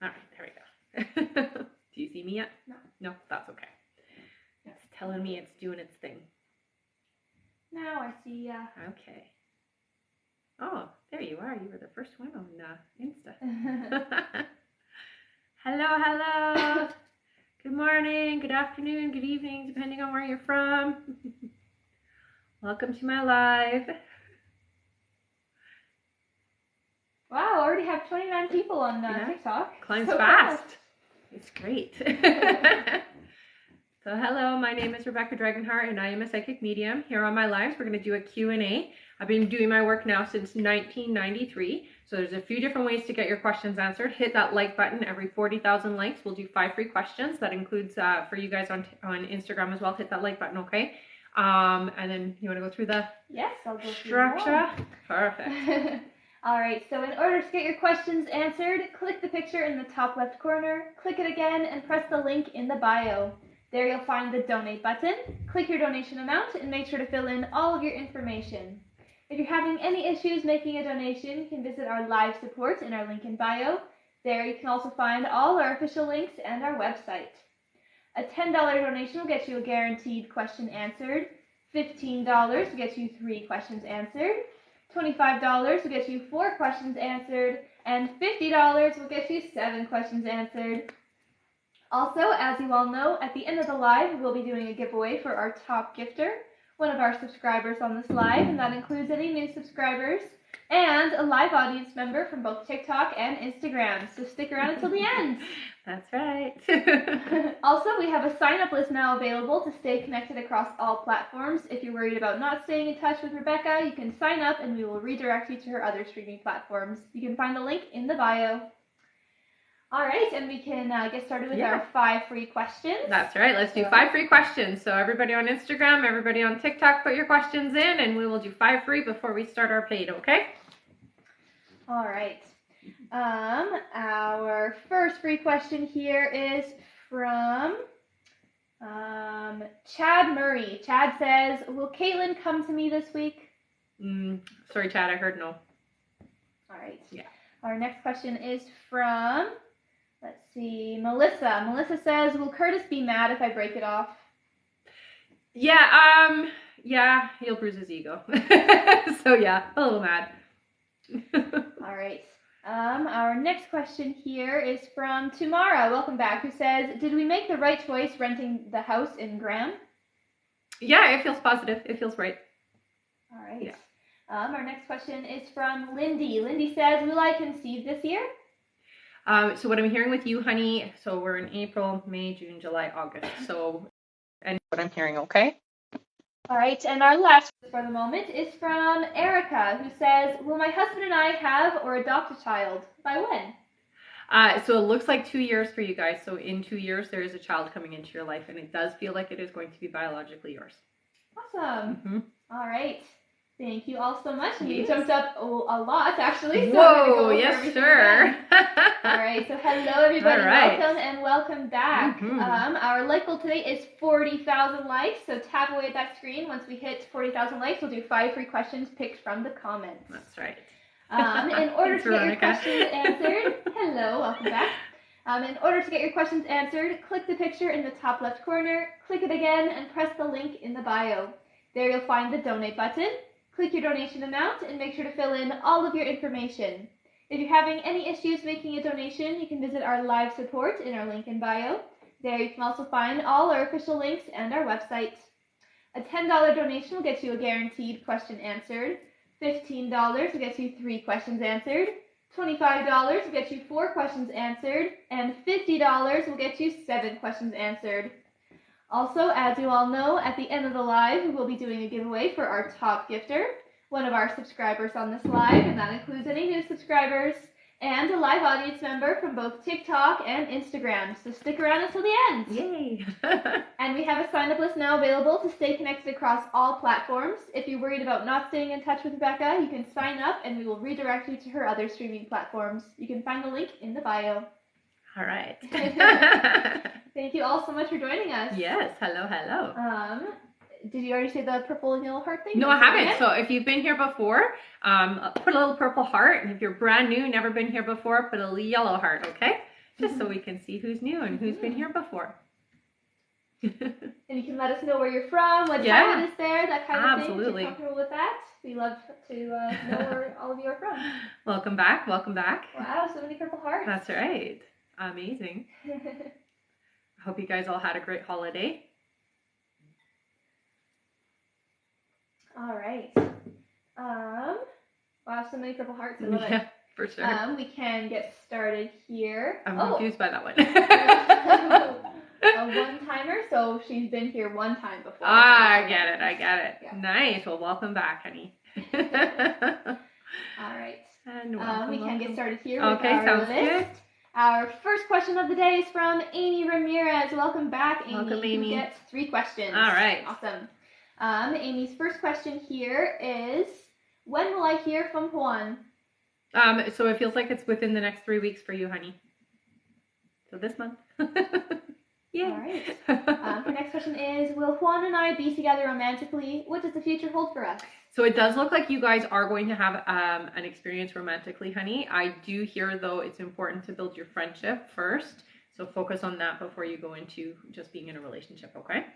All right, there we go. Do you see me yet? No. No, that's okay. It's telling me it's doing its thing. Now I see ya. Okay. Oh, there you are. You were the first one on Insta. Hello, hello. Good morning, good afternoon, good evening, depending on where you're from. Welcome to my live. Wow, already have 29 people on TikTok. Climbs so fast. It's great. So hello, my name is Rebecca Dragonheart and I am a psychic medium. Here on my lives, we're going to do a Q&A. I've been doing my work now since 1993. So there's a few different ways to get your questions answered. Hit that like button. Every 40,000 likes, we'll do 5 free questions. That includes for you guys on Instagram as well. Hit that like button, okay? And then you want to go through the I'll go structure? Perfect. All right, so in order to get your questions answered, click the picture in the top left corner, click it again, and press the link in the bio. There you'll find the donate button. Click your donation amount and make sure to fill in all of your information. If you're having any issues making a donation, you can visit our live support in our link in bio. There you can also find all our official links and our website. A $10 donation will get you a guaranteed question answered. $15 will get you 3 questions answered. $25 will get you 4 questions answered. And $50 will get you 7 questions answered. Also, as you all know, at the end of the live, we'll be doing a giveaway for our top gifter, one of our subscribers on this live, and that includes any new subscribers, and a live audience member from both TikTok and Instagram. So stick around until the end. That's right. Also, we have a sign-up list now available to stay connected across all platforms. If you're worried about not staying in touch with Rebecca, you can sign up and we will redirect you to her other streaming platforms. You can find the link in the bio. All right, and we can get started with our 5 free questions. That's right. Let's do 5 free questions. So everybody on Instagram, everybody on TikTok, put your questions in, and we will do 5 free before we start our paid, okay? All right. Our first free question here is from Chad Murray. Chad says, will Caitlin come to me this week? Sorry, Chad, I heard no. All right. Yeah. Our next question is from... let's see, Melissa. Melissa says, will Curtis be mad if I break it off? Yeah, he'll bruise his ego. So yeah, a little mad. All right. Our next question here is from Tamara. Welcome back. Who says, did we make the right choice renting the house in Graham? Yeah, it feels positive. It feels right. All right. Yeah. Our next question is from Lindy. Lindy says, will I conceive this year? So what I'm hearing with you, honey, so we're in April, May, June, July, August. So, and what I'm hearing, okay? All right, and our last for the moment is from Erica, who says, will my husband and I have or adopt a child? By when? So it looks like 2 years for you guys. So in 2 years, there is a child coming into your life, and it does feel like it is going to be biologically yours. Awesome. Mm-hmm. All right. Thank you all so much. And you jumped up a lot, actually. So whoa, yes, sir. All right. So hello, everybody. Right. Welcome and welcome back. Mm-hmm. Our like goal today is 40,000 likes. So tap away at that screen. Once we hit 40,000 likes, we'll do 5 free questions picked from the comments. That's right. In order to get your questions answered, hello, welcome back. In order to get your questions answered, click the picture in the top left corner, click it again, and press the link in the bio. There you'll find the donate button. Click your donation amount and make sure to fill in all of your information. If you're having any issues making a donation, you can visit our live support in our link in bio. There you can also find all our official links and our website. A $10 donation will get you a guaranteed question answered. $15 will get you 3 questions answered. $25 will get you 4 questions answered. And $50 will get you 7 questions answered. Also, as you all know, at the end of the live, we will be doing a giveaway for our top gifter, one of our subscribers on this live, and that includes any new subscribers, and a live audience member from both TikTok and Instagram. So stick around until the end. Yay! And we have a sign-up list now available to stay connected across all platforms. If you're worried about not staying in touch with Rebecca, you can sign up and we will redirect you to her other streaming platforms. You can find the link in the bio. All right. Thank you all so much for joining us. Yes, hello. Did you already say the purple and yellow heart thing? No, I haven't. So if you've been here before, put a little purple heart. And if you're brand new, never been here before, put a little yellow heart, okay? just so we can see who's new and who's been here before. And you can let us know where you're from, what time it is there, that kind of thing. If you're comfortable with that, we love to know where all of you are from. Welcome back. Welcome back. Wow, so many purple hearts. That's right. Amazing. I hope you guys all had a great holiday. All right. Wow, so many purple hearts. I love it. Yeah, for sure. We can get started here. I'm confused by that one. A one-timer, so she's been here one time before. I get it. Yeah. Nice. Well, welcome back, honey. All right. And we can get started here with our sounds list. Good. Our first question of the day is from Amy Ramirez. Welcome back, Amy. Welcome, Amy. Who gets 3 questions. All right. Awesome. Amy's first question here is, when will I hear from Juan? So it feels like it's within the next 3 weeks for you, honey. So this month. Yeah. All right. Her next question is, will Juan and I be together romantically? What does the future hold for us? So it does look like you guys are going to have an experience romantically, honey. I do hear, though, it's important to build your friendship first. So focus on that before you go into just being in a relationship, okay?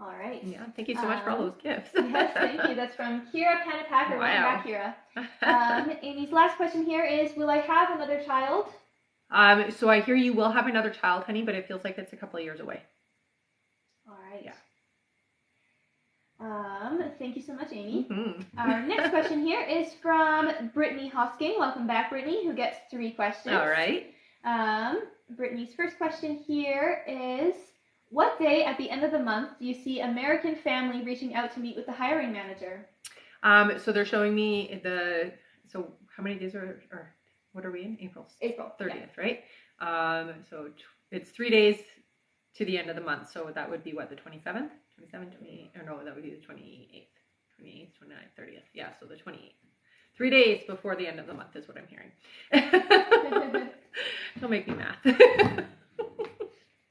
All right. Yeah, thank you so much for all those gifts. Yes, thank you. That's from Kira Panapacker. Wow. Welcome back, Kira. Amy's last question here is, will I have another child? So I hear you will have another child, honey, but it feels like it's a couple of years away. All right. Yeah. Thank you so much, Amy. Mm-hmm. Our next question here is from Brittany Hosking. Welcome back, Brittany, who gets 3 questions. All right. Brittany's first question here is, what day at the end of the month do you see American Family reaching out to meet with the hiring manager? So they're showing me so how many days or what are we in? April 30th, yeah. Right? So it's 3 days to the end of the month. So that would be what, the 27th? 27th, 28th, or no, that would be the 28th. 28th, 29th, 30th. Yeah, so the 28th. 3 days before the end of the month is what I'm hearing. Don't make me math.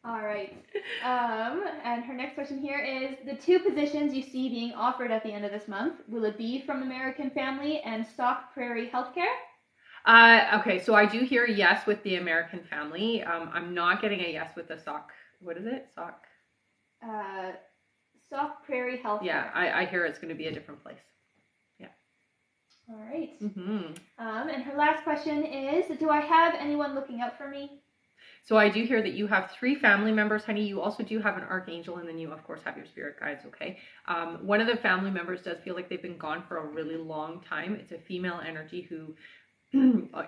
All right. And her next question here is, the 2 positions you see being offered at the end of this month, will it be from American Family and Stock Prairie Healthcare? Okay, so I do hear a yes with the American Family. I'm not getting a yes with the Stock. What is it? Stock Prairie Healthcare. Yeah, I hear it's going to be a different place. Yeah. All right. Mm-hmm. And her last question is, do I have anyone looking out for me? So I do hear that you have 3 family members, honey. You also do have an archangel, and then you, of course, have your spirit guides, okay? One of the family members does feel like they've been gone for a really long time. It's a female energy who,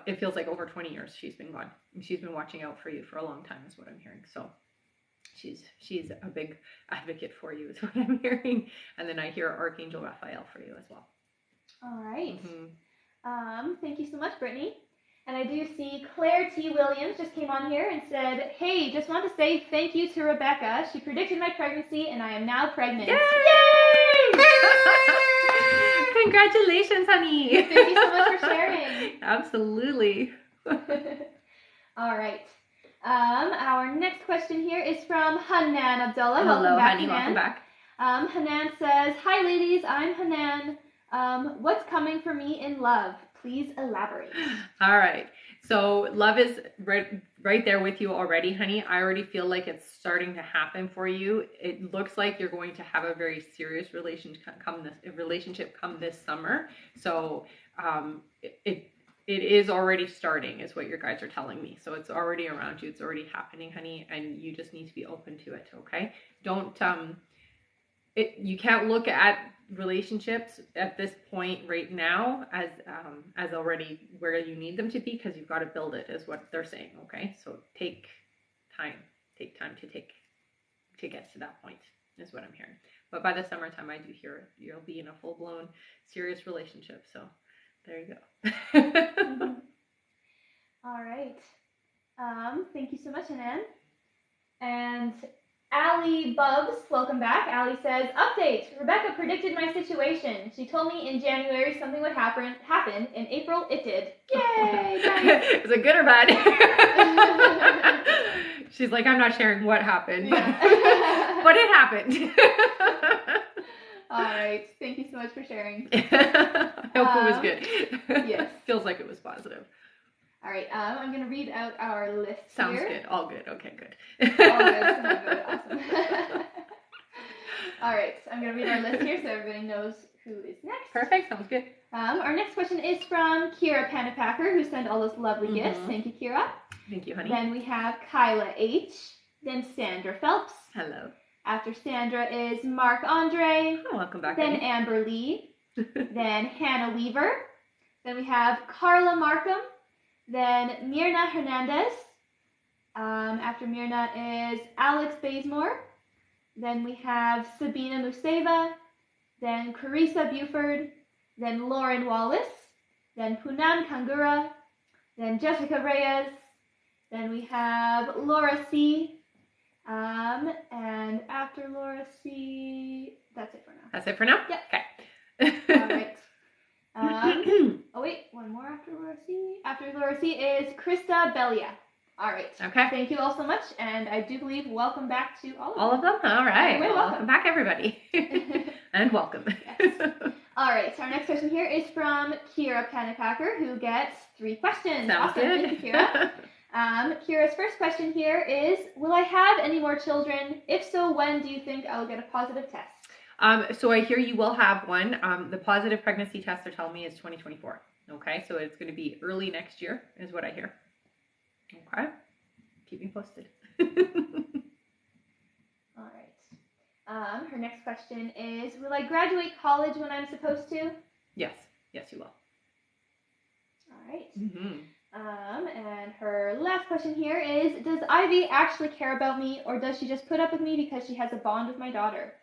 it feels like over 20 years she's been gone. She's been watching out for you for a long time is what I'm hearing. So she's a big advocate for you is what I'm hearing. And then I hear Archangel Raphael for you as well. All right. Mm-hmm. Thank you so much, Brittany. And I do see Claire T. Williams just came on here and said, hey, just want to say thank you to Rebecca. She predicted my pregnancy and I am now pregnant. Yay! Congratulations, honey. Thank you so much for sharing. Absolutely. All right. Our next question here is from Hanan Abdullah. Hello, welcome back, honey. Hanan. Welcome back. Hanan says, hi, ladies. I'm Hanan. What's coming for me in love? Please elaborate. All right. So love is right there with you already, honey. I already feel like it's starting to happen for you. It looks like you're going to have a very serious relationship come this summer. So it is already starting is what your guides are telling me. So it's already around you. It's already happening, honey. And you just need to be open to it. Okay. Don't, you can't look at relationships at this point right now as already where you need them to be, because you've got to build it is what they're saying. Okay. So take time to get to that point is what I'm hearing. But by the summertime, I do hear you'll be in a full-blown serious relationship. So there you go. Mm-hmm. All right. Thank you so much, Hanan. And Allie Bubs, welcome back. Allie says, update. Rebecca predicted my situation. She told me in January something would happen. In April, it did. Yay, guys. Is it good or bad? She's like, I'm not sharing what happened, yeah. but it happened. All right. Thank you so much for sharing. I hope it was good. Yes. Feels like it was positive. All right, I'm going to read out our list Sounds here. good. All good. Okay, good. All good. Awesome. All right, so I'm going to read our list here so everybody knows who is next. Perfect. Sounds good. Our next question is from Kira Panapacker, who sent all those lovely gifts. Thank you, Kira. Thank you, honey. Then we have Kyla H. Then Sandra Phelps. Hello. After Sandra is Mark Andre. Oh, welcome back. Then honey. Amber Lee. Then Hannah Weaver. Then we have Carla Markham. Then Mirna Hernandez. After Mirna is Alex Bazemore. Then we have Sabina Museva. Then Carissa Buford. Then Lauren Wallace. Then Punam Kangura. Then Jessica Reyes. Then we have Laura C. And after Laura C, that's it for now. That's it for now? Yep. Okay. All right. Oh wait, one more after Laura C. After Laura C is Krista Belia. All right. Okay. Thank you all so much, and I do believe welcome back to all of them. All of them? All right. You're Welcome back, everybody. And welcome. Yes. All right, so our next question here is from Kira Panapacker, who gets 3 questions. Sounds awesome. good. Thank you, Kira. Kira's first question here is, will I have any more children? If so, when do you think I'll get a positive test? So I hear you will have one. The positive pregnancy test they're telling me is 2024. Okay, so it's going to be early next year is what I hear. Okay, keep me posted. All right. Her next question is, will I graduate college when I'm supposed to? Yes, you will. All right. Mm-hmm. And her last question here is, does Ivy actually care about me, or does she just put up with me because she has a bond with my daughter?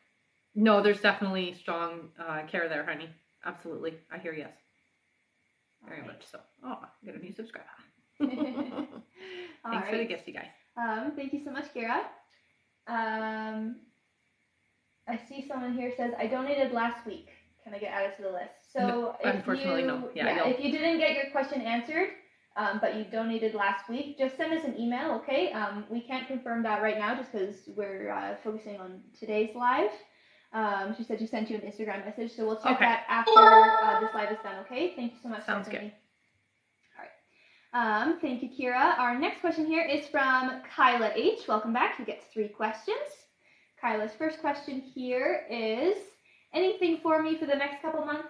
No, there's definitely strong care there, honey. Absolutely. I hear yes. Very much so. Oh, I got a new subscriber. Thanks for the gifts, you guys. Thank you so much, Kira. I see someone here says, I donated last week. Can I get added to the list? So no, unfortunately, no. Yeah, if you didn't get your question answered, but you donated last week, just send us an email, okay? We can't confirm that right now just because we're focusing on today's live. She said she sent you an Instagram message, so we'll check that after this live is done, okay? Thank you so much. Sounds good. All right. Thank you, Kira. Our next question here is from Kyla H. Welcome back. Who gets 3 questions. Kyla's first question here is, anything for me for the next couple months?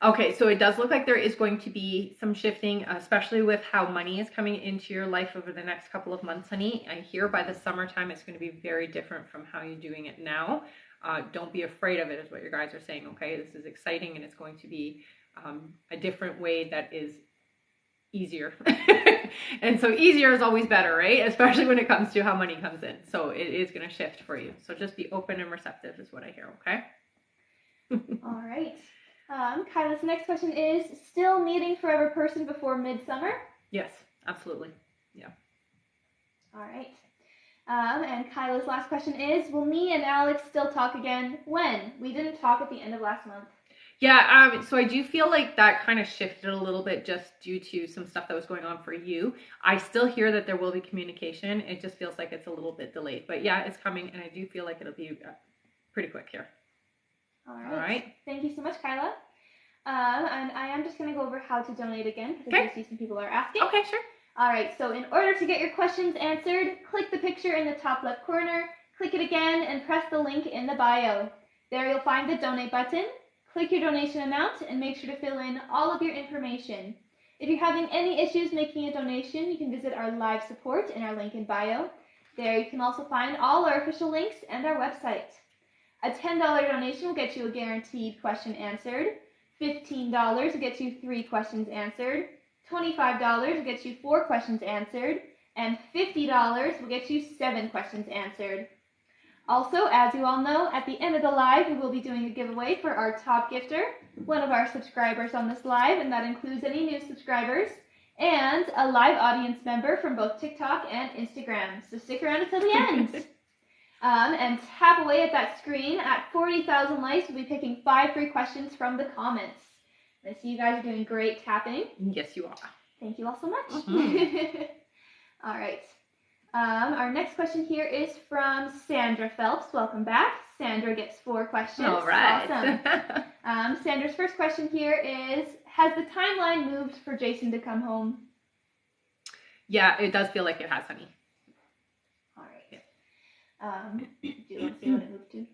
Okay, so it does look like there is going to be some shifting, especially with how money is coming into your life over the next couple of months, honey. I hear by the summertime it's going to be very different from how you're doing it now. Don't be afraid of it is what your guys are saying, okay? This is exciting and it's going to be a different way that is easier. And so easier is always better, right? Especially when it comes to how money comes in. So it is going to shift for you. So just be open and receptive is what I hear, okay? All right. Kyla's next question is, still meeting forever person before midsummer? Yes, absolutely. Yeah. All right. And Kyla's last question is, will me and Alex still talk again? When? We didn't talk at the end of last month. Yeah, so I do feel like that kind of shifted a little bit just due to some stuff that was going on for you. I still hear that there will be communication. It just feels like it's a little bit delayed. But yeah, it's coming, and I do feel like it'll be pretty quick here. All right. All right. Thank you so much, Kyla. And I am just going to go over how to donate again, because I see some people are asking. Okay, sure. All right, so in order to get your questions answered, click the picture in the top left corner, click it again, and press the link in the bio. There you'll find the donate button. Click your donation amount and make sure to fill in all of your information. If you're having any issues making a donation, you can visit our live support in our link in bio. There you can also find all our official links and our website. A $10 donation will get you a guaranteed question answered. $15 will get you 3 questions answered. $25 will get you 4 questions answered. And $50 will get you 7 questions answered. Also, as you all know, at the end of the live, we will be doing a giveaway for our top gifter, one of our subscribers on this live, and that includes any new subscribers, and a live audience member from both TikTok and Instagram. So stick around until the end. And tap away at that screen. At 40,000 likes, we'll be picking 5 free questions from the comments. I see you guys are doing great tapping. Yes, you are. Thank you all so much. Mm-hmm. All right. Our next question here is from Sandra Phelps. Welcome back. Sandra gets 4 questions. All right. Awesome. Sandra's first question here is, has the timeline moved for Jason to come home? Yeah, it does feel like it has, honey. All right. Yeah. Do you want to see what it moved to?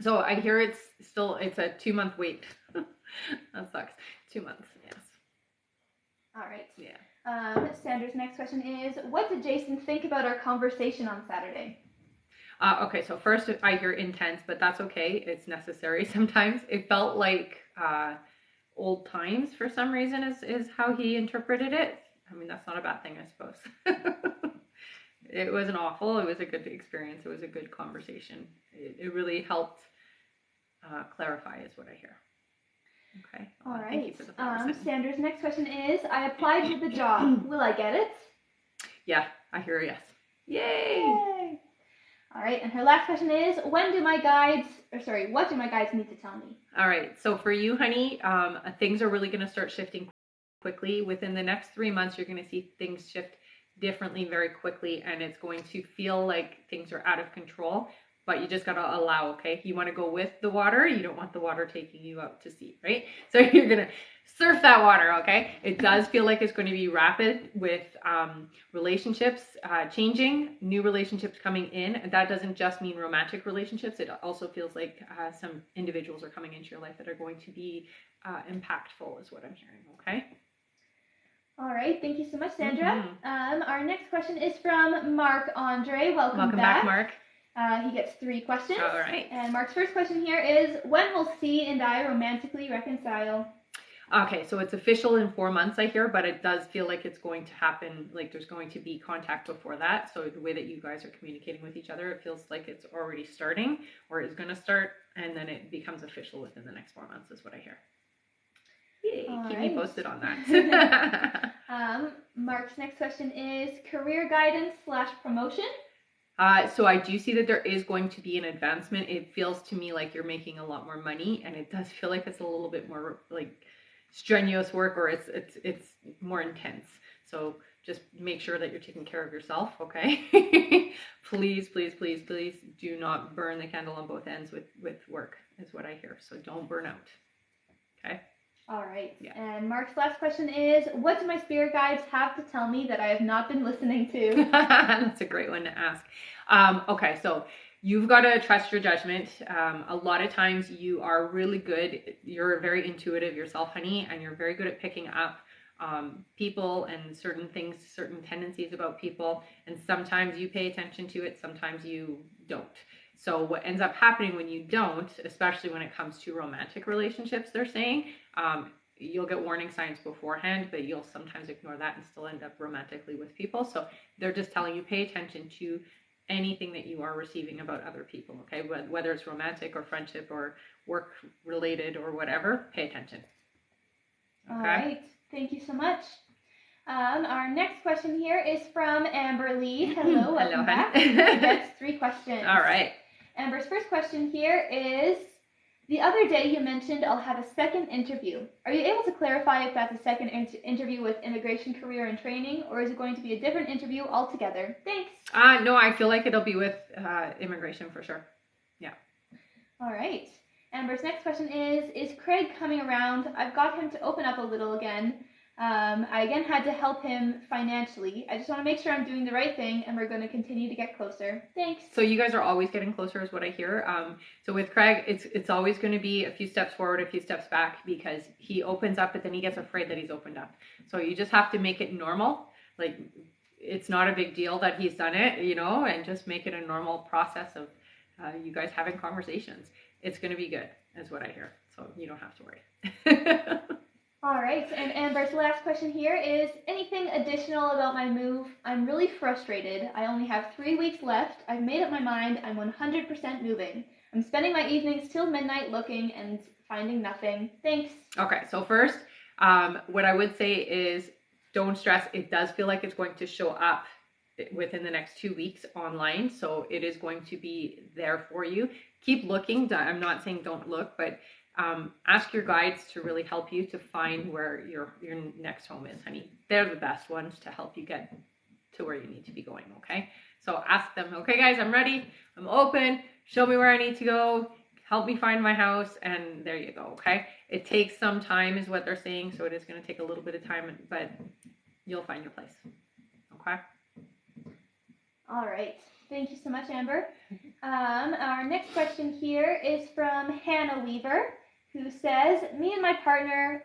So I hear it's a 2-month wait. That sucks. 2 months, yes. All right. Yeah. Sandra's next question is, what did Jason think about our conversation on Saturday? Okay, so first I hear intense, but that's okay. It's necessary sometimes. It felt like old times for some reason is how he interpreted it. I mean, that's not a bad thing, I suppose. It wasn't awful. It was a good experience. It was a good conversation. It really helped clarify is what I hear. Okay. All right. Thank you for the Sandra's next question is, I applied for the job. Will I get it? Yeah, I hear a yes. Yay! Yay! All right, and her last question is, what do my guides need to tell me? All right, so for you, honey, things are really going to start shifting quickly. Within the next 3 months, you're going to see things shift differently very quickly, and it's going to feel like things are out of control, but you just got to allow, okay? You want to go with the water. You don't want the water taking you out to sea, right? So you're going to surf that water, okay? It does feel like it's going to be rapid with relationships changing, new relationships coming in. And that doesn't just mean romantic relationships. It also feels like some individuals are coming into your life that are going to be impactful is what I'm hearing, okay? All right, thank you so much, Sandra. Our next question is from Mark Andre. Welcome back, Mark. He gets 3 questions. All right. And Mark's first question here is, when will C and I romantically reconcile? Okay, so it's official in 4 months, I hear, but it does feel like it's going to happen, like there's going to be contact before that. So the way that you guys are communicating with each other, it feels like it's already starting or is going to start, and then it becomes official within the next 4 months is what I hear. Yay, keep me posted on that. Mark's next question is career guidance / promotion. So I do see that there is going to be an advancement. It feels to me like you're making a lot more money, and it does feel like it's a little bit more like strenuous work, or it's more intense. So just make sure that you're taking care of yourself, okay? Please do not burn the candle on both ends with work is what I hear. So don't burn out. Okay? All right. Yeah. And Mark's last question is, what do my spirit guides have to tell me that I have not been listening to? That's a great one to ask. Okay, so you've got to trust your judgment. A lot of times you are really good. You're very intuitive yourself, honey, and you're very good at picking up people and certain things, certain tendencies about people. And sometimes you pay attention to it, sometimes you don't. So what ends up happening when you don't, especially when it comes to romantic relationships, they're saying, you'll get warning signs beforehand, but you'll sometimes ignore that and still end up romantically with people. So they're just telling you, pay attention to anything that you are receiving about other people, okay? Whether it's romantic or friendship or work related or whatever, pay attention. Okay? All right. Thank you so much. Our next question here is from Amber Lee. Hello, welcome back. That's 3 questions. All right. Amber's first question here is, the other day you mentioned I'll have a second interview. Are you able to clarify if that's a second interview with Immigration Career and Training, or is it going to be a different interview altogether? Thanks. No, I feel like it'll be with immigration for sure. Yeah. All right. Amber's next question is Craig coming around? I've got him to open up a little again. I again had to help him financially. I just want to make sure I'm doing the right thing, and we're going to continue to get closer. Thanks. So you guys are always getting closer is what I hear. So with Craig, it's always going to be a few steps forward, a few steps back, because he opens up, but then he gets afraid that he's opened up. So you just have to make it normal. Like, it's not a big deal that he's done it, you know, and just make it a normal process of you guys having conversations. It's going to be good is what I hear. So you don't have to worry. All right, and Amber's last question here is, anything additional about my move? I'm really frustrated. I only have 3 weeks left. I've made up my mind. I'm 100% moving. I'm spending my evenings till midnight looking and finding nothing. Thanks. Okay, so first, what I would say is don't stress. It does feel like it's going to show up within the next 2 weeks online, so it is going to be there for you. Keep looking. I'm not saying don't look, but ask your guides to really help you to find where your next home is, honey. They're the best ones to help you get to where you need to be going, okay? So ask them, okay, guys, I'm ready. I'm open. Show me where I need to go. Help me find my house, and there you go, okay? It takes some time is what they're saying, so it is going to take a little bit of time, but you'll find your place, Okay. All right. Thank you so much, Amber. Our next question here is from Hannah Weaver, who says, me and my partner,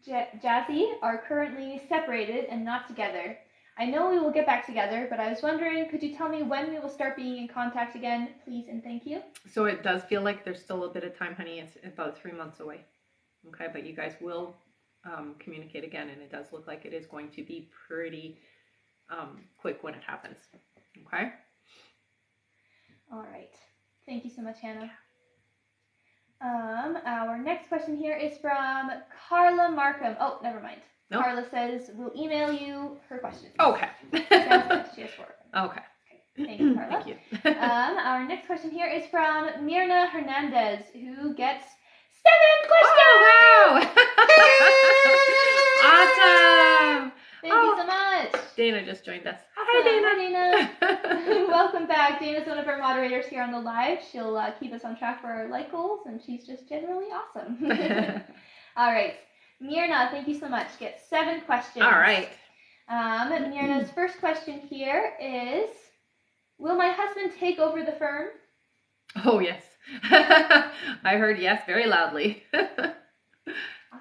Jazzy, are currently separated and not together. I know we will get back together, but I was wondering, could you tell me when we will start being in contact again, please and thank you? So it does feel like there's still a bit of time, honey. It's about 3 months away. Okay, but you guys will communicate again, and it does look like it is going to be pretty quick when it happens. Okay? All right. Thank you so much, Hannah. Our next question here is from Carla Markham. Oh, never mind. Nope. Carla says, we'll email you her questions. Okay. Sounds good. She has 4. Okay. Thank you, Carla. Thank you. Our next question here is from Mirna Hernandez, who gets 7 questions! Oh, wow! Awesome! Thank you so much. Dana just joined us. Hi, Dana. Welcome back. Dana's one of our moderators here on the live. She'll keep us on track for our like goals, and she's just generally awesome. All right. Mirna, thank you so much. Get 7 questions. All right. Mirna's first question here is, will my husband take over the firm? Oh, yes. I heard yes very loudly. Awesome.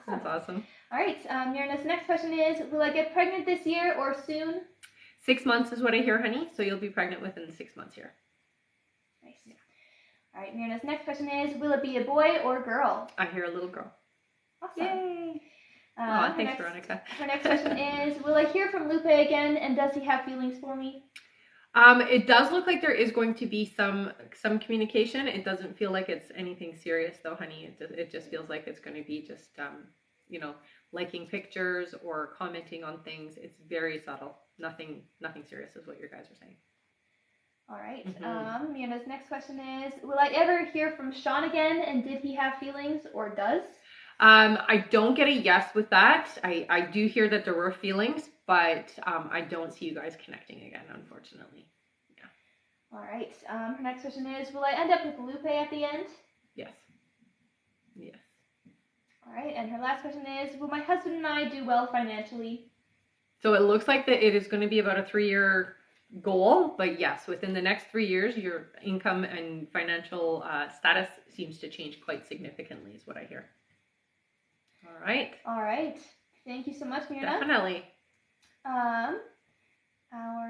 That's awesome. All right. Mirna's next question is, will I get pregnant this year or soon? 6 months is what I hear, honey. So you'll be pregnant within the 6 months here. Nice. Yeah. All right. Mirna's next question is, will it be a boy or girl? I hear a little girl. Awesome. Yay. Thanks, Veronica. Her next question is, will I hear from Lupe again, and does he have feelings for me? It does look like there is going to be some communication. It doesn't feel like it's anything serious, though, honey. It just feels like it's going to be just, liking pictures or commenting on things. It's very subtle. Nothing serious is what your guys are saying. All right. Mm-hmm. Miana's next question is, will I ever hear from Sean again, and did he have feelings or does? I don't get a yes with that. I do hear that there were feelings, but I don't see you guys connecting again, unfortunately. Yeah. All right. Her next question is, will I end up with Lupe at the end? Yes. Yes. All right. And her last question is, will my husband and I do well financially? So it looks like that it is going to be about a 3-year goal, but yes, within the next 3 years, your income and financial status seems to change quite significantly, is what I hear. All right. All right. Thank you so much, Mirna. Definitely. Our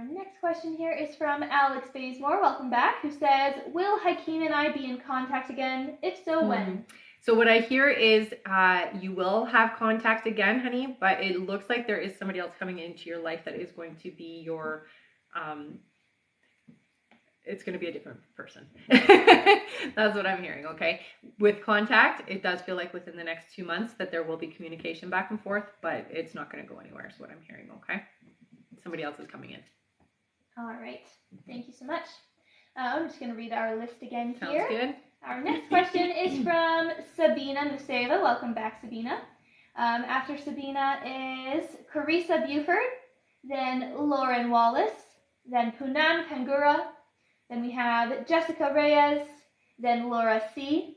next question here is from Alex Bazemore. Welcome back. Who says, will Hakeem and I be in contact again? If so, when? So what I hear is you will have contact again, honey, but it looks like there is somebody else coming into your life that is going to be your, it's going to be a different person. That's what I'm hearing, okay? With contact, it does feel like within the next 2 months that there will be communication back and forth, but it's not going to go anywhere is what I'm hearing, okay? Somebody else is coming in. All right. Thank you so much. I'm just going to read our list again here. Sounds good. Our next question is from Sabina Museva. Welcome back, Sabina. After Sabina is Carissa Buford, then Lauren Wallace, then Poonam Kangura, then we have Jessica Reyes, then Laura C.,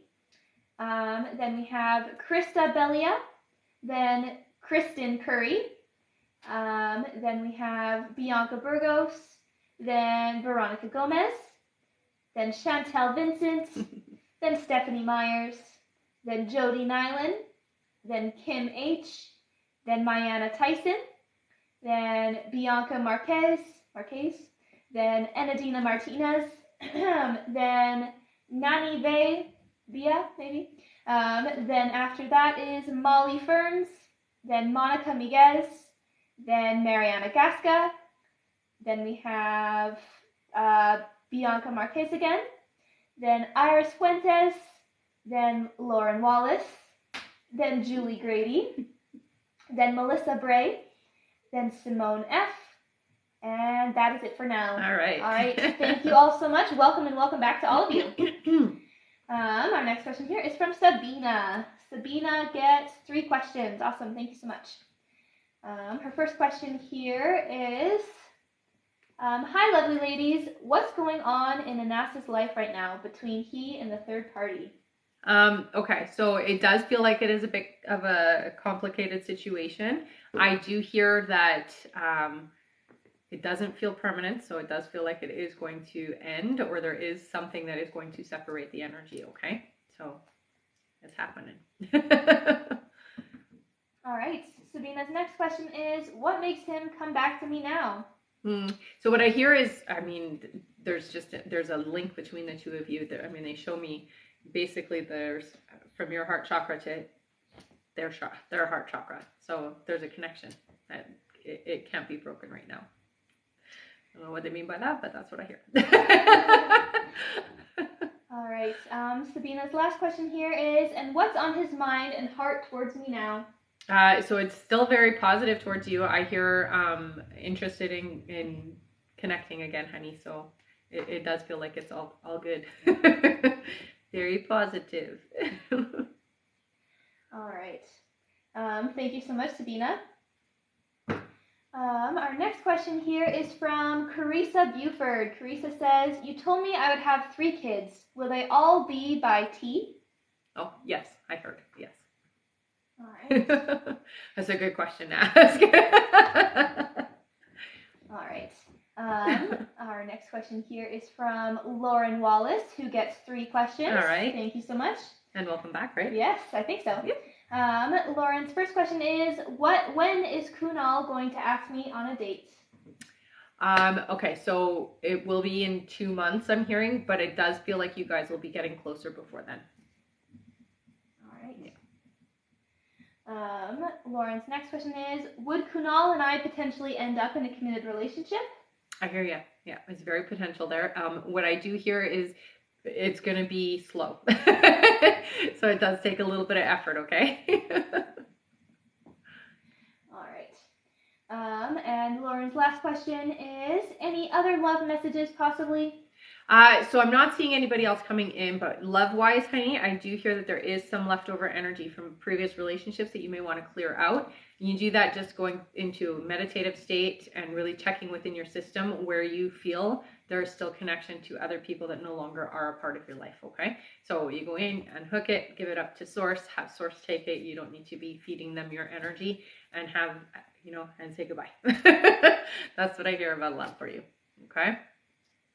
then we have Krista Belia, then Kristen Curry, then we have Bianca Burgos, then Veronica Gomez, then Chantel Vincent, then Stephanie Myers, then Jody Nyland, then Kim H., then Mayanna Tyson, then Bianca Marquez, then Enadina Martinez, then Nani Bia, maybe. Then after that is Molly Ferns, then Monica Miguez, then Mariana Gasca, then we have Bianca Marquez again, then Iris Fuentes, then Lauren Wallace, then Julie Grady, then Melissa Bray, then Simone F., and that is it for now. All right. All right. Thank you all so much. Welcome and welcome back to all of you. Our next question here is from Sabina. Sabina gets 3 questions. Awesome. Thank you so much. Her first question here is, hi, lovely ladies. What's going on in Anas's life right now between he and the third party? Okay, so it does feel like it is a bit of a complicated situation. I do hear that It doesn't feel permanent, so it does feel like it is going to end, or there is something that is going to separate the energy, okay? So it's happening. All right. Sabina's next question is, what makes him come back to me now? So what I hear is, I mean, there's a link between the two of you. I mean, they show me basically there's from your heart chakra to their heart chakra. So there's a connection that it can't be broken right now. I don't know what they mean by that, but that's what I hear. All right. Sabina's last question here is, and what's on his mind and heart towards me now? So it's still very positive towards you. I hear interested in connecting again, honey. So it does feel like it's all good. Very positive. All right. Thank you so much, Sabina. Our next question here is from Carissa Buford. Carissa says, you told me I would have 3 kids. Will they all be by T? Oh, yes, I heard. Yes. All right. That's a good question to ask. All right. Our next question here is from Lauren Wallace, who gets 3 questions. All right. Thank you so much. And welcome back, right? Yes, I think so. Yep. Lauren's first question is, when is Kunal going to ask me on a date? Okay, so it will be in 2 months, I'm hearing, but it does feel like you guys will be getting closer before then. All right. Yeah. Lauren's next question is, would Kunal and I potentially end up in a committed relationship? I hear you. Yeah, it's very potential there. What I do hear is it's going to be slow. So it does take a little bit of effort, okay? All right. And Lauren's last question is, any other love messages possibly? So I'm not seeing anybody else coming in, but love-wise, honey, I do hear that there is some leftover energy from previous relationships that you may want to clear out. You do that just going into a meditative state and really checking within your system where you feel there is still connection to other people that no longer are a part of your life, okay? So you go in, unhook it, give it up to Source, have Source take it. You don't need to be feeding them your energy and have, and say goodbye. That's what I hear about love for you, okay?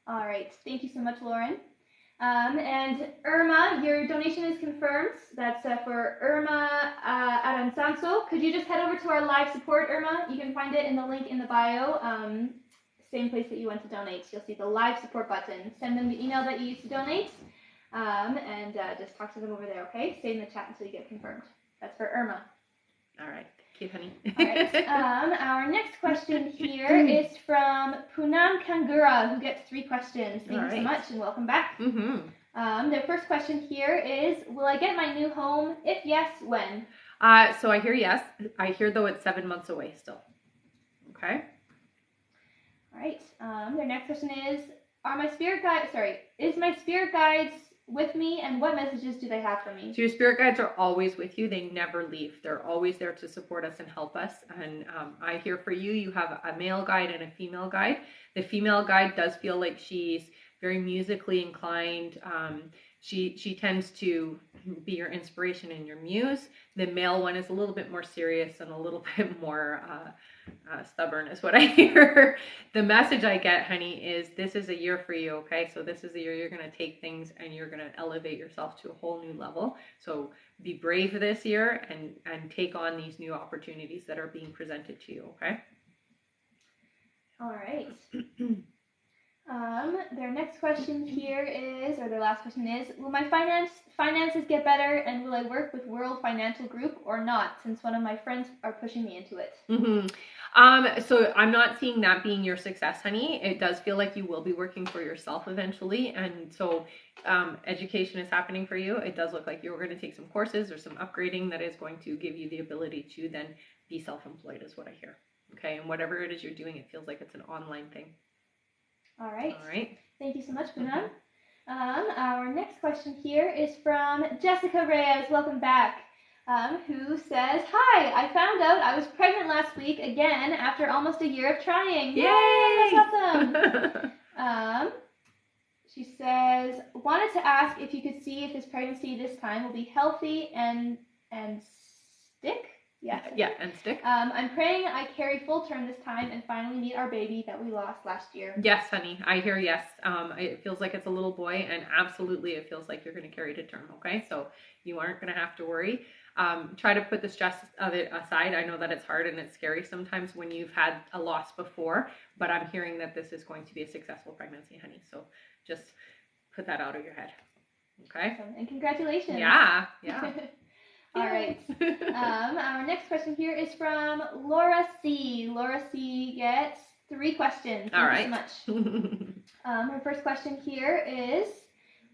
All right. Thank you so much, Lauren. And Irma, your donation is confirmed. That's for Irma Aransanso. Could you just head over to our live support, Irma? You can find it in the link in the bio. Same place that you went to donate. You'll see the live support button. Send them the email that you used to donate, and just talk to them over there, okay? Stay in the chat until you get confirmed. That's for Irma. All right. Thank you, honey. All right. Our next question here is from Poonam Kangura, who gets 3 questions. Thank you so much, and welcome back. Their first question here is, will I get my new home? If yes, when? So I hear yes. I hear, though, it's 7 months away still. Okay. All right. Their next question is, is my spirit guides with me, and what messages do they have for me? So your spirit guides are always with you. They never leave. They're always there to support us and help us. And I hear for you, you have a male guide and a female guide. The female guide does feel like she's very musically inclined. She tends to be your inspiration and your muse. The male one is a little bit more serious and a little bit more stubborn is what I hear. The message I get, honey, is this is a year for you, okay? So this is a year you're going to take things and you're going to elevate yourself to a whole new level. So be brave this year and take on these new opportunities that are being presented to you, okay? All right. Their next question here is, or their last question is, will my finances get better, and will I work with World Financial Group or not, since one of my friends are pushing me into it? So I'm not seeing that being your success, honey. It does feel like you will be working for yourself eventually, and so education is happening for you. It does look like you're going to take some courses or some upgrading that is going to give you the ability to then be self-employed is what I hear. Okay, and whatever it is you're doing, it feels like it's an online thing. All right. All right. Thank you so much, Poonam. Our next question here is from Jessica Reyes. Welcome back. Who says, hi, I found out I was pregnant last week again after almost a year of trying. Yay! That's awesome. She says, wanted to ask if you could see if this pregnancy this time will be healthy and stick. Yes. Yeah, and stick. I'm praying I carry full term this time and finally meet our baby that we lost last year. Yes, honey. I hear yes. It feels like it's a little boy, and absolutely it feels like you're going to carry to term, okay? So you aren't going to have to worry. Try to put the stress of it aside. I know that it's hard and it's scary sometimes when you've had a loss before, but I'm hearing that this is going to be a successful pregnancy, honey. So just put that out of your head, okay? Awesome. And congratulations. Yeah. All right. Our next question here is from Laura C. Laura C. gets 3 questions. Thank you so much. Her first question here is,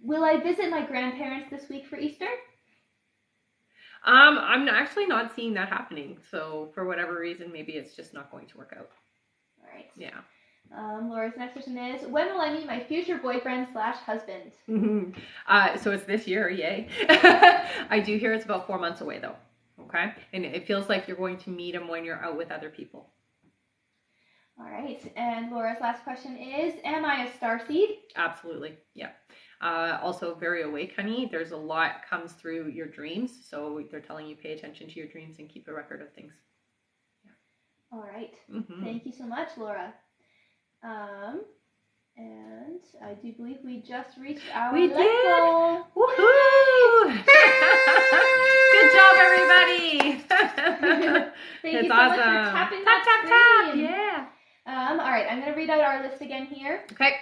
will I visit my grandparents this week for Easter? I'm actually not seeing that happening. So for whatever reason, maybe it's just not going to work out. All right. Yeah. Laura's next question is, when will I meet my future boyfriend/husband? So it's this year, yay. I do hear it's about 4 months away though. Okay. And it feels like you're going to meet him when you're out with other people. All right. And Laura's last question is, am I a starseed? Absolutely. Yeah. Also very awake, honey. There's a lot comes through your dreams. So they're telling you pay attention to your dreams and keep a record of things. Yeah. All right. Thank you so much, Laura. And I do believe we just reached our goal. Woohoo! Good job, everybody! Thank you so much for tapping that screen. Yeah. All right, I'm going to read out our list again here. Okay.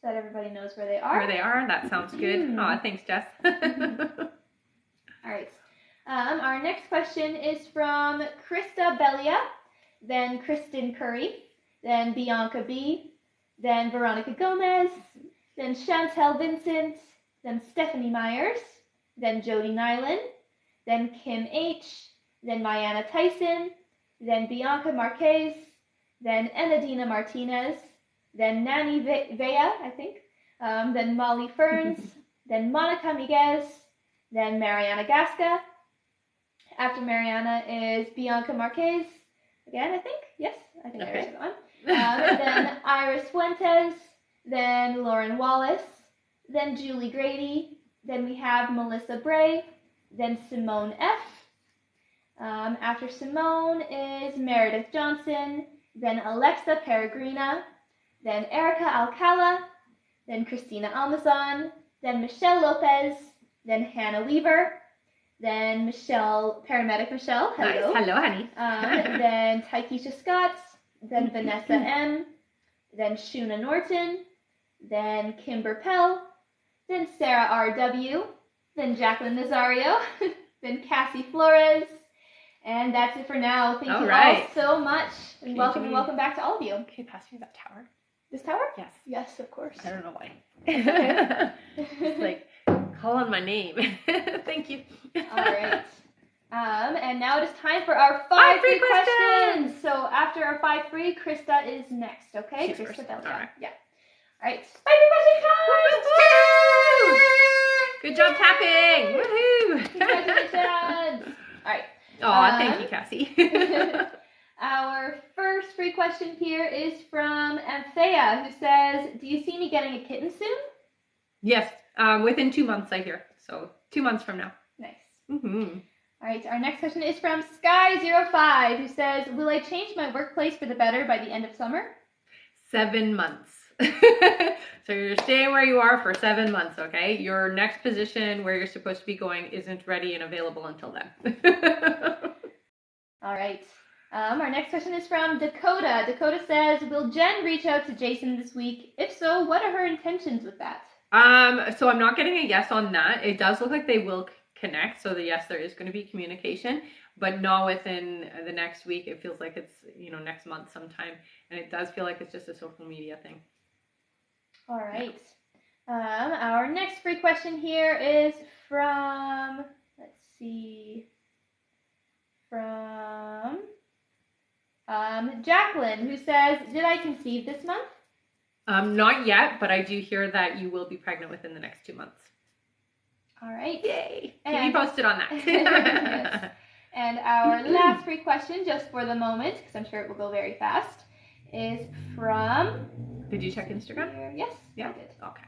So that everybody knows where they are. Where they are. That sounds good. Aw, thanks, Jess. All right. Our next question is from Krista Belia, then Kristen Curry, then Bianca B., then Veronica Gomez, then Chantel Vincent, then Stephanie Myers, then Jody Nyland, then Kim H., then Mayanna Tyson, then Bianca Marquez, then Enadina Martinez, then Nani Vea, I think, then Molly Ferns, then Monica Miguez, then Mariana Gasca. After Mariana is Bianca Marquez, again, I think. Yes, I think I read that one. Then Iris Fuentes, then Lauren Wallace, then Julie Grady, then we have Melissa Bray, then Simone F. After Simone is Meredith Johnson, then Alexa Peregrina, then Erica Alcala, then Christina Almazan, then Michelle Lopez, then Hannah Weaver, then Paramedic Michelle, hello. Nice. Hello, honey. Then Taikisha Scott, then Vanessa M., then Shuna Norton, then Kimber Pell, then Sarah R.W., then Jacqueline Nazario, then Cassie Flores, and that's it for now. Thank you all so much, and welcome back to all of you. Can you pass me that tower? This tower? Yes. Yes, of course. I don't know why. It's like calling my name. Thank you. All right. And now it is time for our 5 free questions. So after our 5 free, Krista is next, okay? She's Krista first. Belia. All right. Yeah. All right. 5 free question time! Good job tapping! Woohoo! Congratulations! All right. Aw, thank you, Cassie. Our first free question here is from Anthea, who says, do you see me getting a kitten soon? Yes, within 2 months, I hear. So 2 months from now. Nice. Mm-hmm. All right, our next question is from Sky05, who says, will I change my workplace for the better by the end of summer? 7 months. So you're staying where you are for 7 months, okay? Your next position where you're supposed to be going isn't ready and available until then. All right. Our next question is from Dakota. Dakota says, will Jen reach out to Jason this week? If so, what are her intentions with that? So I'm not getting a yes on that. It does look like they will connect. So yes, there is going to be communication, but not within the next week. It feels like it's, next month sometime. And it does feel like it's just a social media thing. All right. Our next free question here is from, Jacqueline, who says, did I conceive this month? Not yet, but I do hear that you will be pregnant within the next 2 months. All right. Yay. Keep me posted on that. Yes. And our last free question, just for the moment, because I'm sure it will go very fast, is from... Did you check Instagram? Yes, yeah. I did. Okay.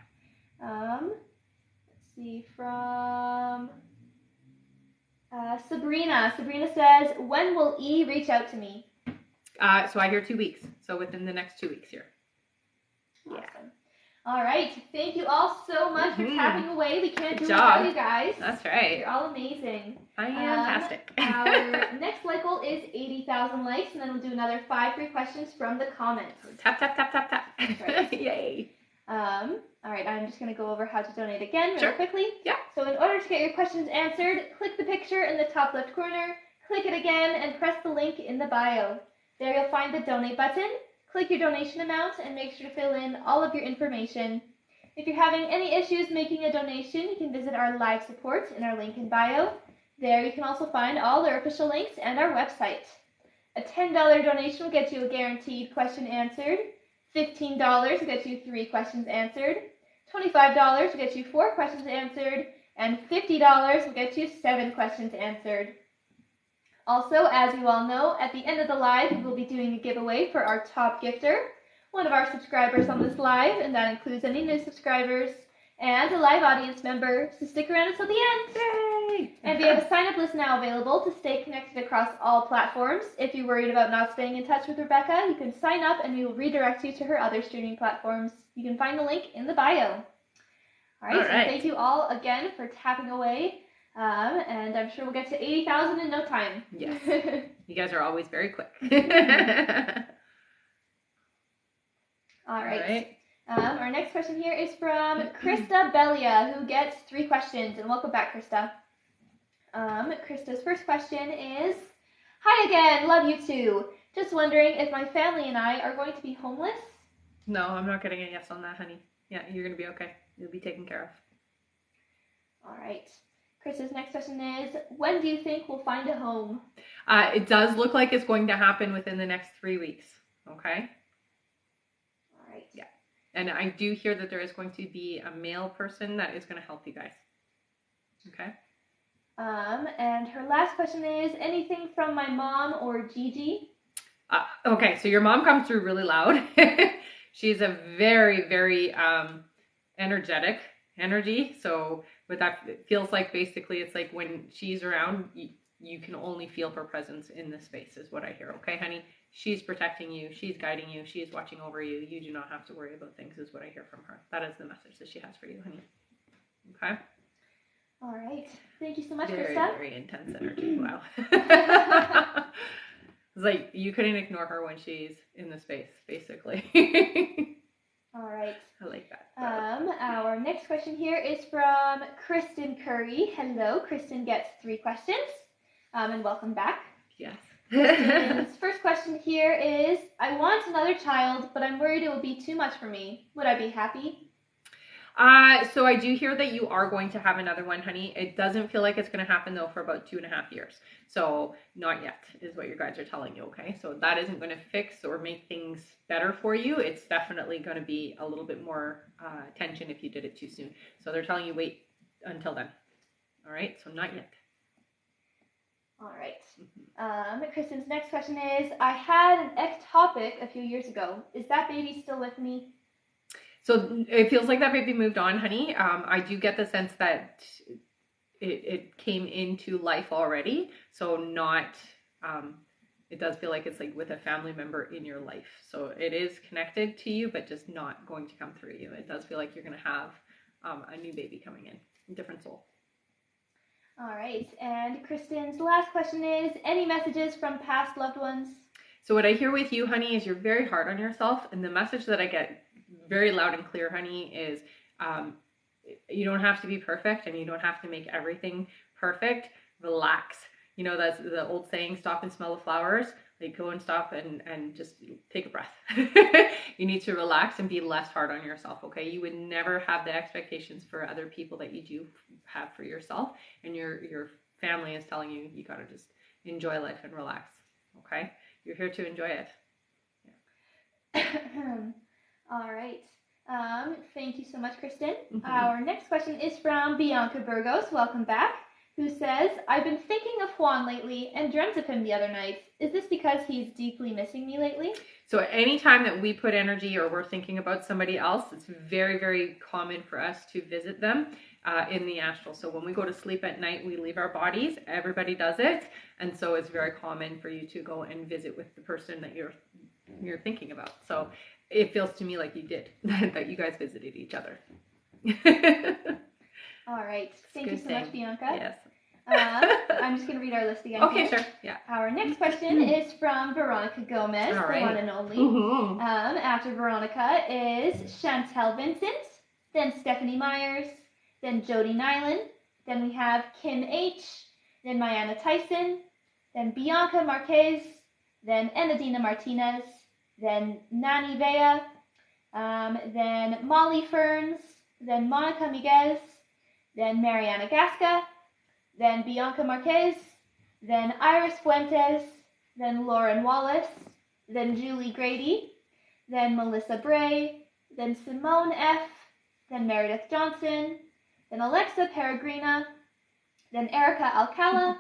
From... Sabrina says, when will E reach out to me? So I hear 2 weeks. So within the next 2 weeks here. Awesome. Yeah. All right. Thank you all so much for tapping away. We can't do it without you guys. That's right. You're all amazing. Fantastic. Our next like goal is 80,000 likes, and then we'll do another 5 free questions from the comments. Tap, tap, tap, tap, tap. That's right. Yay. All right, I'm just going to go over how to donate again really quickly. Yeah. So in order to get your questions answered, click the picture in the top left corner, click it again, and press the link in the bio. There you'll find the donate button. Click your donation amount and make sure to fill in all of your information. If you're having any issues making a donation, you can visit our live support in our link in bio. There you can also find all our official links and our website. A $10 donation will get you a guaranteed question answered. $15 will get you 3 questions answered. $25 will get you 4 questions answered. And $50 will get you 7 questions answered. Also, as you all know, at the end of the live, we will be doing a giveaway for our top gifter, one of our subscribers on this live, and that includes any new subscribers, and a live audience member, so stick around until the end. Yay! And we have a sign-up list now available to stay connected across all platforms. If you're worried about not staying in touch with Rebecca, you can sign up and we will redirect you to her other streaming platforms. You can find the link in the bio. All right. So thank you all again for tapping away. And I'm sure we'll get to 80,000 in no time. Yes. You guys are always very quick. All right. Our next question here is from Krista Belia, who gets 3 questions. And welcome back, Krista. Krista's first question is, hi again, love you too. Just wondering if my family and I are going to be homeless? No, I'm not getting a yes on that, honey. Yeah, you're going to be okay. You'll be taken care of. All right. Krista's next question is, when do you think we'll find a home? It does look like it's going to happen within the next 3 weeks. Okay? All right. Yeah. And I do hear that there is going to be a male person that is going to help you guys. Okay? And her last question is, anything from my mom or Gigi? Okay, so your mom comes through really loud. She's a very, very energetic energy. So what that feels like, basically, it's like when she's around, you can only feel her presence in this space is what I hear. Okay, honey? She's protecting you. She's guiding you. She's watching over you. You do not have to worry about things is what I hear from her. That is the message that she has for you, honey. Okay? All right. Thank you so much, Krista. Very, very intense energy. Wow. It's like you couldn't ignore her when she's in the space, basically. All right. I like that. Our next question here is from Kristen Curry. Hello, Kristen gets 3 questions. And welcome back. Yes. Kristen's first question here is, I want another child, but I'm worried it will be too much for me. Would I be happy? So I do hear that you are going to have another one, honey. It doesn't feel like it's going to happen, though, for about 2.5 years. So not yet is what your guides are telling you, okay? So that isn't going to fix or make things better for you. It's definitely going to be a little bit more tension if you did it too soon. So they're telling you wait until then. All right? So not yet. All right. Kristen's next question is, I had an ectopic a few years ago. Is that baby still with me? So it feels like that baby moved on, honey. I do get the sense that it came into life already. So not, it does feel like it's like with a family member in your life. So it is connected to you, but just not going to come through you. It does feel like you're going to have a new baby coming in, a different soul. All right. And Kristen's last question is, any messages from past loved ones? So what I hear with you, honey, is you're very hard on yourself. And the message that I get very loud and clear, honey, is you don't have to be perfect and you don't have to make everything perfect. Relax. You know, that's the old saying, stop and smell the flowers. Like, go and stop and just take a breath. You need to relax and be less hard on yourself, okay? You would never have the expectations for other people that you do have for yourself. And your family is telling you, you got to just enjoy life and relax, okay? You're here to enjoy it. Yeah. All right. Thank you so much, Kristen. Our next question is from Bianca Burgos. Welcome back. Who says, I've been thinking of Juan lately and dreamt of him the other night. Is this because he's deeply missing me lately? So anytime that we put energy or we're thinking about somebody else, it's very, very common for us to visit them. in the astral. So when we go to sleep at night, we leave our bodies. Everybody does it. And so it's very common for you to go and visit with the person that you're thinking about. So it feels to me like you did, that you guys visited each other. All right. Thank you so much, Bianca. Yes. I'm just going to read our list again. Okay, here. sure. Yeah. Our next question is from Veronica Gomez, All right. the one and only. Mm-hmm. After Veronica is Chantel Vincent, then Stephanie Myers, then Jody Nyland, then we have Kim H, then Mayanna Tyson, then Bianca Marquez, then Enadina Martinez, then Nani Vea, then Molly Ferns, then Monica Miguez, then Mariana Gasca, then Bianca Marquez, then Iris Fuentes, then Lauren Wallace, then Julie Grady, then Melissa Bray, then Simone F., then Meredith Johnson, then Alexa Peregrina, then Erica Alcala,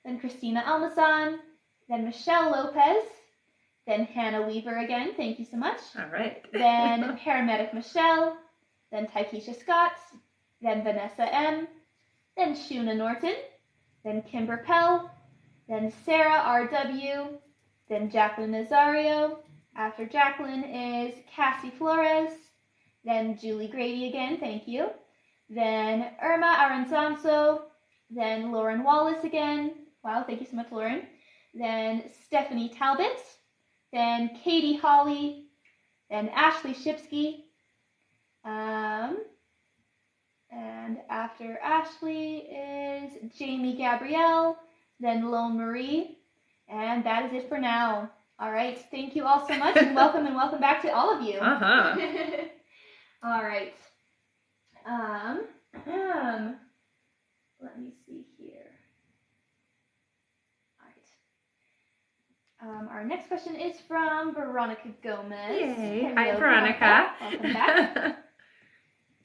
then Christina Almasan, then Michelle Lopez, then Hannah Weaver again, thank you so much. All right. Then Paramedic Michelle, then Taikisha Scott, then Vanessa M., then Shuna Norton, then Kimber Pell, then Sarah R.W., then Jacqueline Nazario. After Jacqueline is Cassie Flores, then Julie Grady again, thank you. Then Irma Aranzanso, then Lauren Wallace again. Wow, thank you so much, Lauren. Then Stephanie Talbot, then Katie Holly, then Ashley Shipsky. And after Ashley is Jamie Gabrielle, then Lone Marie, and that is it for now. All right, thank you all so much, and welcome back to all of you. Uh-huh. All right. Let me see here. All right. Our next question is from Veronica Gomez. Yay. Hello, Hi, Veronica. Welcome back.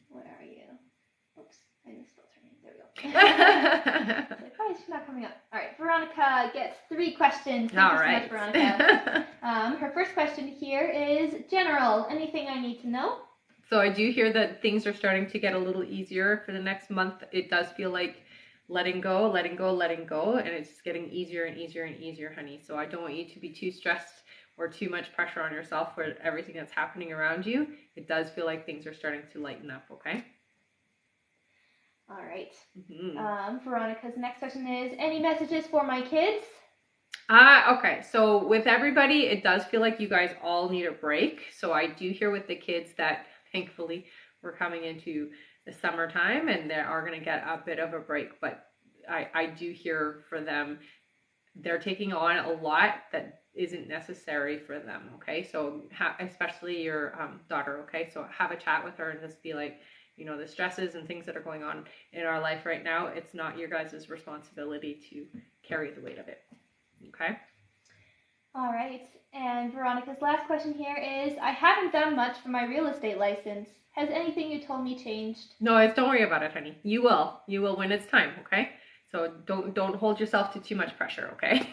Where are you? Oops, I misspelled her name. There we go. Why is she not coming up? All right, Veronica gets 3 questions. Thank you so much, Veronica. Her first question here is general. Anything I need to know? So I do hear that things are starting to get a little easier for the next month. It does feel like letting go, and it's just getting easier and easier and easier, honey. So I don't want you to be too stressed or too much pressure on yourself for everything that's happening around you. It does feel like things are starting to lighten up, okay? All right. Mm-hmm. Veronica's next question is, any messages for my kids? Okay. So with everybody, it does feel like you guys all need a break. So I do hear with the kids that thankfully we're coming into the summertime and they are going to get a bit of a break. But I do hear for them, they're taking on a lot that isn't necessary for them. Okay. So especially your daughter. Okay. So have a chat with her and just be like, you know, the stresses and things that are going on in our life right now, it's not your guys' responsibility to carry the weight of it. Okay? All right. And Veronica's last question here is, I haven't done much for my real estate license. Has anything you told me changed? No, don't worry about it, honey. You will. You will when it's time, okay? So don't hold yourself to too much pressure, okay?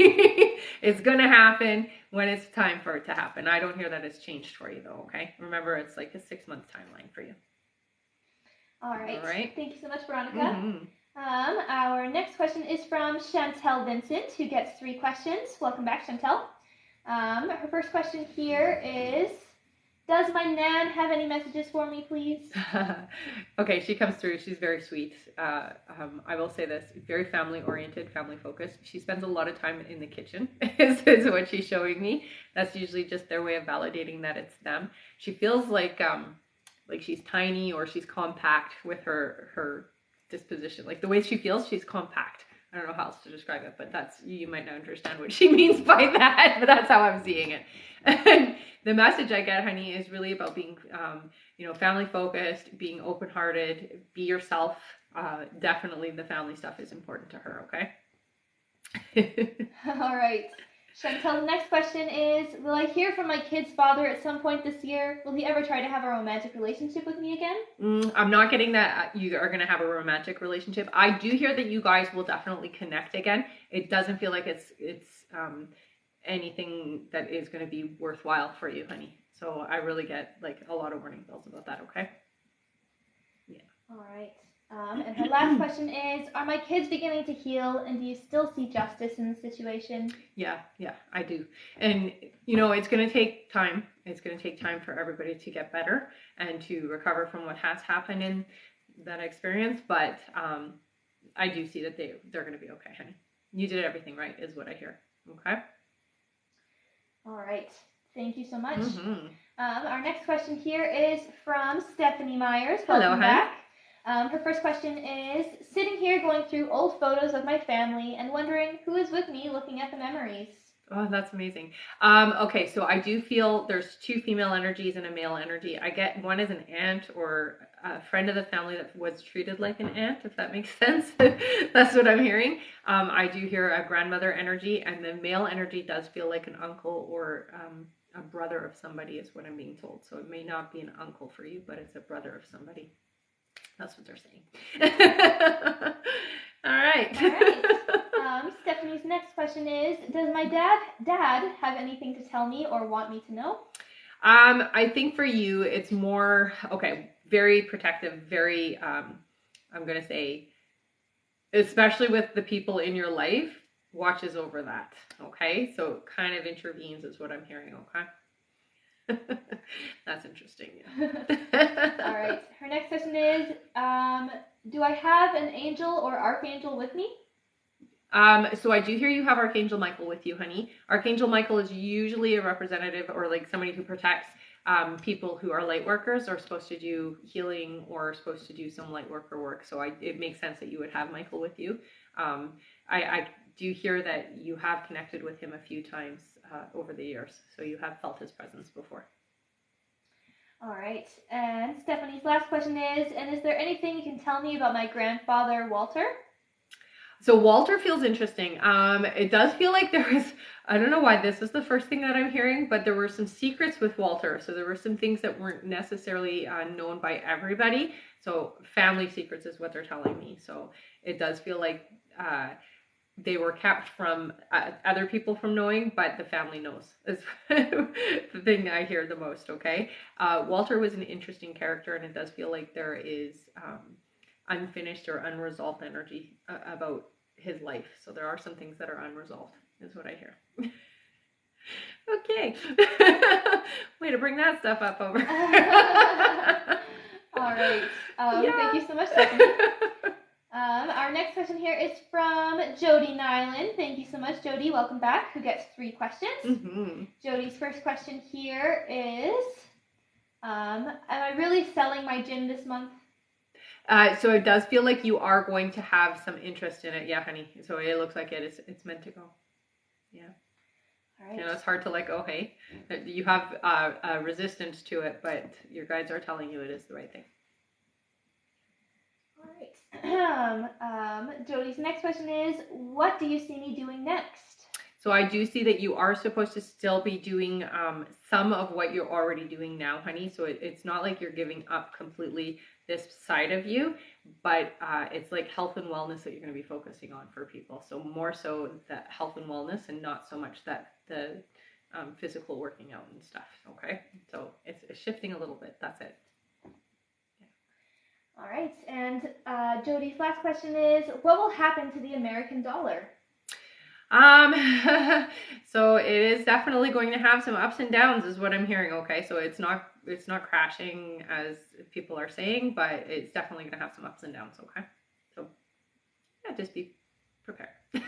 It's going to happen when it's time for it to happen. I don't hear that it's changed for you, though, okay? Remember, it's like a 6-month timeline for you. All right. All right. Thank you so much, Veronica. Mm-hmm. Our next question is from Chantel Vincent, who gets 3 questions. Welcome back, Chantel. Her first question here is, does my Nan have any messages for me, please? Okay, she comes through. She's very sweet. I will say this, very family-oriented, family-focused. She spends a lot of time in the kitchen, is what she's showing me. That's usually just their way of validating that it's them. She feels like she's tiny or she's compact with her disposition. Like the way she feels, she's compact. I don't know how else to describe it, but you might not understand what she means by that, but that's how I'm seeing it. And the message I get, honey, is really about being, family focused, being open-hearted, be yourself. Definitely the family stuff is important to her, okay? All right. Chantel, the next question is, will I hear from my kid's father at some point this year? Will he ever try to have a romantic relationship with me again? I'm not getting that you are going to have a romantic relationship. I do hear that you guys will definitely connect again. It doesn't feel like it's anything that is going to be worthwhile for you, honey. So I really get like a lot of warning bells about that, okay? Yeah. All right. And her last question is, are my kids beginning to heal, and do you still see justice in the situation? Yeah, I do. And, it's going to take time. It's going to take time for everybody to get better and to recover from what has happened in that experience. But I do see that they're going to be okay, honey. You did everything right, is what I hear. Okay? All right. Thank you so much. Mm-hmm. Our next question here is from Stephanie Myers. Welcome back. Her first question is, sitting here going through old photos of my family and wondering who is with me looking at the memories. Oh, that's amazing. Okay, so I do feel there's two female energies and a male energy. I get one as an aunt or a friend of the family that was treated like an aunt, if that makes sense. That's what I'm hearing. I do hear a grandmother energy, and the male energy does feel like an uncle or a brother of somebody is what I'm being told. So it may not be an uncle for you, but it's a brother of somebody. That's what they're saying. All right. Stephanie's next question is, does my dad have anything to tell me or want me to know? I think for you, it's more, very protective, very, I'm going to say, especially with the people in your life, watches over that. Okay. So kind of intervenes is what I'm hearing. Okay. That's interesting. Yeah. All right. Her next question is, do I have an angel or archangel with me? So I do hear you have Archangel Michael with you, honey. Archangel Michael is usually a representative or like somebody who protects people who are light workers or supposed to do healing or supposed to do some light worker work. So it makes sense that you would have Michael with you. I do hear that you have connected with him a few times over the years. So you have felt his presence before. All right. And Stephanie's last question is, and is there anything you can tell me about my grandfather, Walter? So Walter feels interesting. It does feel like there was, I don't know why this is the first thing that I'm hearing, but there were some secrets with Walter. So there were some things that weren't necessarily known by everybody. So family secrets is what they're telling me. So it does feel like they were kept from other people from knowing, but the family knows is the thing I hear the most. Okay. Walter was an interesting character, and it does feel like there is unfinished or unresolved energy about his life. So there are some things that are unresolved is what I hear. Okay. Way to bring that stuff up over. All right. Thank you so much, Stephanie. Our next question here is from Jody Nyland. Thank you so much, Jody. Welcome back. Who gets 3 questions? Mm-hmm. Jody's first question here is, am I really selling my gym this month? So it does feel like you are going to have some interest in it. Yeah, honey. So it looks like it's meant to go. Yeah. All right. It's hard to let go. Hey, you have a resistance to it, but your guides are telling you it is the right thing. All right. Jody's next question is, what do you see me doing next? So I do see that you are supposed to still be doing some of what you're already doing now, honey. So it's not like you're giving up completely this side of you, but it's like health and wellness that you're going to be focusing on for people. So more so that health and wellness and not so much that the physical working out and stuff. Okay. So it's shifting a little bit. That's it. Yeah. All right. And Jody's last question is, what will happen to the American dollar? So it is definitely going to have some ups and downs is what I'm hearing. Okay. So it's not crashing as people are saying, but it's definitely going to have some ups and downs. Okay. So yeah, just be prepared. All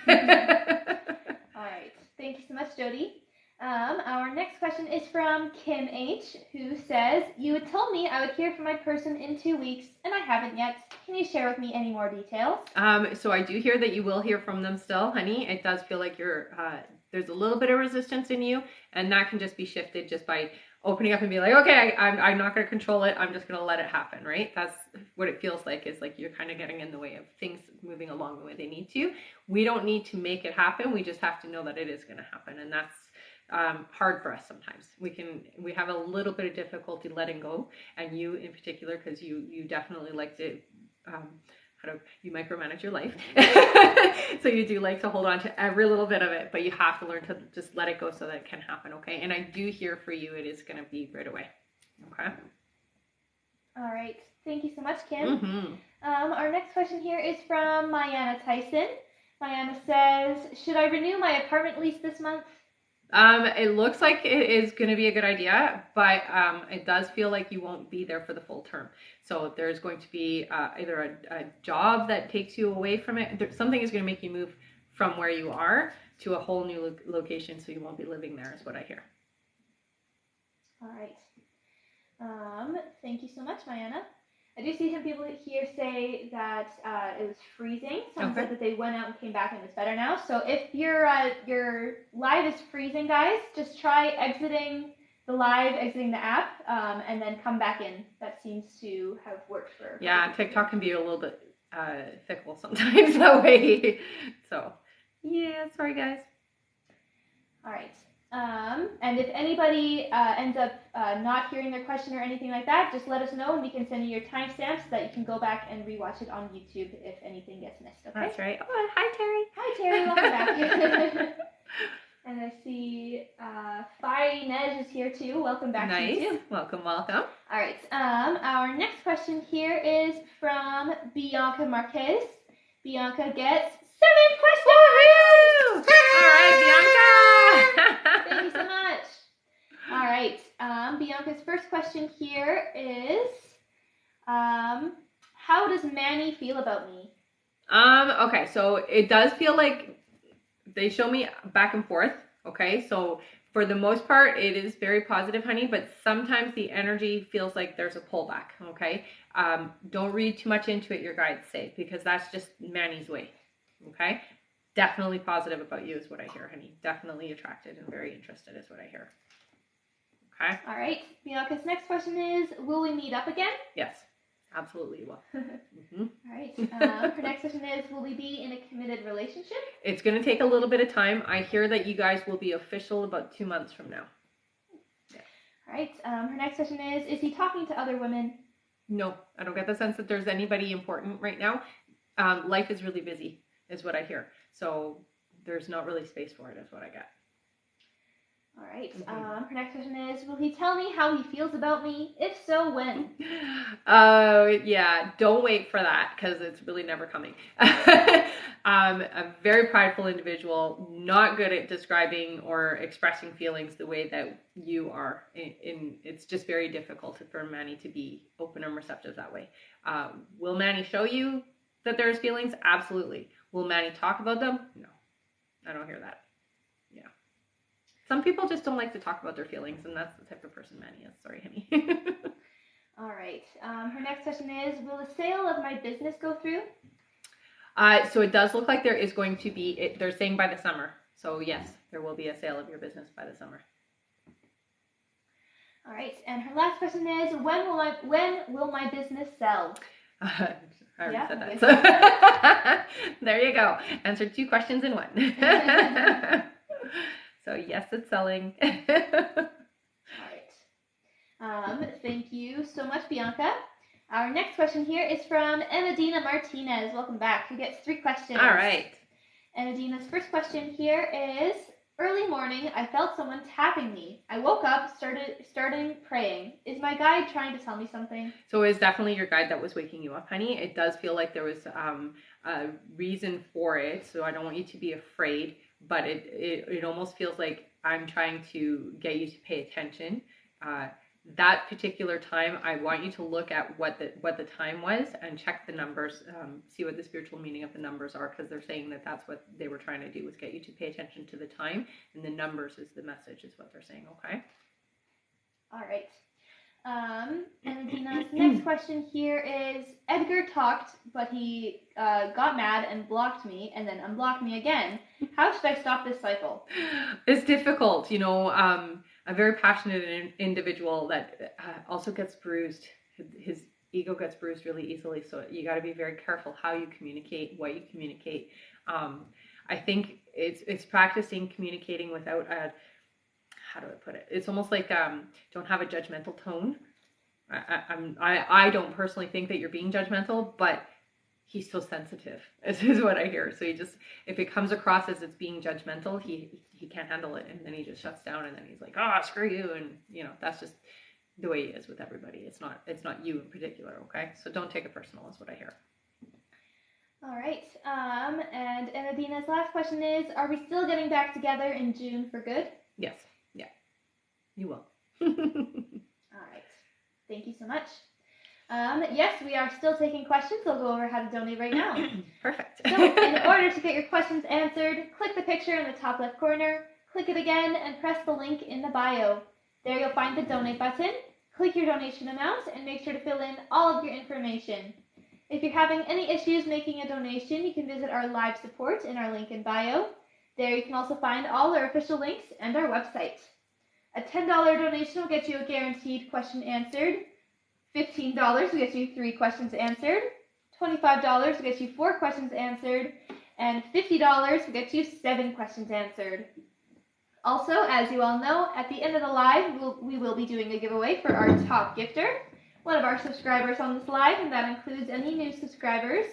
right. Thank you so much, Jody. Our next question is from Kim H, who says, you had told me I would hear from my person in 2 weeks, and I haven't yet. Can you share with me any more details? So I do hear that you will hear from them still, honey. It does feel like there's a little bit of resistance in you, and that can just be shifted just by opening up and be like, okay, I'm not going to control it. I'm just going to let it happen, right? That's what it feels like, is like you're kind of getting in the way of things moving along the way they need to. We don't need to make it happen. We just have to know that it is going to happen, and that's hard for us sometimes. We have a little bit of difficulty letting go, and you in particular, because you definitely like to you micromanage your life. So you do like to hold on to every little bit of it, but you have to learn to just let it go so that it can happen. Okay. And I do hear for you, it is going to be right away. Okay. All right. Thank you so much, Kim. Mm-hmm. Our next question here is from Mayana Tyson. Mayana says, should I renew my apartment lease this month? It looks like it is going to be a good idea, but it does feel like you won't be there for the full term. So there's going to be either a job that takes you away from it. Something is going to make you move from where you are to a whole new location, so you won't be living there, is what I hear. All right. Thank you so much, Mayana. I do see some people here say that it was freezing. Someone said that they went out and came back and it's better now. So if your live is freezing, guys, just try exiting the live, exiting the app, and then come back in. That seems to have worked for. Yeah, TikTok can be a little bit fickle sometimes that way. So yeah, sorry guys. All right. And if anybody ends up not hearing their question or anything like that, just let us know and we can send you your timestamps so that you can go back and rewatch it on YouTube if anything gets missed, okay? That's right. Oh, hi, Terry. Hi, Terry. Welcome back. And I see Fiery Nej is here too. Welcome back to you too. Welcome. All right. Our next question here is from Bianca Marquez. Bianca gets 7 questions. Woohoo! All right, Bianca. Thank you so much. All right. Bianca's first question here is, how does Manny feel about me? Okay, so it does feel like they show me back and forth. Okay, so for the most part, it is very positive, honey, but sometimes the energy feels like there's a pullback. Okay, don't read too much into it, your guides say, because that's just Manny's way. Okay, definitely positive about you is what I hear, honey. Definitely attracted and very interested is what I hear. Okay. All right. Bianca's next question is, will we meet up again? Yes, absolutely will. Mm-hmm. All right. Her next question is, will we be in a committed relationship? It's going to take a little bit of time. I hear that you guys will be official about 2 months from now. Yeah. All right. Her next question is he talking to other women? No, I don't get the sense that there's anybody important right now. Life is really busy, is what I hear. So there's not really space for it, is what I get. All right. Her next question is, will he tell me how he feels about me? If so, when? Yeah, don't wait for that because it's really never coming. A very prideful individual, not good at describing or expressing feelings the way that you are. It's just very difficult for Manny to be open and receptive that way. Will Manny show you that there's feelings? Absolutely. Will Manny talk about them? No, I don't hear that. Yeah. Some people just don't like to talk about their feelings, and that's the type of person Manny is. Sorry, honey. All right. Her next question is, will the sale of my business go through? So it does look like there is going to be, they're saying by the summer. So yes, there will be a sale of your business by the summer. All right. And her last question is, when will my business sell? I already said that. So there you go. Answered 2 questions in 1. So yes, it's selling. All right. Thank you so much, Bianca. Our next question here is from Enadina Martinez. Welcome back. Who gets 3 questions? All right. Enadina's first question here is, early morning, I felt someone tapping me. I woke up, starting praying. Is my guide trying to tell me something? So it's definitely your guide that was waking you up, honey. It does feel like there was a reason for it, so I don't want you to be afraid, but it almost feels like I'm trying to get you to pay attention. That particular time, I want you to look at what the time was and check the numbers, see what the spiritual meaning of the numbers are, because they're saying that that's what they were trying to do, was get you to pay attention to the time, and the numbers is the message, is what they're saying, okay? All right. And Dina's next question here is, Edgar talked, but he got mad and blocked me, and then unblocked me again. How should I stop this cycle? It's difficult, a very passionate individual that also gets bruised. His ego gets bruised really easily, so you got to be very careful how you communicate, what you communicate. I think it's practicing communicating without how do I put it? It's almost like don't have a judgmental tone. I don't personally think that you're being judgmental, but he's so sensitive. This is what I hear. So if it comes across as it's being judgmental, he can't handle it, and then he just shuts down, and then he's like, screw you, and that's just the way he is with everybody. It's not you in particular, okay? So don't take it personal is what I hear. All right. And Anadina's last question is, are we still getting back together in June for good? Yes. Yeah. You will. All right. Thank you so much. Yes, we are still taking questions. I'll go over how to donate right now. Perfect. So, in order to get your questions answered, click the picture in the top left corner, click it again, and press the link in the bio. There you'll find the donate button. Click your donation amount and make sure to fill in all of your information. If you're having any issues making a donation, you can visit our live support in our link in bio. There you can also find all our official links and our website. A $10 donation will get you a guaranteed question answered. $15 will get you 3 questions answered. $25 will get you 4 questions answered. And $50 will get you 7 questions answered. Also, as you all know, at the end of the live, we will be doing a giveaway for our top gifter, one of our subscribers on this live, and that includes any new subscribers,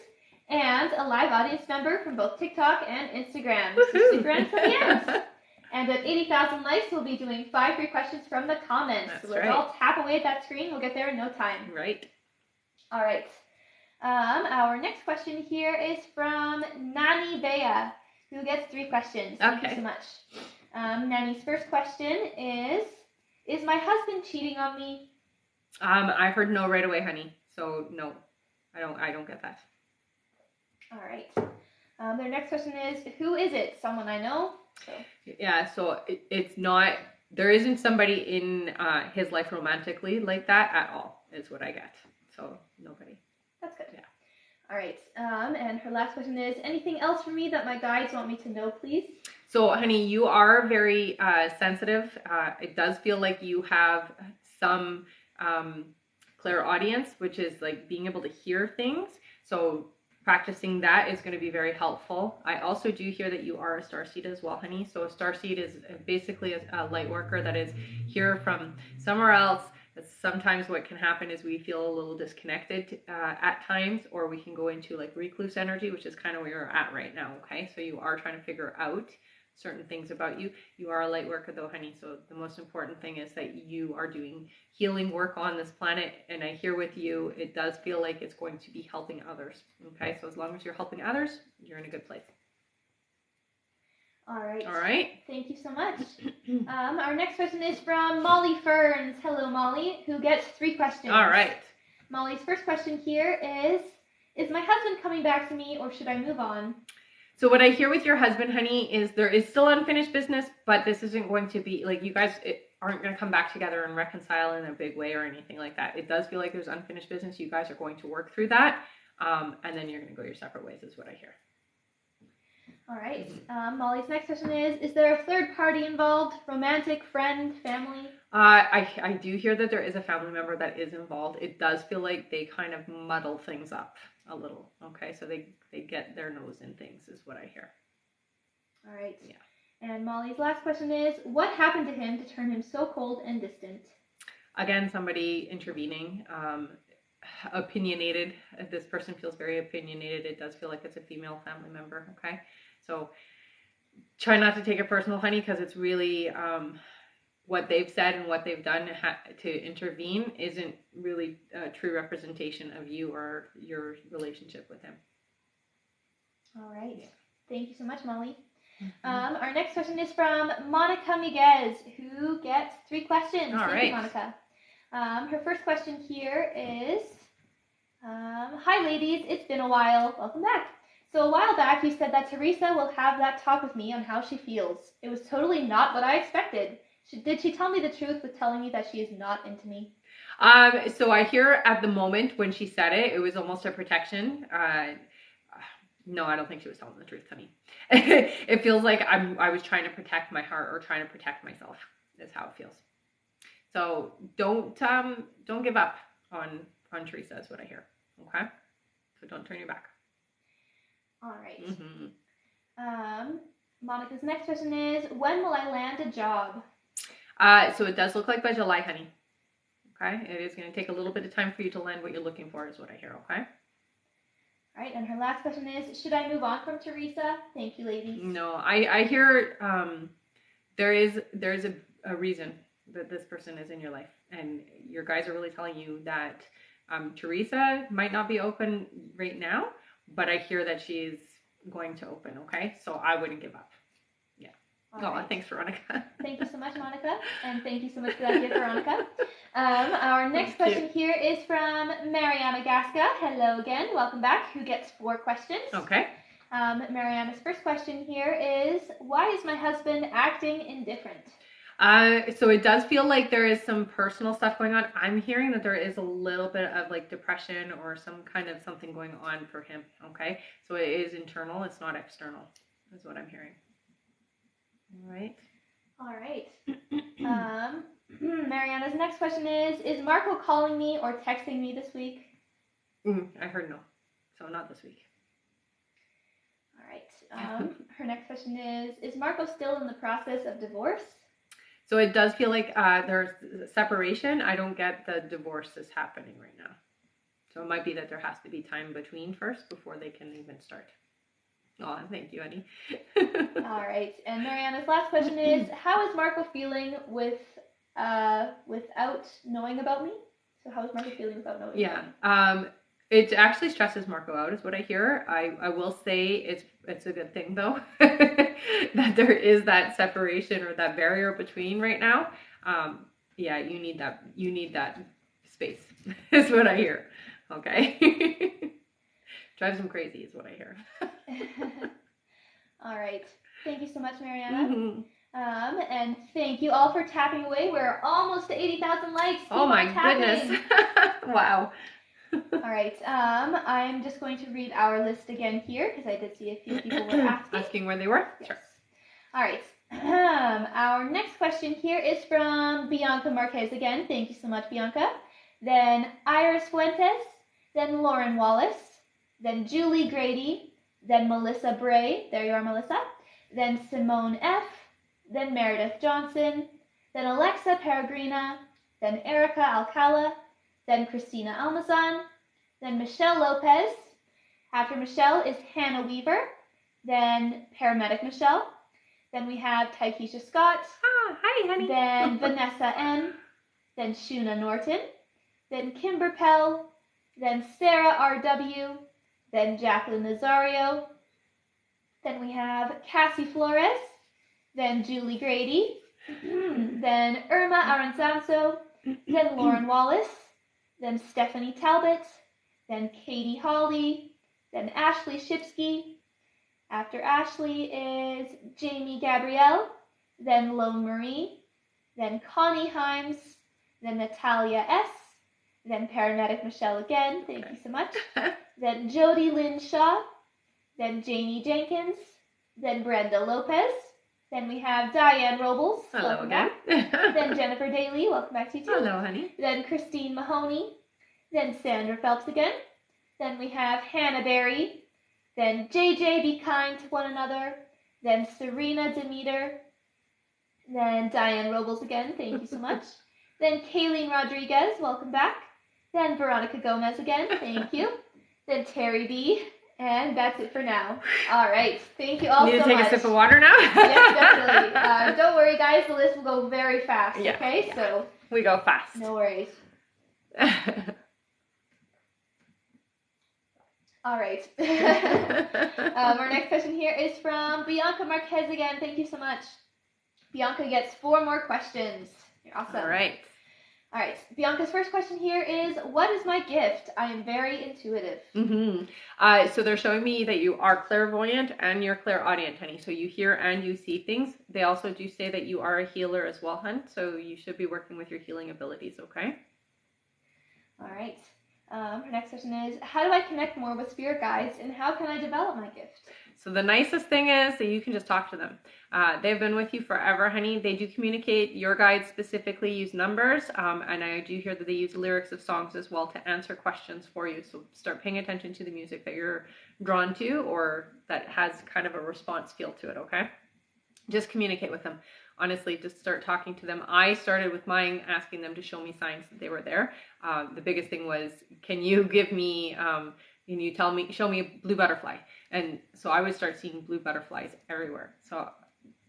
and a live audience member from both TikTok and Instagram. So stick around till the end. And at 80,000 likes, we'll be doing 5 free questions from the comments. That's So let's all tap away at that screen. We'll get there in no time. Right. All right. Our next question here is from Nani Bea, who gets 3 questions. Thank you so much. Nani's first question is my husband cheating on me? I heard no right away, honey. So no, I don't get that. All right. Their next question is, who is it? Someone I know? So. Yeah, so it's not, there isn't somebody in his life romantically like that at all, is what I get. So nobody. That's good. Yeah. All right. And her last question is, anything else for me that my guides want me to know, please? So, honey, you are very sensitive. It does feel like you have some clairaudience, which is like being able to hear things. So practicing that is going to be very helpful. I also do hear that you are a starseed as well, honey. So a starseed is basically a light worker that is here from somewhere else. Sometimes what can happen is we feel a little disconnected at times, or we can go into like recluse energy, which is kind of where you're at right now, okay? So you are trying to figure out certain things about you. You are a light worker though, honey. So the most important thing is that you are doing healing work on this planet. And I hear with you, it does feel like it's going to be helping others. Okay. So as long as you're helping others, you're in a good place. All right. All right. Thank you so much. Our next question is from Molly Ferns. Hello, Molly, who gets 3 questions. All right. Molly's first question here is my husband coming back to me, or should I move on? So what I hear with your husband, honey, is there is still unfinished business, but this isn't going to be like you guys aren't going to come back together and reconcile in a big way or anything like that. It does feel like there's unfinished business. You guys are going to work through that, and then you're going to go your separate ways is what I hear. All right. Molly's next question is there a third party involved? Romantic, friend, family? I do hear that there is a family member that is involved. It does feel like they kind of muddle things up a little. Okay, so they get their nose in things is what I hear. All right. Yeah. And Molly's last question is, what happened to him to turn him so cold and distant? Again, somebody intervening. Opinionated. This person feels very opinionated. It does feel like it's a female family member. Okay, so try not to take it personal, honey, because it's really what they've said and what they've done to intervene isn't really a true representation of you or your relationship with him. All right. Yeah. Thank you so much, Molly. Mm-hmm. Our next question is from Monica Miguez, who gets 3 questions. All Thank right. you, Monica. Her first question here is, hi, ladies. It's been a while. Welcome back. So a while back, you said that Teresa will have that talk with me on how she feels. It was totally not what I expected. Did she tell me the truth with telling me that she is not into me? So I hear at the moment when she said it, it was almost a protection. No, I don't think she was telling the truth, honey. It feels like I was trying to protect my heart or trying to protect myself. Is how it feels. So don't give up on Teresa is what I hear. Okay, so don't turn your back. All right. Mm-hmm. Monica's next question is, when will I land a job? So it does look like by July, honey. Okay, it is going to take a little bit of time for you to land what you're looking for is what I hear. Okay. All right, and her last question is, should I move on from Teresa? Thank you, ladies. No, I hear there is a reason that this person is in your life. And your guys are really telling you that Teresa might not be open right now, but I hear that she's going to open, okay? So I wouldn't give up. Yeah. Right. Thanks, Veronica. Thank you so much, Monica. And thank you so much for that gift, Veronica. Our next question here is from Mariana Gasca. Hello again. Welcome back. Who gets 4 questions? Okay. Mariana's first question here is, why is my husband acting indifferent? So it does feel like there is some personal stuff going on. I'm hearing that there is a little bit of like depression or some kind of something going on for him. Okay. So it is internal. It's not external. Is what I'm hearing. All right. All right. Mariana's next question is Marco calling me or texting me this week? I heard no. So not this week. All right. Her next question is Marco still in the process of divorce? So it does feel like there's separation. I don't get the divorce is happening right now. So it might be that there has to be time between first before they can even start. Oh, thank you, Eddie. All right. And Mariana's last question is, how is Marco feeling without knowing about me? So how is Marco feeling without knowing about me? It actually stresses Marco out is what I hear. I will say it's a good thing though that there is that separation or that barrier between right now. Yeah, you need that space is what I hear. Okay. Drives him crazy is what I hear. All right. Thank you so much, Mariana. Mm-hmm. And thank you all for tapping away. We're almost to 80,000 likes. Oh my goodness. Wow. All right. I'm just going to read our list again here because I did see a few people were asking. Asking where they were? Yes. Sure. All right. Our next question here is from Bianca Marquez again. Thank you so much, Bianca. Then Iris Fuentes. Then Lauren Wallace. Then Julie Grady. Then Melissa Bray. There you are, Melissa. Then Simone F. Then Meredith Johnson. Then Alexa Peregrina. Then Erica Alcala. Then Christina Almazan, then Michelle Lopez. After Michelle is Hannah Weaver, then Paramedic Michelle. Then we have Taikisha Scott. Hi, honey. Then Vanessa N. Then Shuna Norton. Then Kimber Pell. Then Sarah R.W. Then Jacqueline Nazario. Then we have Cassie Flores. Then Julie Grady. Then Irma Aranzanso. Then Lauren Wallace. Then Stephanie Talbot, then Katie Hawley, then Ashley Shipsky. After Ashley is Jamie Gabrielle, then Lone Marie, then Connie Himes, then Natalia S., then Paramedic Michelle again, thank you so much, then Jody Lynn Shaw, then Jamie Jenkins, then Brenda Lopez, then we have Diane Robles. Hello again. Then Jennifer Daly. Welcome back to you too. Hello, honey. Then Christine Mahoney. Then Sandra Phelps again. Then we have Hannah Berry. Then JJ Be Kind to One Another. Then Serena Demeter. Then Diane Robles again. Thank you so much. Then Kayleen Rodriguez. Welcome back. Then Veronica Gomez again. Thank you. Then Terry B. And that's it for now. All right. Thank you all so much. Need to take a sip of water now? Yes, definitely. Don't worry, guys. The list will go very fast. Yeah, okay? Yeah. So we go fast. No worries. All right. Our next question here is from Bianca Marquez again. Thank you so much. Bianca gets 4 more questions. You're awesome. All right. All right. Bianca's first question here is, what is my gift? I am very intuitive. So they're showing me that you are clairvoyant and you're clairaudient, honey. So you hear and you see things. They also do say that you are a healer as well, hun. So you should be working with your healing abilities, okay? All right. Her next question is, how do I connect more with spirit guides and how can I develop my gift? So the nicest thing is that you can just talk to them. They've been with you forever, honey. They do communicate. Your guides specifically use numbers, and I do hear that they use lyrics of songs as well to answer questions for you. So start paying attention to the music that you're drawn to or that has kind of a response feel to it, okay? Just communicate with them. Honestly, just start talking to them. I started with mine asking them to show me signs that they were there. The biggest thing was, can you give me, can you show me a blue butterfly? And so I would start seeing blue butterflies everywhere. So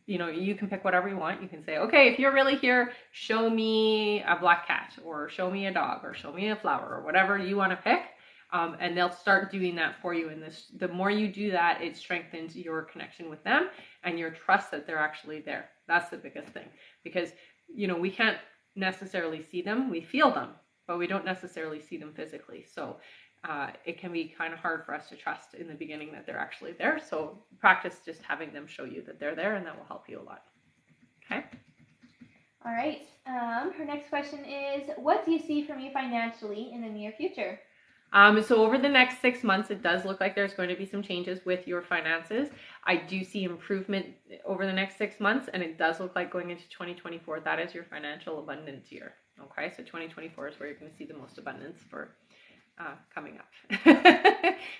you can pick whatever you want. You can say, okay, if you're really here, show me a black cat, or show me a dog, or show me a flower, or whatever you want to pick. And they'll start doing that for you. And the more you do that, it strengthens your connection with them and your trust that they're actually there. That's the biggest thing, because, we can't necessarily see them. We feel them, but we don't necessarily see them physically. So it can be kind of hard for us to trust in the beginning that they're actually there. So practice just having them show you that they're there, and that will help you a lot. Okay. All right. Her next question is, what do you see for me financially in the near future? So over the next 6 months, it does look like there's going to be some changes with your finances. I do see improvement over the next 6 months, and it does look like going into 2024, that is your financial abundance year. Okay, so 2024 is where you're going to see the most abundance for coming up.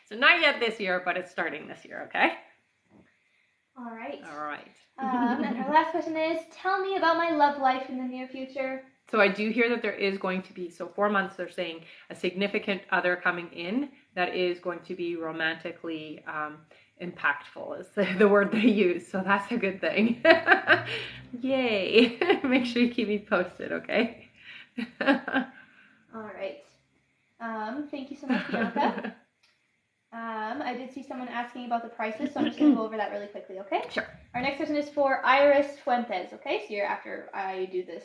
So not yet this year, but it's starting this year, okay? All right. All right. And her last question is, tell me about my love life in the near future. So I do hear that there is going to be, 4 months, they're saying a significant other coming in that is going to be romantically impactful is the word they use. So that's a good thing. Yay. Make sure you keep me posted, okay? All right. Thank you so much, Bianca. I did see someone asking about the prices, so I'm just going to go over that really quickly, okay? Sure. Our next question is for Iris Fuentes, okay? So you're after I do this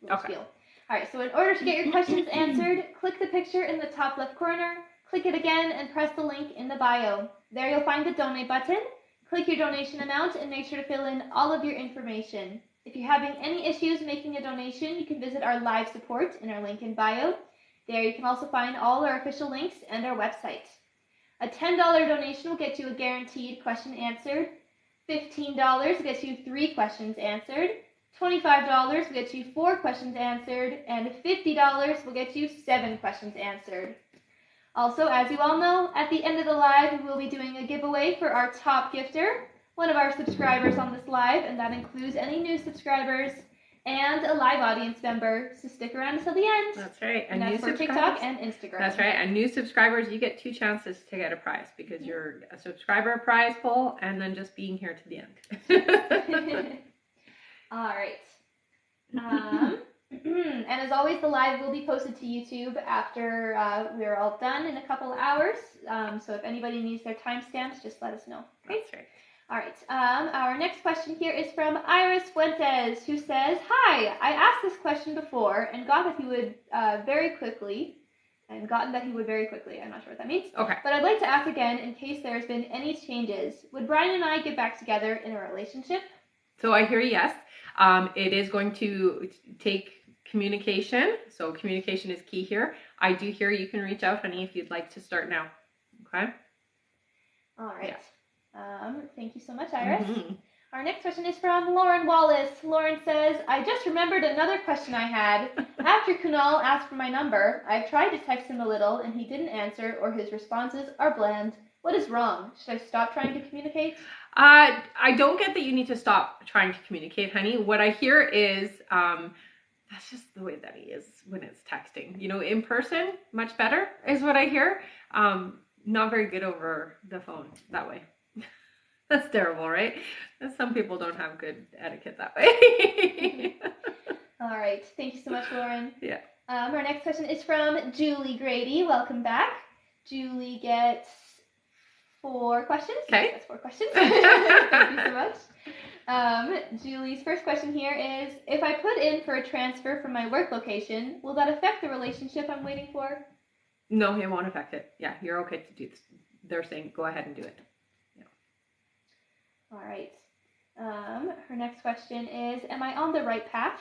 little spiel. All right, so in order to get your questions answered, click the picture in the top left corner, click it again, and press the link in the bio. There you'll find the donate button. Click your donation amount and make sure to fill in all of your information. If you're having any issues making a donation, you can visit our live support in our link in bio. There you can also find all our official links and our website. A $10 donation will get you a guaranteed question answered. $15 will get you 3 questions answered. $25 will get you 4 questions answered. And $50 will get you 7 questions answered. Also, as you all know, at the end of the live, we will be doing a giveaway for our top gifter, one of our subscribers on this live, and that includes any new subscribers and a live audience member, so stick around until the end. That's right. And that's for TikTok and Instagram. That's right. And new subscribers, you get 2 chances to get a prize, because you're a subscriber prize poll and then just being here to the end. All right. And as always, the live will be posted to YouTube after we're all done in a couple of hours. So if anybody needs their timestamps, just let us know. Okay? That's right. All right, our next question here is from Iris Fuentes, who says, hi, I asked this question before and got that he would very quickly, I'm not sure what that means. Okay. But I'd like to ask again in case there's been any changes. Would Brian and I get back together in a relationship? So I hear yes. It is going to take communication. So communication is key here. I do hear you can reach out, honey, if you'd like to start now. Okay? All right. Yeah. Thank you so much, Iris. Mm-hmm. Our next question is from Lauren Wallace. Lauren says, I just remembered another question I had. After Kunal asked for my number, I've tried to text him a little and he didn't answer, or his responses are bland. What is wrong? Should I stop trying to communicate? I don't get that you need to stop trying to communicate, honey. What I hear is that's just the way that he is when it's texting. In person, much better is what I hear. Not very good over the phone that way. That's terrible, right? Some people don't have good etiquette that way. All right. Thank you so much, Lauren. Yeah. Our next question is from Julie Grady. Welcome back. Julie gets 4 questions. Okay. That's 4 questions. Thank you so much. Julie's first question here is, if I put in for a transfer from my work location, will that affect the relationship I'm waiting for? No, it won't affect it. Yeah, you're okay to do this. They're saying go ahead and do it. Yeah. All right. Her next question is, am I on the right path?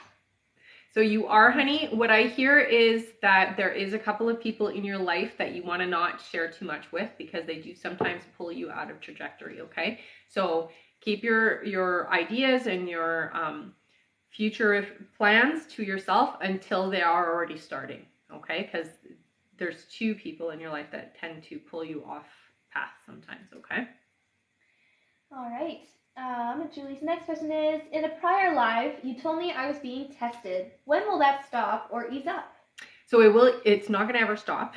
So you are, honey. What I hear is that there is a couple of people in your life that you want to not share too much with, because they do sometimes pull you out of trajectory, okay? So keep your ideas and your future plans to yourself until they are already starting, okay? Because there's 2 people in your life that tend to pull you off path sometimes, okay? All right. Julie's next question is, in a prior live, you told me I was being tested. When will that stop or ease up? So it's not going to ever stop.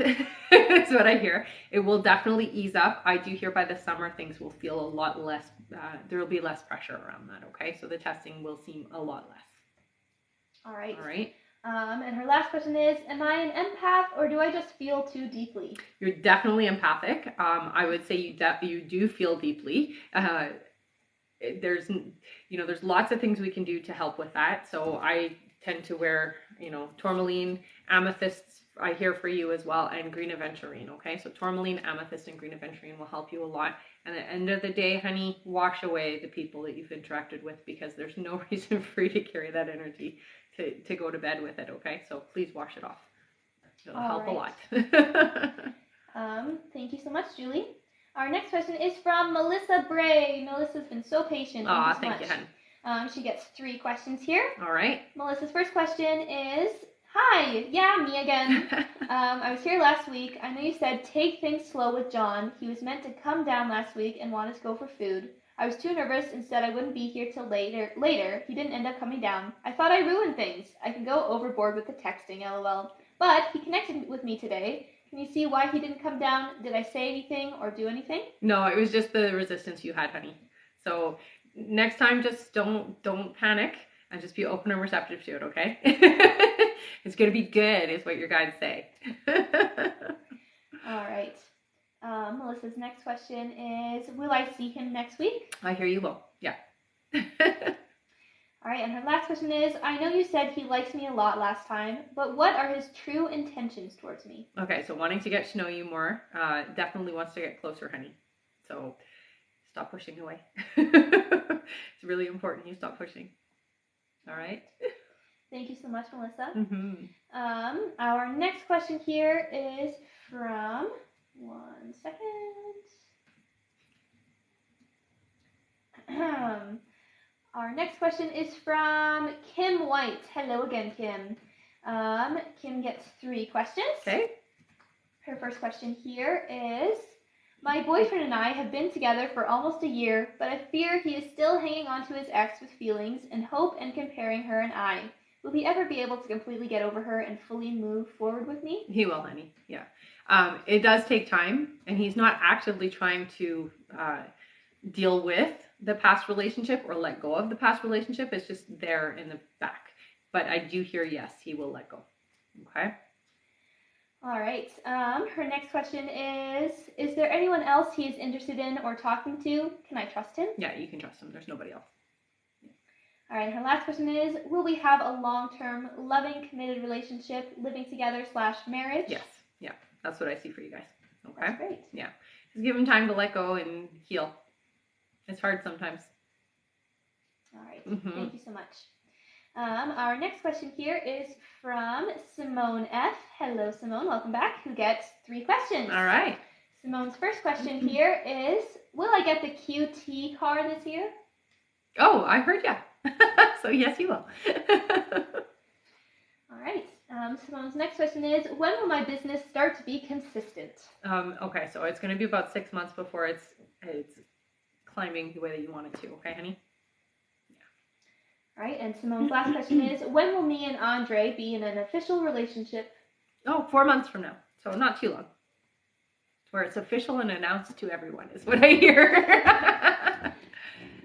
That's what I hear. It will definitely ease up. I do hear by the summer things will feel a lot less, there will be less pressure around that, okay? So the testing will seem a lot less. All right. All right. And her last question is, am I an empath or do I just feel too deeply? You're definitely empathic. I would say you do feel deeply. There's lots of things we can do to help with that. So I tend to wear, tourmaline, amethysts, I hear for you as well, and green aventurine, okay? So tourmaline, amethyst, and green aventurine will help you a lot. And at the end of the day, honey, wash away the people that you've interacted with, because there's no reason for you to carry that energy to go to bed with it, okay? So please wash it off. It'll help a lot. Thank you so much, Julie. Our next question is from Melissa Bray. Melissa's been so patient. Thank you, hon. She gets 3 questions here. All right. Melissa's first question is, hi, yeah, me again. I was here last week. I know you said take things slow with John. He was meant to come down last week and wanted to go for food. I was too nervous and said I wouldn't be here till later. He didn't end up coming down. I thought I ruined things. I can go overboard with the texting, lol. But he connected with me today. Can you see why he didn't come down? Did I say anything or do anything? No, it was just the resistance you had, honey. So next time, just don't panic and just be open and receptive to it, okay? It's going to be good, is what your guides say. All right. Melissa's next question is, will I see him next week? I hear you will, yeah. All right, and her last question is, I know you said he likes me a lot last time, but what are his true intentions towards me? Okay, so wanting to get to know you more, definitely wants to get closer, honey. So stop pushing away. It's really important you stop pushing. All right? Thank you so much, Melissa. Mm-hmm. Our next question here is from, one second. Our next question is from Kim White. Hello again, Kim. Kim gets 3 questions. Okay. Her first question here is, my boyfriend and I have been together for almost a year, but I fear he is still hanging on to his ex with feelings and hope and comparing her and I. Will he ever be able to completely get over her and fully move forward with me? He will, honey. Yeah. It does take time, and he's not actively trying to deal with the past relationship or let go of the past relationship. It's just there in the back. But I do hear, yes, he will let go. Okay? All right. Her next question is there anyone else he is interested in or talking to? Can I trust him? Yeah, you can trust him. There's nobody else. Yeah. All right. Her last question is, will we have a long-term, loving, committed relationship, living together / marriage? Yes. Yeah. That's what I see for you guys. Okay? That's great. Yeah. Just give him time to let go and heal. It's hard sometimes. All right. Thank you so much. Our next question here is from Simone F. Hello, Simone. Welcome back. Who gets 3 questions. All right. Simone's first question here is, will I get the QT car this year? Oh, I heard ya. So yes, you will. All right. Simone's next question is, when will my business start to be consistent? Okay, so it's going to be about 6 months before it's climbing the way that you want it to. Okay, honey? All right, and Simone's last question is, when will me and Andre be in an official relationship? Oh, 4 months from now. So not too long. Where it's official and announced to everyone is what I hear.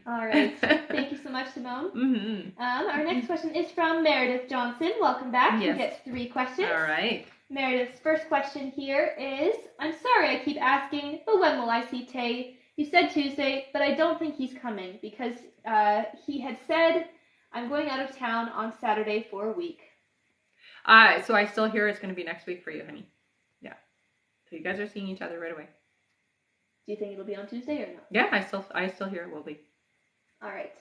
All right. Thank you so much, Simone. Mm-hmm. Our next question is from Meredith Johnson. Welcome back. Yes. Who gets 3 questions. All right. Meredith's first question here is, I'm sorry I keep asking, but when will I see Tay? You said Tuesday, but I don't think he's coming because he had said, I'm going out of town on Saturday for a week. So I still hear it's going to be next week for you, honey. Yeah. So you guys are seeing each other right away. Do you think it'll be on Tuesday or not? Yeah, I still hear it will be. All right.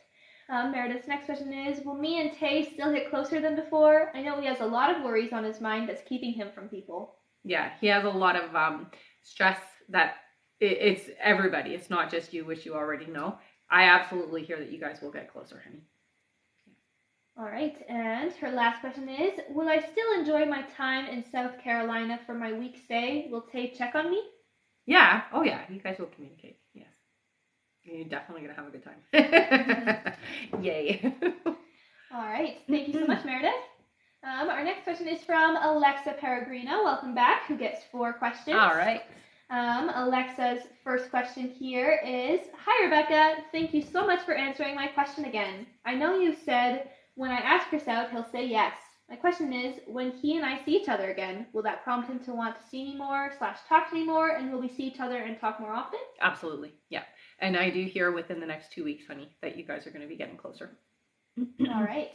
Meredith's next question is, will me and Tay still get closer than before? I know he has a lot of worries on his mind that's keeping him from people. Yeah, he has a lot of stress that it's everybody. It's not just you, which you already know. I absolutely hear that you guys will get closer, honey. All right, and her last question is, will I still enjoy my time in South Carolina for my week stay? Will Tay check on me? Yeah. Oh, yeah. You guys will communicate. Yes. You're definitely going to have a good time. Yay. All right. Thank you so much, Meredith. Our next question is from Alexa Peregrino. Welcome back. Who gets 4 questions? All right. Alexa's first question here is, hi, Rebecca. Thank you so much for answering my question again. I know you said when I ask Chris out, he'll say yes. My question is, when he and I see each other again, will that prompt him to want to see me more / talk to me more, and will we see each other and talk more often? Absolutely, yeah. And I do hear within the next 2 weeks, honey, that you guys are going to be getting closer. All right.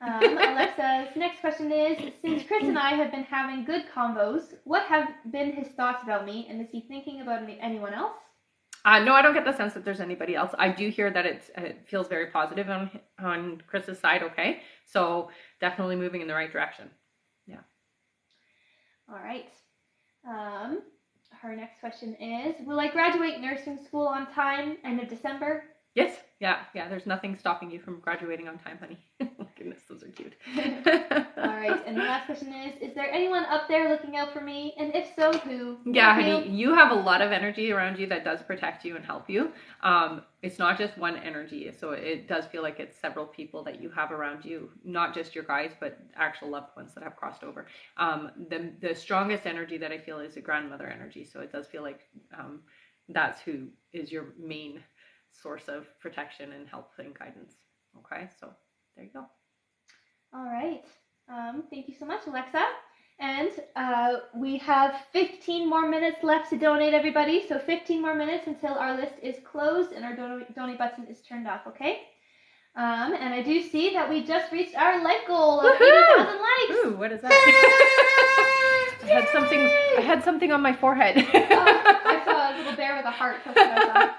Alexa's next question is, since Chris and I have been having good convos, what have been his thoughts about me, and is he thinking about anyone else? No, I don't get the sense that there's anybody else. I do hear that it feels very positive on Chris's side, okay? So definitely moving in the right direction. Yeah. All right. Her next question is, will I graduate nursing school on time, end of December? Yes. Yeah. There's nothing stopping you from graduating on time, honey. Oh, goodness, those are cute. All right. And the last question is there anyone up there looking out for me? And if so, who? Yeah, honey, you have a lot of energy around you that does protect you and help you. It's not just one energy. So it does feel like it's several people that you have around you, not just your guys, but actual loved ones that have crossed over. The strongest energy that I feel is a grandmother energy. So it does feel like that's who is your main source of protection and help and guidance. Okay, so there you go. All right. Thank you so much, Alexa. And we have 15 more minutes left to donate, everybody. So 15 more minutes until our list is closed and our donate button is turned off, okay? And I do see that we just reached our like goal of 80,000 likes. Ooh, what is that? I had something on my forehead. I saw a little bear with a heart. That's what I saw.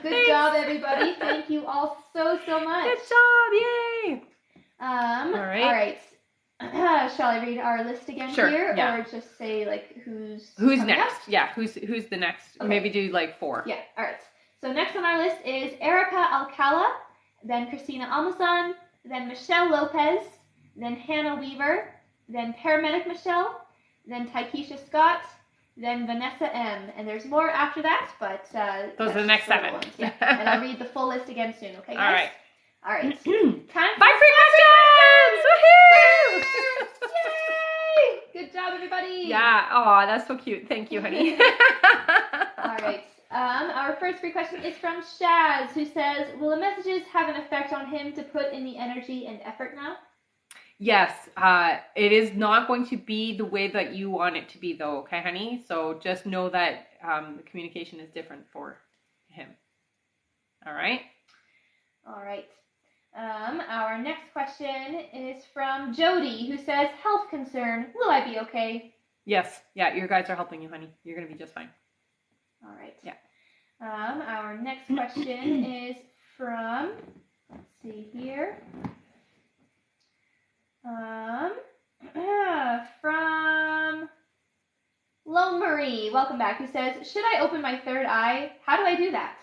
Good job, everybody. Thank you all so much. Good job. Yay. All right. Shall I read our list again here? Yeah. Or just say like who's next? Up? Yeah, who's the next? Okay. Maybe do like 4. Yeah, all right. So next on our list is Erica Alcala, then Christina Almason, then Michelle Lopez, then Hannah Weaver, then Paramedic Michelle, then Taikisha Scott, then Vanessa M. And there's more after that, but those are the next 7. Ones. Yeah. And I'll read the full list again soon, okay, guys? All right. Time for 5 free questions! Woohoo! Yay! Good job, everybody. Yeah. Oh, that's so cute. Thank you, honey. All right. Our first free question is from Shaz, who says, will the messages have an effect on him to put in the energy and effort now? Yes. It is not going to be the way that you want it to be, though, okay, honey? So just know that the communication is different for him. All right? All right. Our next question is from Jody, who says, health concern, will I be okay? Yes. Yeah, your guys are helping you, honey. You're going to be just fine. All right. Yeah. Our next question is from, let's see here, from Lone Marie, welcome back, who says, should I open my third eye? How do I do that?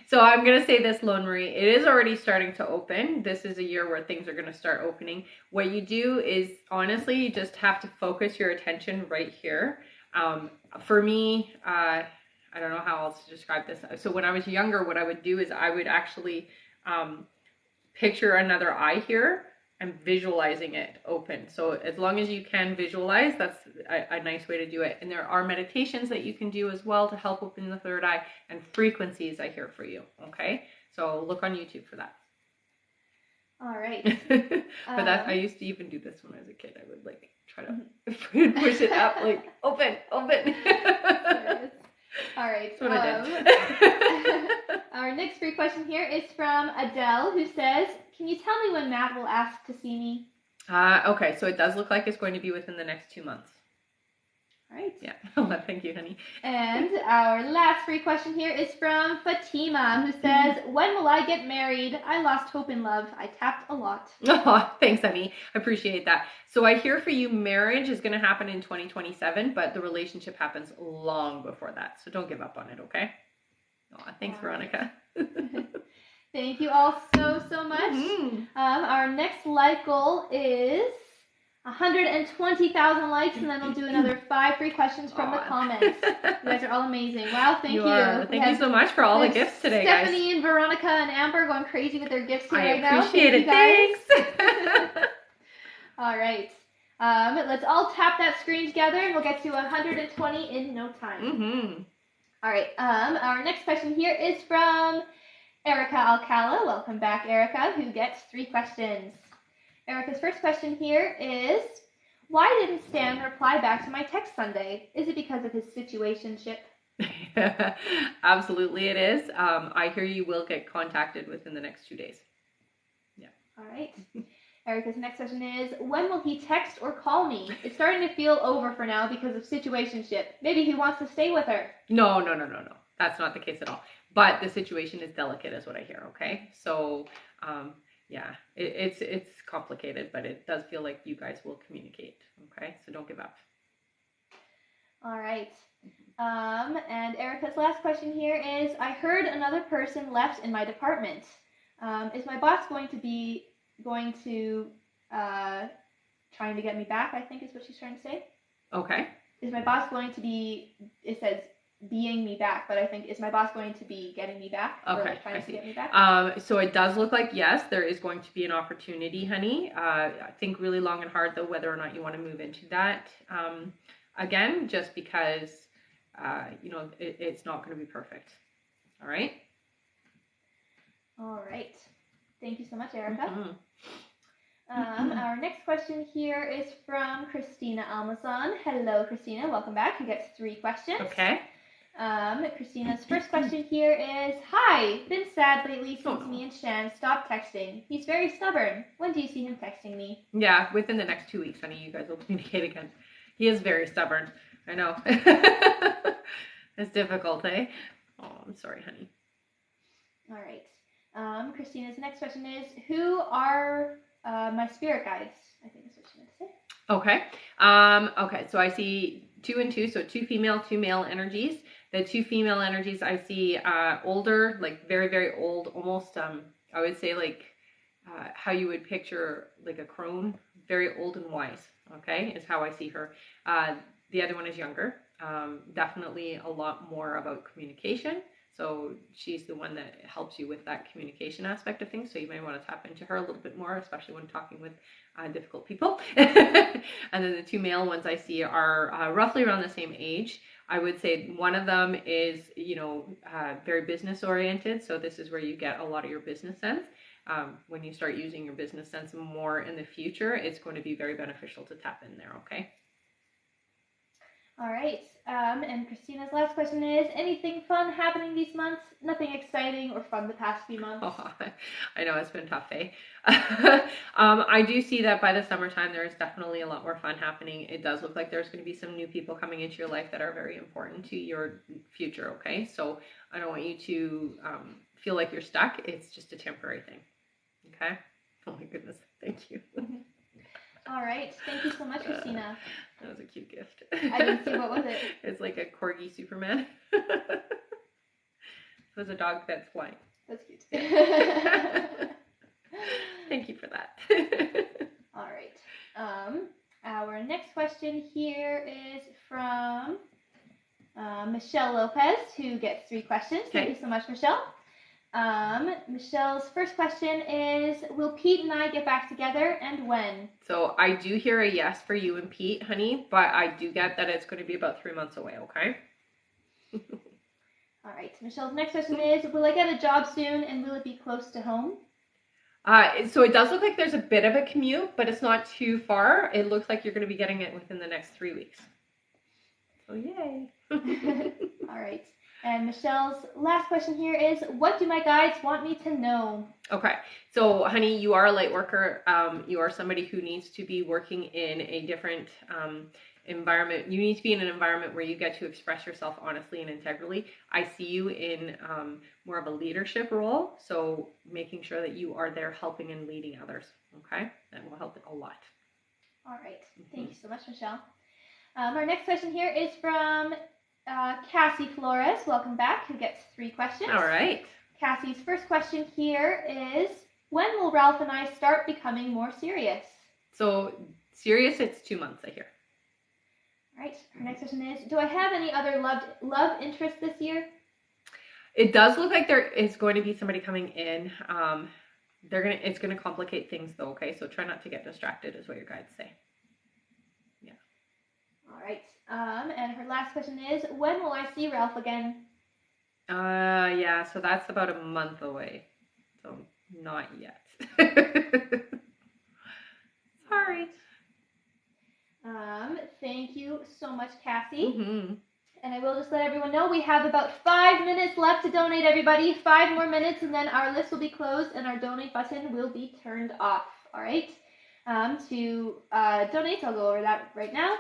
So I'm going to say this, Lone Marie, it is already starting to open. This is a year where things are going to start opening. What you do is, honestly, you just have to focus your attention right here. For me, I don't know how else to describe this. So when I was younger, what I would do is I would actually picture another eye here and visualizing it open. So as long as you can visualize, that's a nice way to do it. And there are meditations that you can do as well to help open the third eye, and frequencies I hear for you. Okay, so look on YouTube for that. All right. But I used to even do this when I was a kid. I would like try to push it up, like open. All right. That's what I did. Our next free question here is from Adele, who says, can you tell me when Matt will ask to see me? Okay, so it does look like it's going to be within the next 2 months. All right. Yeah. Thank you, honey. And our last free question here is from Fatima, who says, when will I get married? I lost hope in love. I tapped a lot. Oh, thanks, honey. I appreciate that. So I hear for you, marriage is going to happen in 2027, but the relationship happens long before that. So don't give up on it, okay? Oh, thanks, all Veronica. Right. Thank you all so much. Mm-hmm. Our next like goal is 120,000 likes, and then we'll do another 5 free questions from the comments. You guys are all amazing. Wow, thank you. Thank you so much for all the gifts today, guys. Stephanie and Veronica and Amber going crazy with their gifts here right now. I appreciate it. Thanks. All right. Let's all tap that screen together and we'll get to 120 in no time. Mm-hmm. All right. Our next question here is from Erica Alcala. Welcome back, Erica, who gets 3 questions. Erica's first question here is, why didn't Stan reply back to my text Sunday? Is it because of his situationship? Absolutely it is. I hear you will get contacted within the next 2 days. Yeah. All right. Erica's next question is, when will he text or call me? It's starting to feel over for now because of situationship. Maybe he wants to stay with her. No. That's not the case at all. But the situation is delicate is what I hear, okay? So, yeah, it's complicated, but it does feel like you guys will communicate, okay? So don't give up. All right. And Erica's last question here is, I heard another person left in my department. Is my boss going to trying to get me back, I think is what she's trying to say. Okay. Is my boss going to be, it says being me back, but I think, is my boss going to be getting me back? Okay, or like trying to get me back? So it does look like, yes, there is going to be an opportunity, honey. I think really long and hard, though, whether or not you want to move into that. Again, just because, it's not going to be perfect. All right? All right. Thank you so much, Erica. Mm-hmm. Our next question here is from Christina Almazan. Hello, Christina. Welcome back. You get 3 questions. Okay. Christina's first question here is, hi, been sad lately since me and Shan stopped texting. He's very stubborn. When do you see him texting me? Yeah, within the next 2 weeks, honey, you guys will communicate again. He is very stubborn. I know. It's difficult, eh? Oh, I'm sorry, honey. All right. Christina's next question is, who are my spirit guides? I think that's what she meant to say. Okay. Okay, so I see 2 and 2, so 2 female, 2 male energies. The 2 female energies I see older, like very, very old, almost, I would say like how you would picture like a crone, very old and wise, okay, is how I see her. The other one is younger, definitely a lot more about communication. So she's the one that helps you with that communication aspect of things. So you might want to tap into her a little bit more, especially when talking with difficult people. And then the 2 male ones I see are roughly around the same age. I would say one of them is, very business oriented. So this is where you get a lot of your business sense. When you start using your business sense more in the future, it's going to be very beneficial to tap in there, okay? All right. And Christina's last question is, anything fun happening these months? Nothing exciting or fun the past few months? Oh, I know, it's been tough, eh? I do see that by the summertime, there is definitely a lot more fun happening. It does look like there's going to be some new people coming into your life that are very important to your future, okay? So I don't want you to feel like you're stuck. It's just a temporary thing, okay? Oh my goodness, thank you. All right. Thank you so much, Christina. That was a cute gift. I didn't see. What was it? It's like a corgi Superman. It was a dog that's flying. That's cute. Thank you for that. All right. Our next question here is from Michelle Lopez, who gets 3 questions. Okay. Thank you so much, Michelle. Michelle's first question is, will Pete and I get back together, and when? So I do hear a yes for you and Pete, honey, but I do get that it's going to be about 3 months away, okay? All right. Michelle's next question is, will I get a job soon, and will it be close to home? So it does look like there's a bit of a commute, but it's not too far. It looks like you're going to be getting it within the next 3 weeks. So yay. All right. And Michelle's last question here is, what do my guides want me to know? Okay. So, honey, you are a light worker. You are somebody who needs to be working in a different environment. You need to be in an environment where you get to express yourself honestly and integrally. I see you in more of a leadership role. So making sure that you are there helping and leading others. Okay. That will help a lot. All right. Thank you so much, Michelle. Our next question here is from Cassie Flores, welcome back, who gets 3 questions. All right. Cassie's first question here is, when will Ralph and I start becoming more serious? So, serious, it's 2 months, I hear. All right. Our next question is, do I have any other love interests this year? It does look like there is going to be somebody coming in. It's gonna complicate things though, okay? So try not to get distracted is what your guides say. Yeah. All right. And her last question is, when will I see Ralph again? Yeah, so that's about a month away. So not yet. Sorry. Thank you so much, Cassie. Mm-hmm. And I will just let everyone know we have about 5 minutes left to donate, everybody. 5 more minutes, and then our list will be closed and our donate button will be turned off. All right. To donate, I'll go over that right now.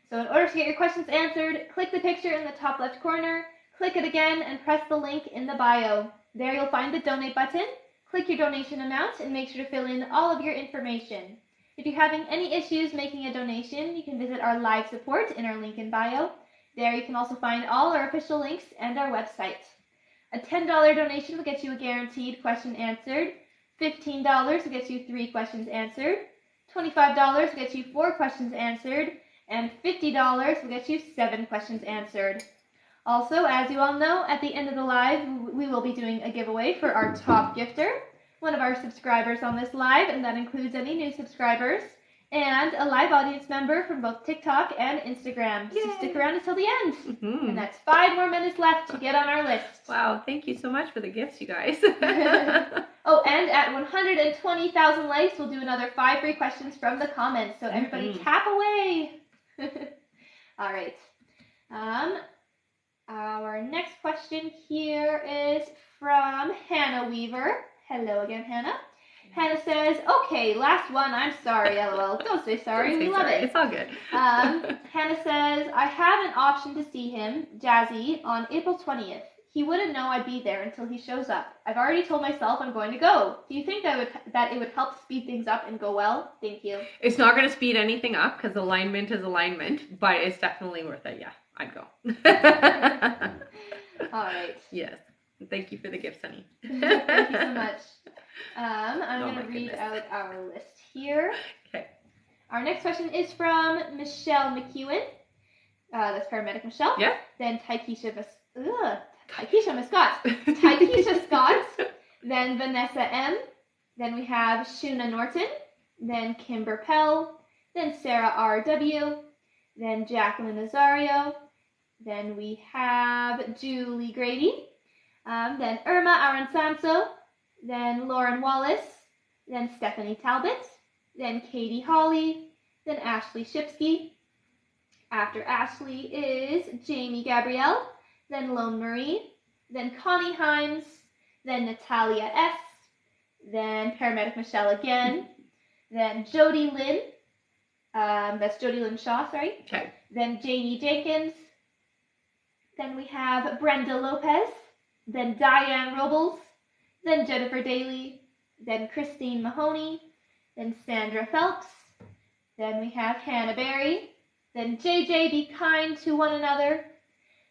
So in order to get your questions answered, click the picture in the top left corner, click it again, and press the link in the bio. There you'll find the donate button. Click your donation amount and make sure to fill in all of your information. If you're having any issues making a donation, you can visit our live support in our link in bio. There you can also find all our official links and our website. A $10 donation will get you a guaranteed question answered. $15 will get you 3 questions answered. $25 will get you 4 questions answered. And $50 will get you 7 questions answered. Also, as you all know, at the end of the live, we will be doing a giveaway for our top gifter, one of our subscribers on this live, and that includes any new subscribers, and a live audience member from both TikTok and Instagram. Yay. So stick around until the end. Mm-hmm. And that's 5 more minutes left to get on our list. Wow, thank you so much for the gifts, you guys. Oh, and at 120,000 likes, we'll do another 5 free questions from the comments. So everybody tap away. All right. Our next question here is from Hannah Weaver. Hello again, Hannah. Hannah says, okay, last one. I'm sorry, LOL. Don't say sorry. We love it. It's all good. Hannah says, I have an option to see him, Jazzy, on April 20th. He wouldn't know I'd be there until he shows up. I've already told myself I'm going to go. Do you think that it would help speed things up and go well? Thank you. It's not going to speed anything up because alignment is alignment, but it's definitely worth it. Yeah, I'd go. All right. Yes. Thank you for the gifts, honey. Thank you so much. I'm going to read out our list here. Okay. Our next question is from Michelle McEwen. That's paramedic Michelle. Yeah. Then Taikisha Scott. Then Vanessa M. Then we have Shuna Norton. Then Kimber Pell. Then Sarah R.W. Then Jacqueline Nazario. Then we have Julie Grady. Then Irma Aransanso. Then Lauren Wallace. Then Stephanie Talbot. Then Katie Hawley. Then Ashley Shipsky. After Ashley is Jamie Gabrielle. Then Lone Marie. Then Connie Himes. Then Natalia S. Then Paramedic Michelle again. Then Jody Lynn. That's Jody Lynn Shaw, sorry. Okay. Then Janie Jenkins. Then we have Brenda Lopez. Then Diane Robles. Then Jennifer Daly. Then Christine Mahoney. Then Sandra Phelps. Then we have Hannah Berry. Then JJ Be Kind to One Another.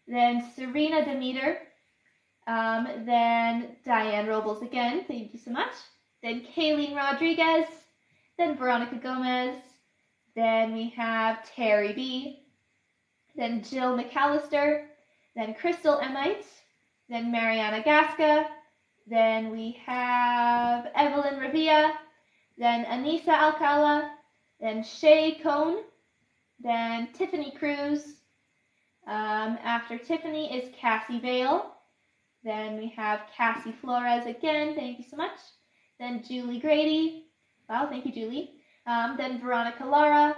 Then Serena Demeter. Then Diane Robles again. Thank you so much. Then Kayleen Rodriguez. Then Veronica Gomez. Then we have Terry B. Then Jill McAllister. Then Crystal Emite. Then Mariana Gasca. Then we have Evelyn Revilla. Then Anissa Alcala. Then Shay Cohn. Then Tiffany Cruz. After Tiffany is Cassie Vale. Then we have Cassie Flores again. Thank you so much. Then Julie Grady. Wow, thank you, Julie. Then Veronica Lara.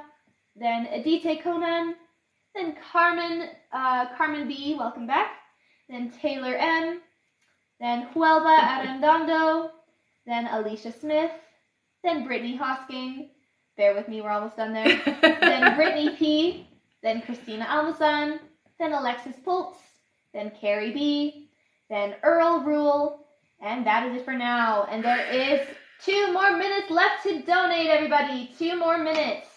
Then Adite Conan. Then Carmen B. Welcome back. Then Taylor M. Then Huelva Arendando. Then Alicia Smith. Then Brittany Hosking. Bear with me, we're almost done there. Then Brittany P. Then Christina Almasan. Then Alexis Pultz. Then Carrie B. Then Earl Rule. And that is it for now. And there is 2 more minutes left to donate, everybody. 2 more minutes.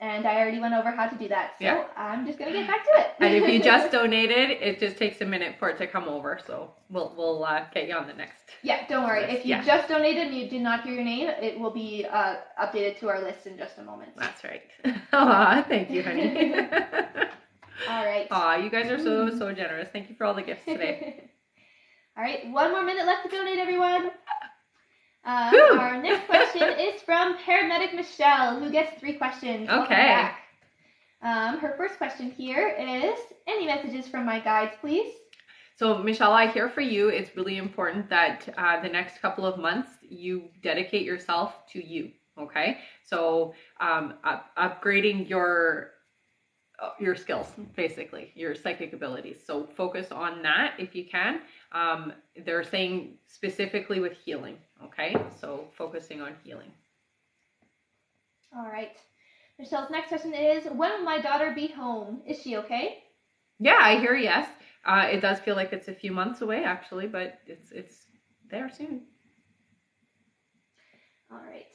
And I already went over how to do that. So yeah. I'm just going to get back to it. And if you just donated, it just takes a minute for it to come over. So we'll get you on the next. Yeah, don't worry. If you just donated and you did not hear your name, it will be updated to our list in just a moment. That's right. Aw, thank you, honey. All right. Aw, you guys are so generous. Thank you for all the gifts today. All right, 1 more minute left to donate, everyone. Our next question is from paramedic Michelle, who gets 3 questions. Welcome back. Her first question here is, any messages from my guides, please? So, Michelle, I hear for you, it's really important that the next couple of months you dedicate yourself to you, okay? So, upgrading your skills, basically, your psychic abilities. So focus on that if you can. They're saying specifically with healing, okay? So focusing on healing. All right. Michelle's next question is, when will my daughter be home? Is she okay? Yeah, I hear yes. It does feel like it's a few months away, actually, but it's there soon. All right.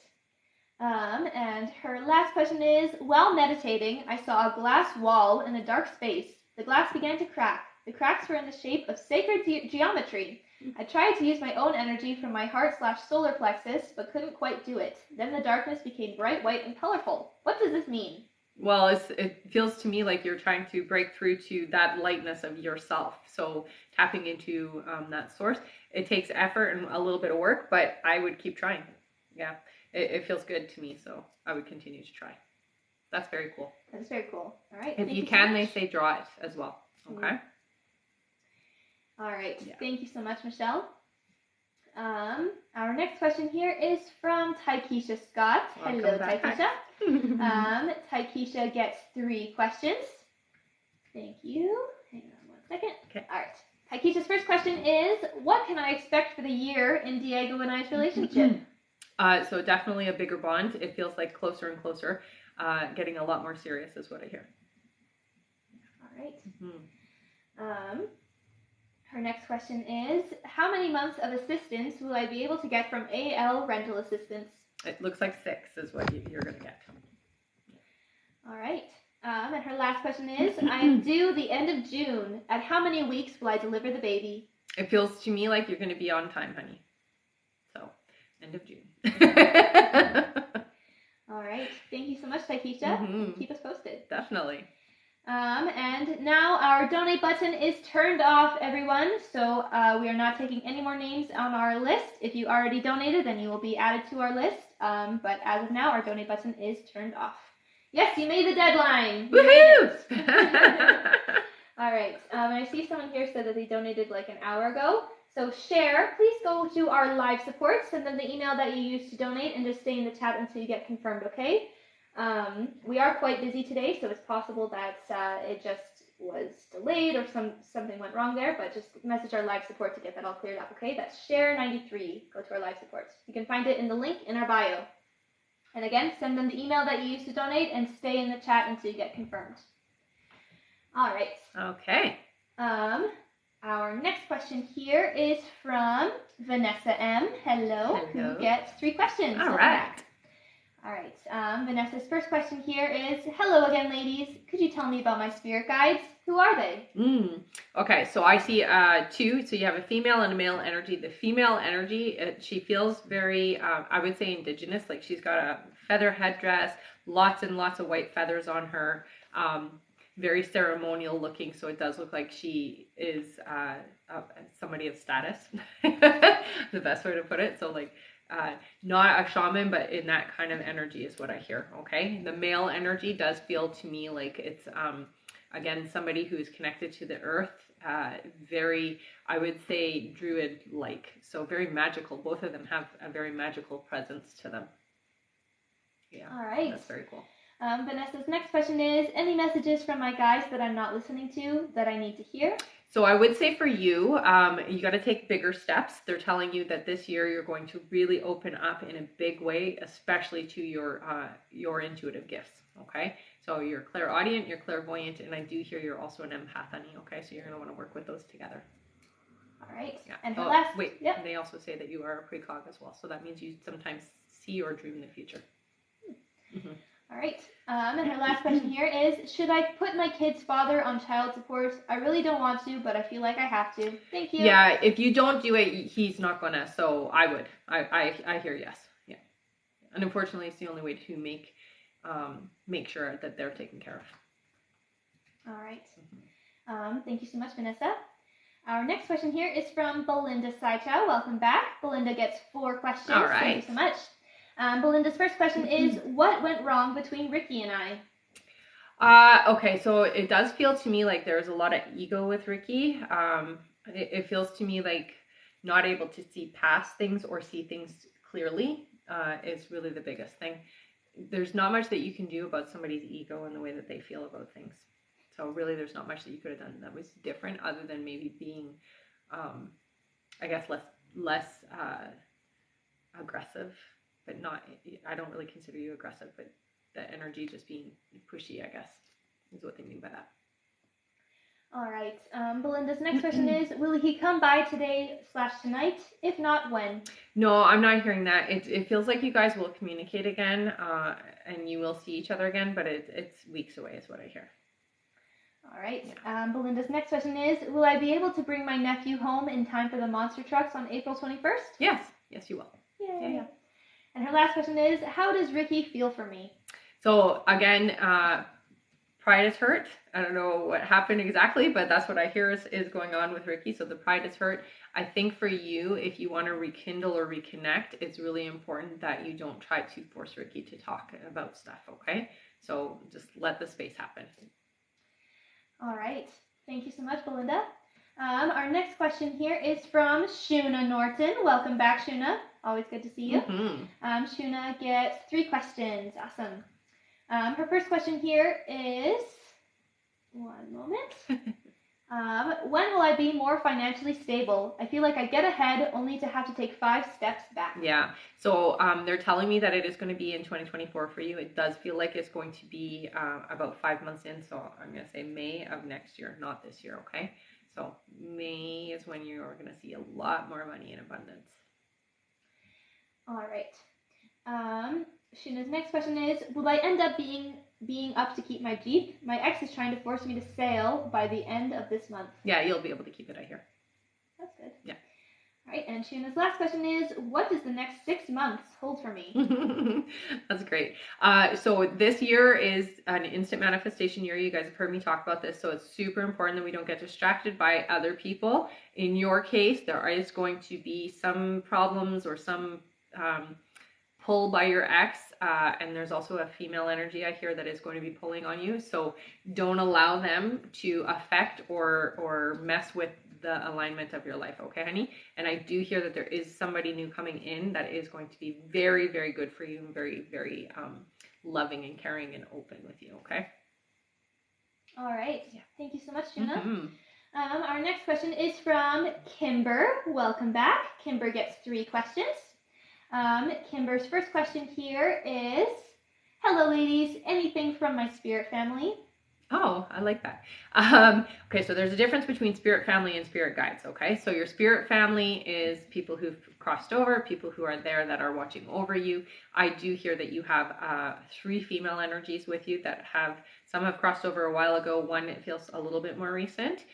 And her last question is, while meditating, I saw a glass wall in a dark space. The glass began to crack. The cracks were in the shape of sacred geometry. I tried to use my own energy from my heart/solar plexus, but couldn't quite do it. Then the darkness became bright white and colorful. What does this mean? Well, it feels to me like you're trying to break through to that lightness of yourself. So tapping into that source, it takes effort and a little bit of work, but I would keep trying. Yeah. It feels good to me, so I would continue to try. That's very cool. That's very cool. All right. If you can, they say draw it as well. Okay. All right. Yeah. Thank you so much, Michelle. Our next question here is from Taikisha Scott. Welcome Hello, back. Taikisha. Taikisha gets 3 questions. Thank you. Hang on 1 second. Okay. All right. Taikisha's first question is, what can I expect for the year in Diego and I's relationship? So definitely a bigger bond. It feels like closer and closer, getting a lot more serious is what I hear. All right. Her next question is, how many months of assistance will I be able to get from AL rental assistance? It looks like 6 is what you're going to get. All right. And her last question is, I am due the end of June. At how many weeks will I deliver the baby? It feels to me like you're going to be on time, honey. So, end of June. All right. Thank you so much, Taikisha. Keep us posted. Definitely. And now our donate button is turned off, everyone. So we are not taking any more names on our list. If you already donated, then you will be added to our list. But as of now, our donate button is turned off. Yes, you made the deadline. Woohoo! All right. I see someone here said that they donated like an hour ago. So share, please go to our live support, send them the email that you used to donate, and just stay in the chat until you get confirmed, okay? We are quite busy today, so it's possible that it just was delayed or something went wrong there, but just message our live support to get that all cleared up, okay? That's share93. Go to our live support. You can find it in the link in our bio. And again, send them the email that you used to donate and stay in the chat until you get confirmed. All right. Okay. Our next question here is from Vanessa M. Hello. Who gets 3 questions. All right. All right. Vanessa's first question here is, hello again, ladies. Could you tell me about my spirit guides? Who are they? Okay, so I see 2. So you have a female and a male energy. The female energy, she feels very, I would say indigenous. Like she's got a feather headdress, lots and lots of white feathers on her. Very ceremonial looking, so it does look like she is somebody of status. The best way to put it. So like not a shaman, but in that kind of energy is what I hear. Okay, the male energy does feel to me like it's again somebody who is connected to the earth, very, I would say, druid like, so very magical. Both of them have a very magical presence to them. Yeah. All right, that's very cool. Vanessa's next question is, any messages from my guides that I'm not listening to that I need to hear? So I would say for you, you got to take bigger steps. They're telling you that this year you're going to really open up in a big way, especially to your intuitive gifts, okay? So you're clairaudient, you're clairvoyant, and I do hear you're also an empath, honey, okay? So you're going to want to work with those together. All right. Yeah. And they also say that you are a precog as well, so that means you sometimes see or dream the future. Mm-hmm. All right. And her last question here is, should I put my kid's father on child support? I really don't want to, but I feel like I have to. Thank you. Yeah, if you don't do it, he's not going to, so I would. I hear yes. Yeah. And unfortunately, it's the only way to make sure that they're taken care of. All right. Thank you so much, Vanessa. Our next question here is from Belinda Saichow. Welcome back. Belinda gets 4 questions. All right. Thank you so much. Belinda's first question is, what went wrong between Ricky and I? Okay, so it does feel to me like there's a lot of ego with Ricky. It feels to me like not able to see past things or see things clearly is really the biggest thing. There's not much that you can do about somebody's ego and the way that they feel about things. So really there's not much that you could have done that was different other than maybe being, I guess, less aggressive, but not, I don't really consider you aggressive, but the energy just being pushy, I guess, is what they mean by that. All right. Belinda's next question is, will he come by today/tonight? If not, when? No, I'm not hearing that. It feels like you guys will communicate again, and you will see each other again, but it's weeks away is what I hear. All right. Yeah. Belinda's next question is, will I be able to bring my nephew home in time for the monster trucks on April 21st? Yes. Yes, you will. Yay. Yeah. And her last question is, how does Ricky feel for me? So again, pride is hurt. I don't know what happened exactly, but that's what I hear is going on with Ricky. So the pride is hurt. I think for you, if you want to rekindle or reconnect, it's really important that you don't try to force Ricky to talk about stuff, okay? So just let the space happen. All right. Thank you so much, Belinda. Our next question here is from Shuna Norton. Welcome back, Shuna. Always good to see you. Shuna gets 3 questions. Awesome. Her first question here is, one moment. When will I be more financially stable? I feel like I get ahead only to have to take 5 steps back. Yeah. So they're telling me that it is going to be in 2024 for you. It does feel like it's going to be about 5 months in. So I'm going to say May of next year, not this year. Okay. So May is when you're going to see a lot more money in abundance. All right. Shuna's next question is, will I end up being up to keep my Jeep? My ex is trying to force me to sail by the end of this month. Yeah, you'll be able to keep it, I hear. That's good. Yeah. All right, and Shuna's last question is, what does the next 6 months hold for me? That's great. So this year is an instant manifestation year. You guys have heard me talk about this, so it's super important that we don't get distracted by other people. In your case, there is going to be some problems or some pull by your ex, and there's also a female energy I hear that is going to be pulling on you. So don't allow them to affect or mess with the alignment of your life, okay, honey? And I do hear that there is somebody new coming in that is going to be very, very good for you and very, very loving and caring and open with you, okay? All right. Yeah. Thank you so much, Shuna. Our next question is from Kimber. Welcome back. Kimber gets 3 questions. Kimber's first question here is, hello ladies, anything from my spirit family? Oh, I like that. Okay, so there's a difference between spirit family and spirit guides, okay? So your spirit family is people who've crossed over, people who are there that are watching over you. I do hear that you have 3 female energies with you that some have crossed over a while ago. One, it feels a little bit more recent.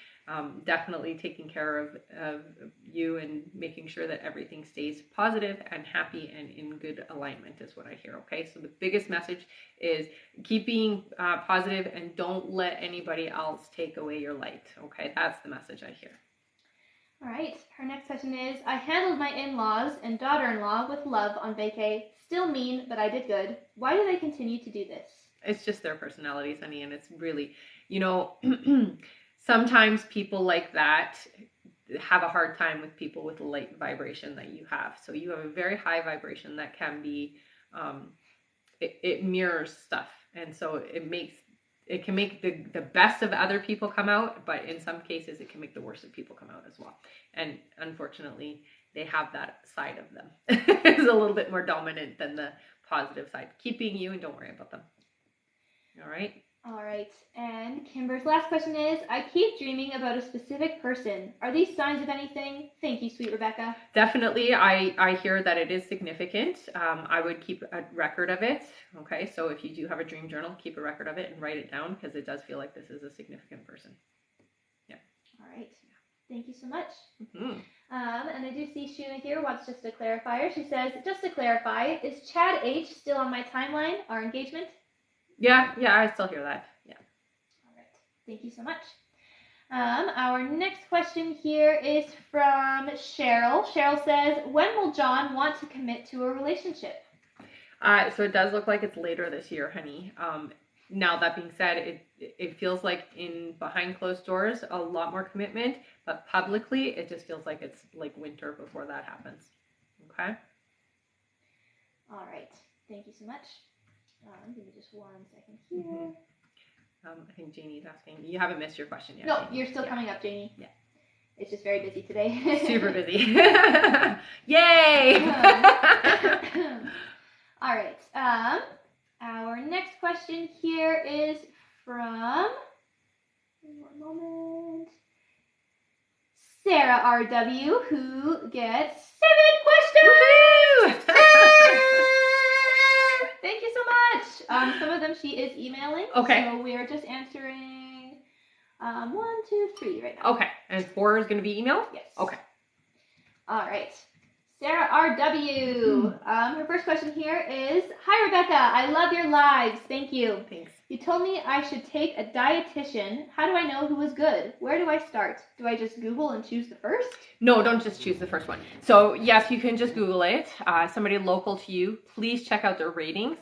Definitely taking care of you and making sure that everything stays positive and happy and in good alignment is what I hear, okay? So the biggest message is keep being positive and don't let anybody else take away your light, okay? That's the message I hear. All right. Her next question is, I handled my in-laws and daughter-in-law with love on vacay. Still mean, but I did good. Why do they continue to do this? It's just their personalities, honey, and it's really, sometimes people like that have a hard time with people with the light vibration that you have. So you have a very high vibration that can be, it mirrors stuff. And so it can make the best of other people come out, but in some cases it can make the worst of people come out as well. And unfortunately, they have that side of them. It's a little bit more dominant than the positive side. Keep being you and don't worry about them. All right? All right, and Kimber's last question is, I keep dreaming about a specific person. Are these signs of anything? Thank you, sweet Rebecca. Definitely, I hear that it is significant. I would keep a record of it, okay? So if you do have a dream journal, keep a record of it and write it down because it does feel like this is a significant person. Yeah. All right, thank you so much. And I do see Shuna here wants just a clarifier. She says, just to clarify, is Chad H still on my timeline, our engagement? Yeah, I still hear that. Yeah. All right. Thank you so much. Our next question here is from Cheryl. Cheryl says, when will John want to commit to a relationship? So it does look like it's later this year, honey. Now that being said, it feels like in behind closed doors, a lot more commitment, but publicly, it just feels like it's like winter before that happens. Okay? All right. Thank you so much. Give me just 1 second here. Mm-hmm. I think Janie's asking. You haven't missed your question yet. No, Janie. You're still coming up, Janie. Yeah. It's just very busy today. Super busy. Yay! All right. Our next question here is from, one moment, Sarah RW, who gets 7 questions. Thank you so much. Some of them she is emailing. Okay. So we are just answering 1, 2, 3 right now. Okay. And 4 is going to be email? Yes. Okay. All right. Sarah RW. Her first question here is, hi, Rebecca. I love your lives. Thank you. Thanks. You told me I should take a dietitian. How do I know who is good? Where do I start? Do I just Google and choose the first? No, don't just choose the first one. So yes, you can just Google it. Somebody local to you, please check out their ratings.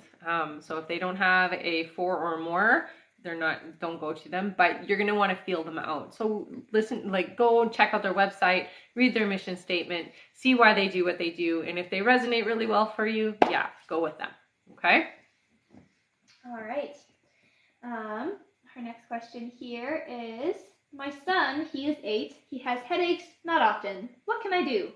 So if they don't have a 4 or more, don't go to them, but you're going to want to feel them out. So listen, go and check out their website, read their mission statement, see why they do what they do. And if they resonate really well for you, yeah, go with them. Okay. All right. Her next question here is, my son, he is 8. He has headaches, not often. What can I do?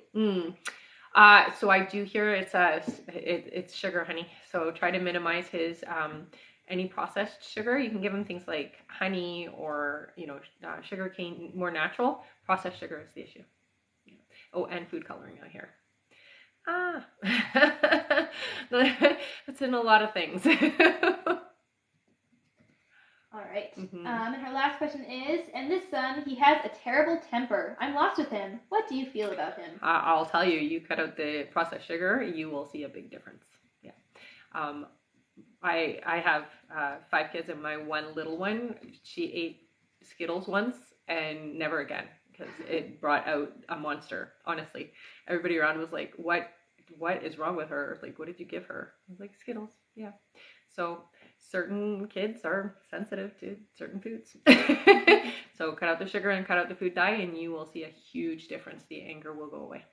So I do hear it's sugar, honey. So try to minimize his, any processed sugar. You can give him things like honey or, sugar cane, more natural. Processed sugar is the issue. Yeah. Oh, and food coloring out here. That's in a lot of things. All right. Mm-hmm. And her last question is, and this son, he has a terrible temper. I'm lost with him. What do you feel about him? I'll tell you, you cut out the processed sugar, you will see a big difference. Yeah. I have 5 kids, and my one little one, she ate Skittles once and never again because it brought out a monster. Honestly, everybody around was like, "What is wrong with her? Like, what did you give her?" I was like, "Skittles." Yeah. So certain kids are sensitive to certain foods. So cut out the sugar and cut out the food dye, and you will see a huge difference. The anger will go away.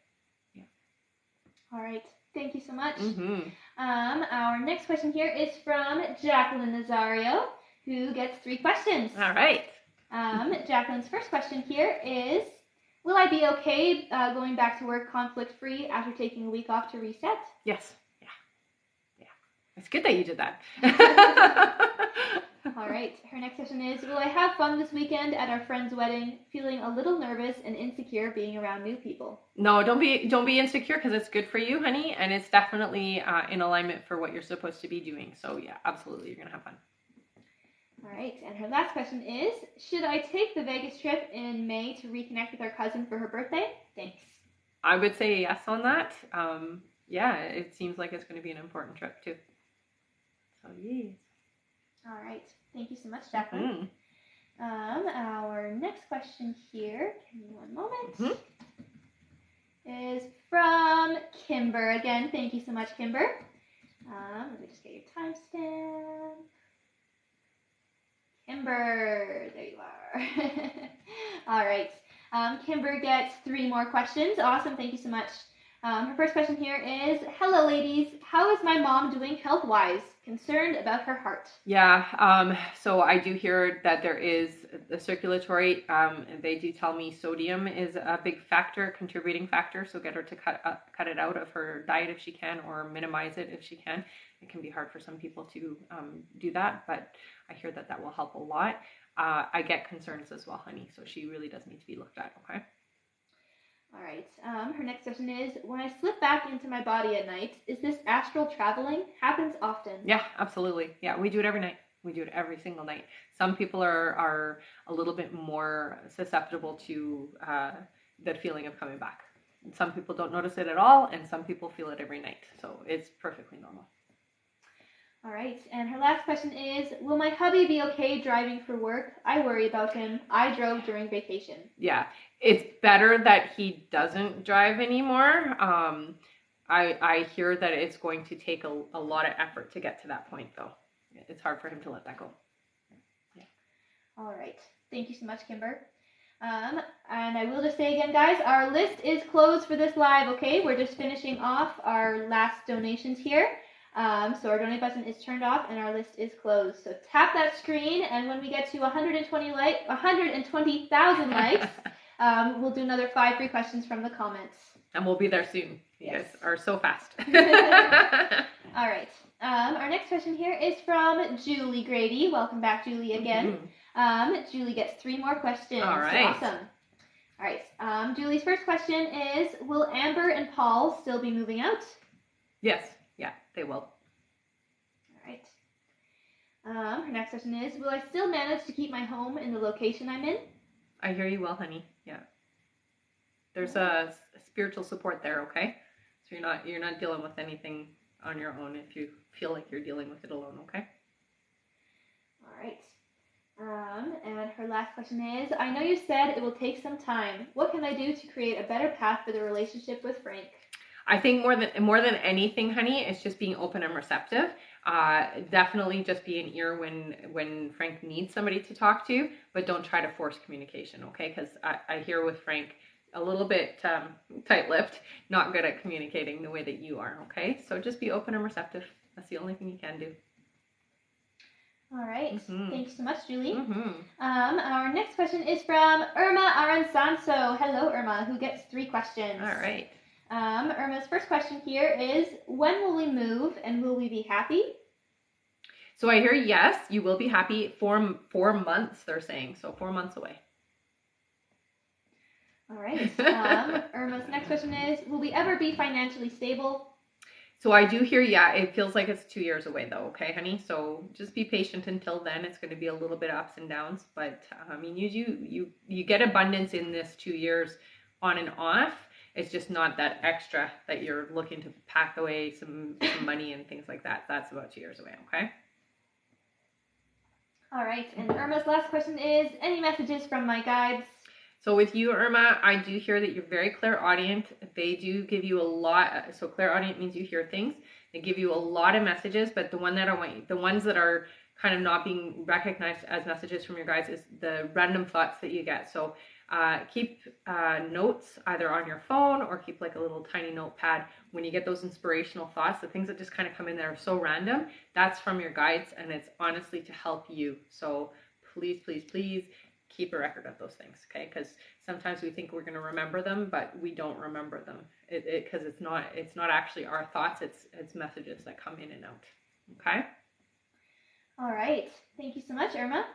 Yeah. All right. Thank you so much. Mm-hmm. Our next question here is from Jacqueline Nazario, who gets 3 questions. All right. Jacqueline's first question here is, will I be okay going back to work conflict-free after taking a week off to reset? Yes. Yeah. It's good that you did that. All right. Her next question is, will I have fun this weekend at our friend's wedding, feeling a little nervous and insecure being around new people? No, don't be insecure, because it's good for you, honey, and it's definitely in alignment for what you're supposed to be doing. So yeah, absolutely, you're going to have fun. All right. And her last question is, should I take the Vegas trip in May to reconnect with our cousin for her birthday? Thanks. I would say yes on that. Yeah, it seems like it's going to be an important trip too. So yes. All right. Thank you so much, Jacqueline. Our next question here, give me 1 moment, is from Kimber. Again, thank you so much, Kimber. Let me just get your timestamp. Kimber, there you are. All right. Kimber gets 3 more questions. Awesome. Thank you so much. Her first question here is, hello, ladies. How is my mom doing health-wise? Concerned about her heart. Yeah. So I do hear that there is the circulatory. They do tell me sodium is a big contributing factor. So get her to cut it out of her diet if she can, or minimize it if she can. It can be hard for some people to do that, but I hear that will help a lot. I get concerns as well, honey. So she really does need to be looked at. Okay. All right. Her next question is, when I slip back into my body at night, is this astral traveling? Happens often. Yeah, absolutely. Yeah, we do it every night. We do it every single night. Some people are a little bit more susceptible to the feeling of coming back. Some people don't notice it at all, and some people feel it every night. So it's perfectly normal. All right, and her last question is, will my hubby be okay driving for work? I worry about him. I drove during vacation. Yeah, it's better that he doesn't drive anymore. I hear that it's going to take a lot of effort to get to that point, though. It's hard for him to let that go. Yeah. All right. Thank you so much, Kimber. And I will just say again, guys, our list is closed for this live, okay? We're just finishing off our last donations here. So our donate button is turned off and our list is closed. So tap that screen, and when we get to 120,000 likes, we'll do another 5 free questions from the comments. And we'll be there soon. You guys are so fast. All right. Our next question here is from Julie Grady. Welcome back, Julie, again. Julie gets 3 more questions. All right. Awesome. All right. Julie's first question is, will Amber and Paul still be moving out? Yes. Yeah, they will. All right. Her next question is, will I still manage to keep my home in the location I'm in? I hear you well, honey. Yeah. There's a spiritual support there, okay? So you're not dealing with anything on your own if you feel like you're dealing with it alone, okay? All right. And her last question is, I know you said it will take some time. What can I do to create a better path for the relationship with Frank? I think more than anything, honey, it's just being open and receptive. Definitely just be an ear when Frank needs somebody to talk to, but don't try to force communication, okay? Because I hear with Frank a little bit tight-lipped, not good at communicating the way that you are, okay? So just be open and receptive. That's the only thing you can do. All right. Thanks so much, Julie. Our next question is from Irma Aransanso. Hello, Irma, who gets 3 questions. All right. Irma's first question here is, when will we move and will we be happy? So I hear yes, you will be happy. 4 months, they're saying. So 4 months away. All right. Irma's next question is, will we ever be financially stable? So I do hear, yeah, it feels like it's 2 years away though, okay, honey? So just be patient until then. It's going to be a little bit ups and downs, but I mean, you get abundance in this 2 years on and off. It's just not that extra that you're looking to pack away some money and things like that. That's about 2 years away, okay? All right, and Irma's last question is, any messages from my guides? So with you, Irma, I do hear that you're very clairaudient. They do give you a lot. So clairaudient means you hear things. They give you a lot of messages, but the ones that are kind of not being recognized as messages from your guides is the random thoughts that you get. So keep notes either on your phone or keep like a little tiny notepad when you get those inspirational thoughts. The things that just kind of come in there are so random. That's from your guides, and it's honestly to help you. So please, please, please keep a record of those things, okay? Because sometimes we think we're going to remember them, but we don't remember them. Because it's not actually our thoughts. It's messages that come in and out. Okay. All right. Thank you so much, Irma.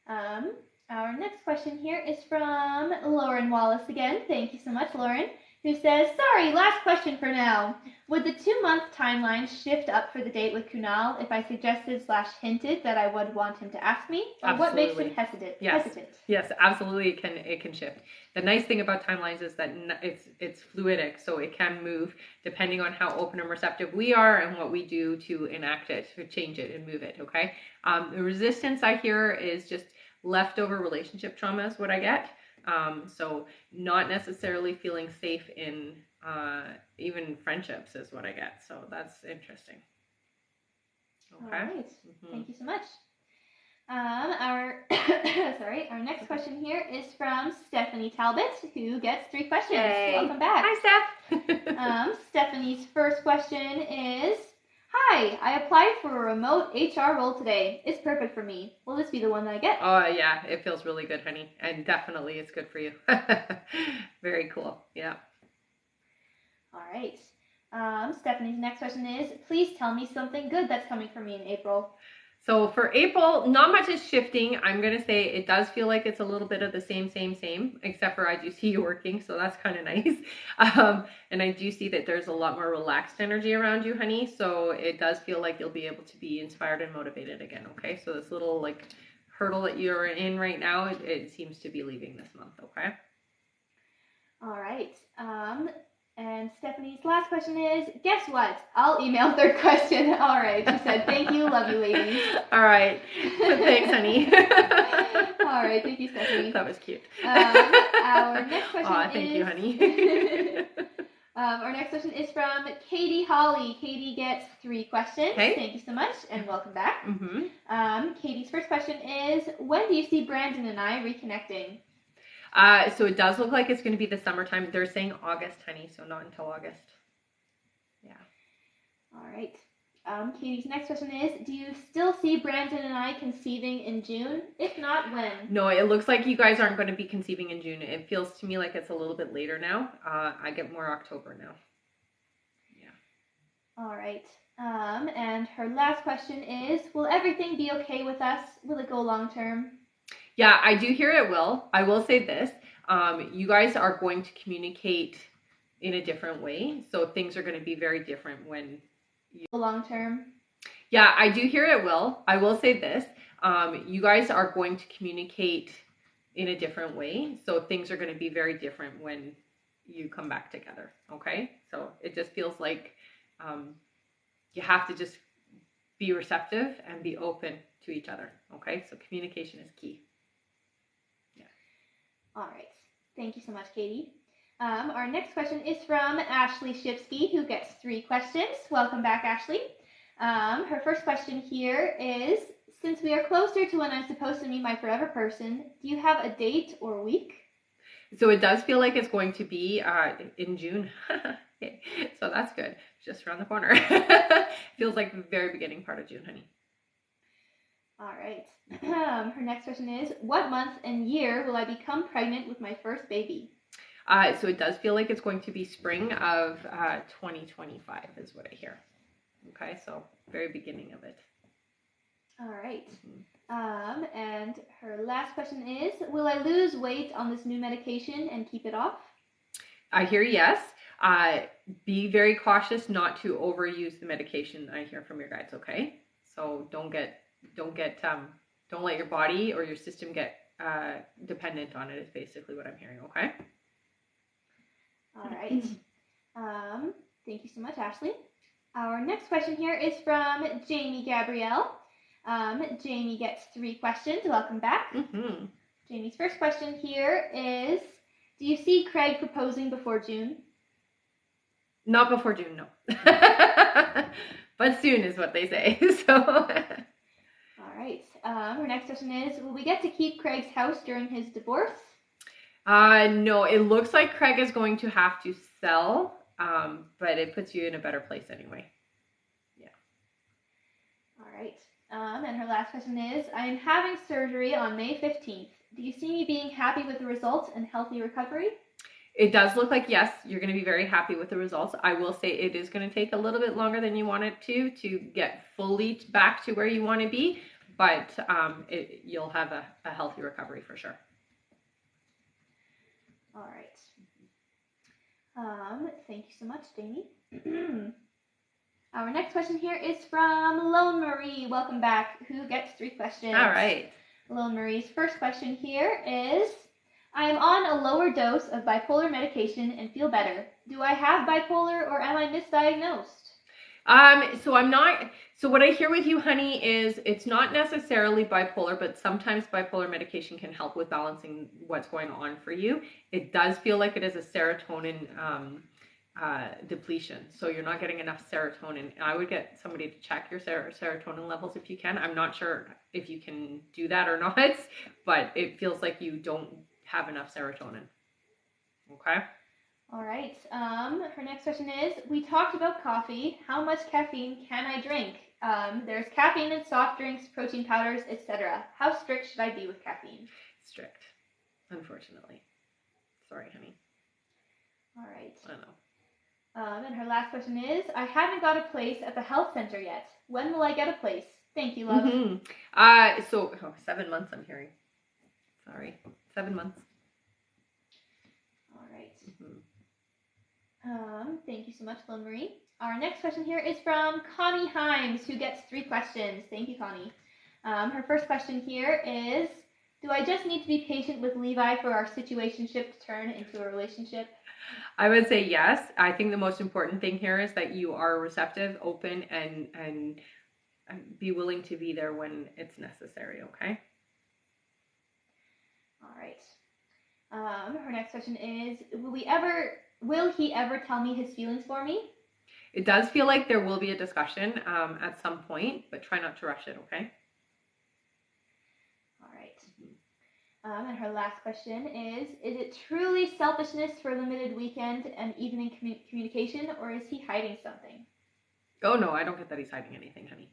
Our next question here is from Lauren Wallace again. Thank you so much, Lauren, who says, sorry, last question for now. Would the 2-month timeline shift up for the date with Kunal if I suggested/hinted that I would want him to ask me? Or Absolutely. What makes him hesitant? Yes, absolutely. It can shift. The nice thing about timelines is that it's fluidic, so it can move depending on how open and receptive we are and what we do to enact it, to change it and move it, okay? The resistance I hear is just leftover relationship trauma is what I get. So not necessarily feeling safe in even friendships is what I get. So that's interesting. Okay. All right. Thank you so much. Our next question here is from Stephanie Talbot, who gets 3 questions. Yay. Welcome back. Hi, Steph. Stephanie first question is, hi, I applied for a remote HR role today. It's perfect for me. Will this be the one that I get? Oh, yeah. It feels really good, honey. And definitely it's good for you. Very cool. Yeah. All right. Stephanie's next question is, please tell me something good that's coming for me in April. So for April, not much is shifting. I'm going to say it does feel like it's a little bit of the same, except for I do see you working. So that's kind of nice. And I do see that there's a lot more relaxed energy around you, honey. So it does feel like you'll be able to be inspired and motivated again. Okay. So this little like hurdle that you're in right now, it seems to be leaving this month. Okay. All right. And Stephanie's last question is, guess what? I'll email third question. All right. She said, thank you. Love you, ladies. All right. Thanks, honey. All right. Thank you, Stephanie. That was cute. Our next question thank you, honey. Our next question is from Katie Holly. Katie gets 3 questions. Okay. Thank you so much, and welcome back. Mm-hmm. Katie's first question is, when do you see Brandon and I reconnecting? So it does look like it's going to be the summertime. They're saying August, honey, so not until August. Yeah. All right. Katie's next question is, do you still see Brandon and I conceiving in June? If not, when? No, it looks like you guys aren't going to be conceiving in June. It feels to me like it's a little bit later now. I get more October now. Yeah. All right. And her last question is, will everything be okay with us? Will it go long term? Yeah, I do hear it will. I will say this. You guys are going to communicate in a different way. So things are going to be very different when you... Long term? Yeah, I do hear it will. I will say this. You guys are going to communicate in a different way. So things are going to be very different when you come back together. Okay? So it just feels like you have to just be receptive and be open to each other. Okay? So communication is key. All right. Thank you so much, Katie. Our next question is from Ashley Shipsky, who gets 3 questions. Welcome back, Ashley. Her first question here is, since we are closer to when I'm supposed to meet my forever person, do you have a date or week? So it does feel like it's going to be in June. Okay. So that's good. Just around the corner. Feels like the very beginning part of June, honey. All right. Her next question is, what month and year will I become pregnant with my first baby? So it does feel like it's going to be spring of 2025 is what I hear. Okay, so very beginning of it. All right. And her last question is, will I lose weight on this new medication and keep it off? I hear yes. Be very cautious not to overuse the medication. I hear from your guides. Okay, so don't let your body or your system get dependent on it is basically what I'm hearing, okay? All right. Thank you so much, Ashley. Our next question here is from Jamie Gabrielle. Jamie gets 3 questions. Welcome back. Mm-hmm. Jamie's first question here is, do you see Craig proposing before June? Not before June, no. But soon is what they say, so... All right. Our next question is, will we get to keep Craig's house during his divorce? No, it looks like Craig is going to have to sell, but it puts you in a better place anyway. Yeah. All right. And her last question is, I am having surgery on May 15th. Do you see me being happy with the results and healthy recovery? It does look like, yes, you're going to be very happy with the results. I will say it is going to take a little bit longer than you want it to get fully back to where you want to be, but you'll have a healthy recovery for sure. All right. Thank you so much, Jamie. Our next question here is from Lone Marie. Welcome back. Who gets 3 questions? All right. Lone Marie's first question here is, I am on a lower dose of bipolar medication and feel better. Do I have bipolar or am I misdiagnosed? So what I hear with you, honey, is it's not necessarily bipolar, but sometimes bipolar medication can help with balancing what's going on for you. It does feel like it is a serotonin depletion. So you're not getting enough serotonin. I would get somebody to check your serotonin levels if you can. I'm not sure if you can do that or not, but it feels like you don't have enough serotonin. Okay? All right. Her next question is, we talked about coffee. How much caffeine can I drink? There's caffeine in soft drinks, protein powders, etc. How strict should I be with caffeine? Strict, unfortunately. Sorry, honey. All right. I know. And her last question is, I haven't got a place at the health center yet. When will I get a place? Thank you, love. 7 months I'm hearing. Sorry. 7 months. All right. Thank you so much, Lynn Marie. Our next question here is from Connie Himes, who gets 3 questions. Thank you, Connie. Her first question here is, do I just need to be patient with Levi for our situationship to turn into a relationship? I would say yes. I think the most important thing here is that you are receptive, open, and be willing to be there when it's necessary, okay? All right. Her next question is, will he ever tell me his feelings for me? It does feel like there will be a discussion at some point, but try not to rush it, okay? All right. And her last question is it truly selfishness for a limited weekend and evening communication, or is he hiding something? Oh, no, I don't get that he's hiding anything, honey.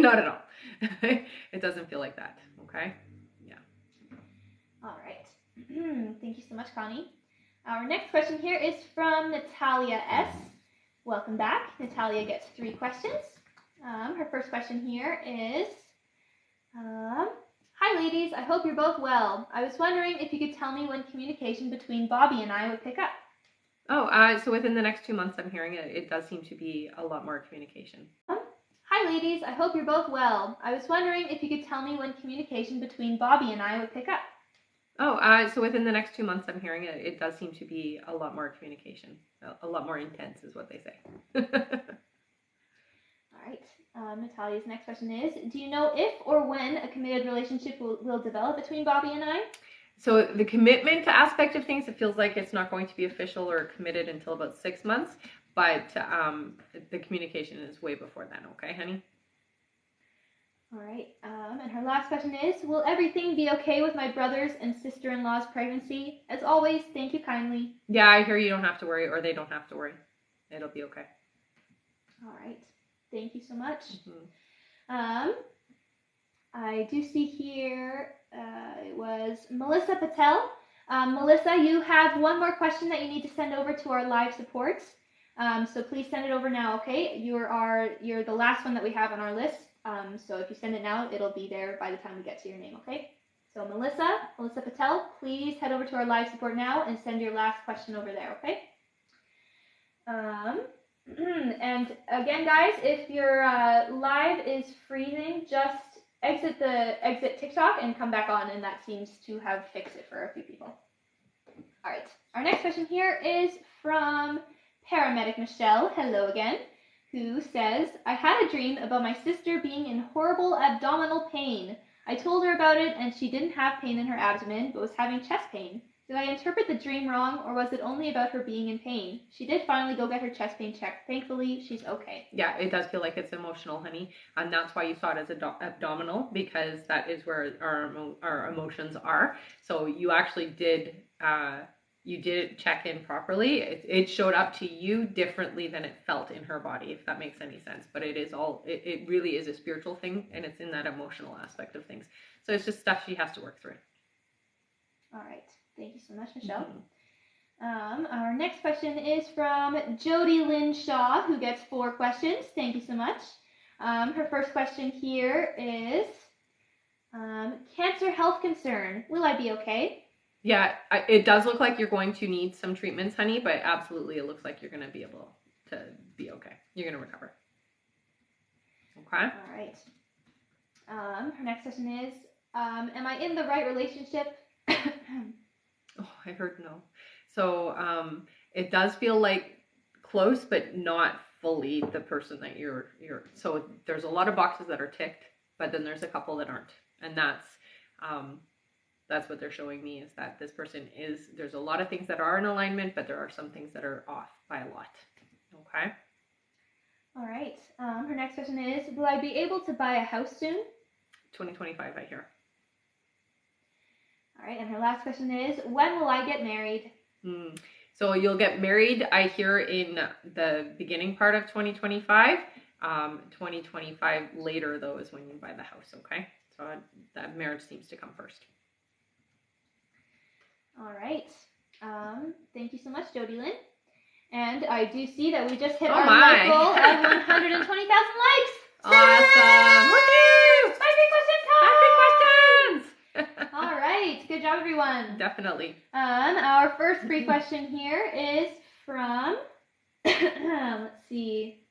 Not at all. It doesn't feel like that, okay? Yeah. All right. Thank you so much, Connie. Our next question here is from Natalia S. Welcome back. Natalia gets 3 questions. Her first question here is, hi ladies, I hope you're both well. I was wondering if you could tell me when communication between Bobby and I would pick up. Oh, so within the next 2 months, I'm hearing it does seem to be a lot more communication. Hi ladies, I hope you're both well. I was wondering if you could tell me when communication between Bobby and I would pick up. Oh, so within the next 2 months, I'm hearing it does seem to be a lot more communication. A lot more intense is what they say. All right. Natalia's next question is, do you know if or when a committed relationship will develop between Bobby and I? So the commitment aspect of things, it feels like it's not going to be official or committed until about 6 months, but the communication is way before then, okay, honey? All right. And her last question is, will everything be okay with my brother's and sister-in-law's pregnancy? As always, thank you kindly. Yeah, I hear you don't have to worry, or they don't have to worry. It'll be okay. All right. Thank you so much. Mm-hmm. I do see here it was Melissa Patel. Melissa, you have one more question that you need to send over to our live support. So please send it over now, okay? You're the last one that we have on our list. So if you send it now, it'll be there by the time we get to your name, okay? So Melissa Patel, please head over to our live support now and send your last question over there, okay? And again, guys, if your live is freezing, just exit TikTok and come back on, and that seems to have fixed it for a few people. All right, our next question here is from Paramedic Michelle. Hello again. Who says, I had a dream about my sister being in horrible abdominal pain. I told her about it and she didn't have pain in her abdomen, but was having chest pain. Did I interpret the dream wrong, or was it only about her being in pain? She did finally go get her chest pain checked. Thankfully, she's okay. Yeah, it does feel like it's emotional, honey. And that's why you saw it as abdominal, because that is where our emotions are. So you actually did... you did check in properly. It showed up to you differently than it felt in her body, if that makes any sense. But it really is a spiritual thing, and it's in that emotional aspect of things. So it's just stuff she has to work through. All right. Thank you so much, Michelle. Mm-hmm. Our next question is from Jody Lynn Shaw, who gets 4 questions. Thank you so much. Her first question here is, cancer health concern. Will I be okay? Yeah, it does look like you're going to need some treatments, honey, but absolutely it looks like you're going to be able to be okay. You're going to recover. Okay? All right. Her next question is, am I in the right relationship? Oh, I heard no. So it does feel like close, but not fully the person that you're. So there's a lot of boxes that are ticked, but then there's a couple that aren't. And that's what they're showing me, is that this person there's a lot of things that are in alignment, but there are some things that are off by a lot. Okay? All right. Her next question is, will I be able to buy a house soon? 2025, I hear. All right. And her last question is, when will I get married? So you'll get married, I hear, in the beginning part of 2025. 2025 later, though, is when you buy the house, okay? So that marriage seems to come first. All right. Thank you so much, Jody Lynn. And I do see that we just hit our like goal of 120,000 likes. Awesome! Woohoo! 5 free questions! All right. Good job, everyone. Definitely. Our first free question here is from, let's see,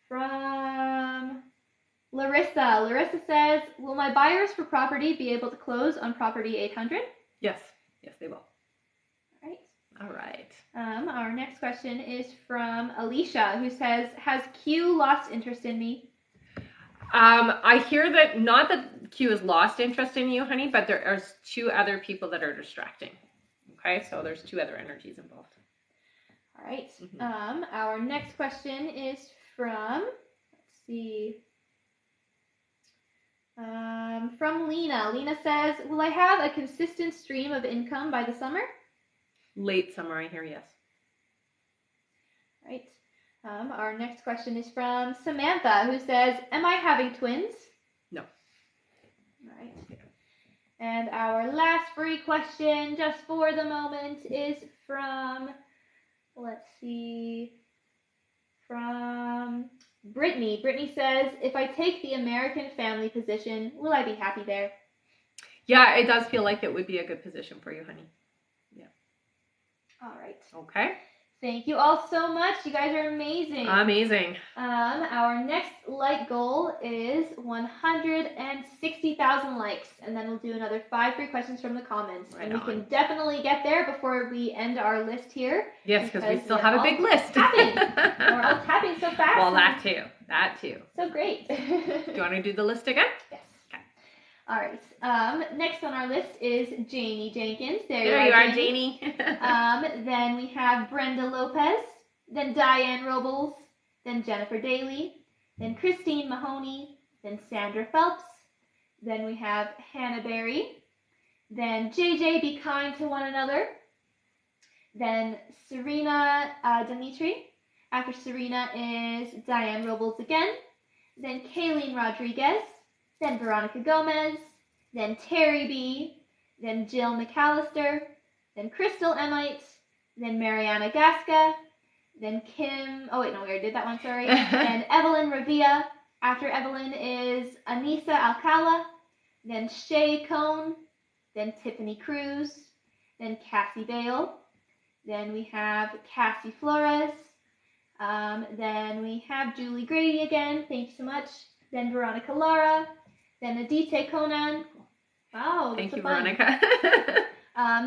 from Larissa. Larissa says, will my buyers for property be able to close on property 800? Yes, they will. All right. All right. Our next question is from Alicia, who says, has Q lost interest in me? I hear that, not that Q has lost interest in you, honey, but there are 2 other people that are distracting. Okay, so there's 2 other energies involved. All right. Our next question is from, let's see, from Lena. Lena says, will I have a consistent stream of income by the summer? Late summer, I hear, yes. All right. Our next question is from Samantha, who says, am I having twins? No. All right. And our last free question, just for the moment, is from, let's see, from Brittany. Brittany says, if I take the American family position, will I be happy there? Yeah, it does feel like it would be a good position for you, honey. Yeah. All right. Okay. Thank you all so much. You guys are amazing. Amazing. Our next like goal is 160,000 likes, and then we'll do another 5 free questions from the comments. Right, and we can definitely get there before we end our list here. Yes, because we still have a big list. Tapping. We're all tapping so fast. Well, that too. That too. So great. Do you want to do the list again? Yes. Okay. All right. Next on our list is Janie Jenkins. There you are, Janie. Then we have Brenda Lopez, then Diane Robles, then Jennifer Daly, then Christine Mahoney, then Sandra Phelps, then we have Hannah Berry, then JJ Be Kind to One Another, then Serena Dimitri. After Serena is Diane Robles again, then Kayleen Rodriguez, then Veronica Gomez, then Terry B, then Jill McAllister, then Crystal Emite, then Mariana Gasca, then Kim, oh wait, no, we already did that one, sorry, then Evelyn Revilla. After Evelyn is Anissa Alcala, then Shay Cohn, then Tiffany Cruz, then Cassie Bale, then we have Cassie Flores, then we have Julie Grady again, thank you so much, then Veronica Lara, then Adite Conan. Wow, thank you, fun. Veronica.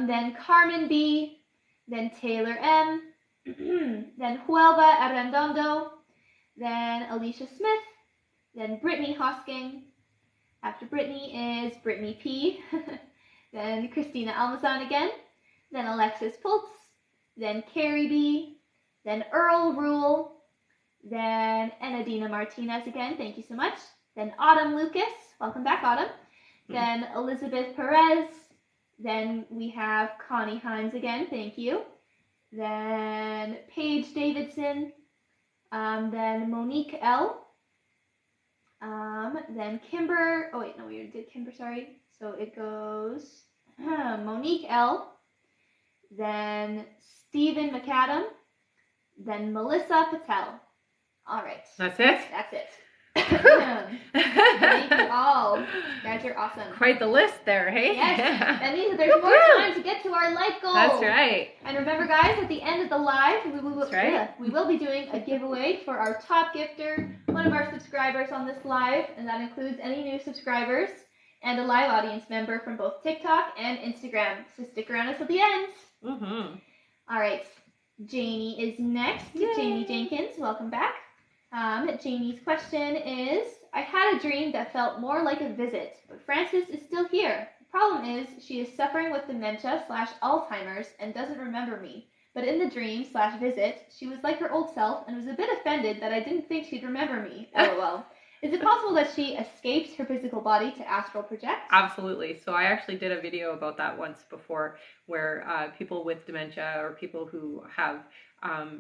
Then Carmen B, then Taylor M, then Huelva Arredondo, then Alicia Smith, then Brittany Hosking. After Brittany is Brittany P, then Christina Almazan again, then Alexis Pultz, then Carrie B, then Earl Rule, then Enadina Martinez again, thank you so much. Then Autumn Lucas, welcome back, Autumn. Then Elizabeth Perez. Then we have Connie Himes again, thank you. Then Paige Davidson. Then Monique L. Then Kimber. Oh wait, no, we already did Kimber. Sorry. So it goes Monique L. Then Stephen McAdam. Then Melissa Patel. All right. That's it? That's it. Thank you all. You guys are awesome. Quite the list there, hey? Yes. That means that there's more time to get to our like goal. That's right. And remember, guys, at the end of the live, we will be doing a giveaway for our top gifter, one of our subscribers on this live, and that includes any new subscribers and a live audience member from both TikTok and Instagram. So stick around until the end. Mm-hmm. All right. Janie is next. Yay. Janie Jenkins, welcome back. Janie's question is, I had a dream that felt more like a visit, but Frances is still here. The problem is she is suffering with dementia/Alzheimer's and doesn't remember me. But in the dream/visit, she was like her old self and was a bit offended that I didn't think she'd remember me. LOL. Is it possible that she escapes her physical body to astral project? Absolutely. So I actually did a video about that once before, where people with dementia or people who have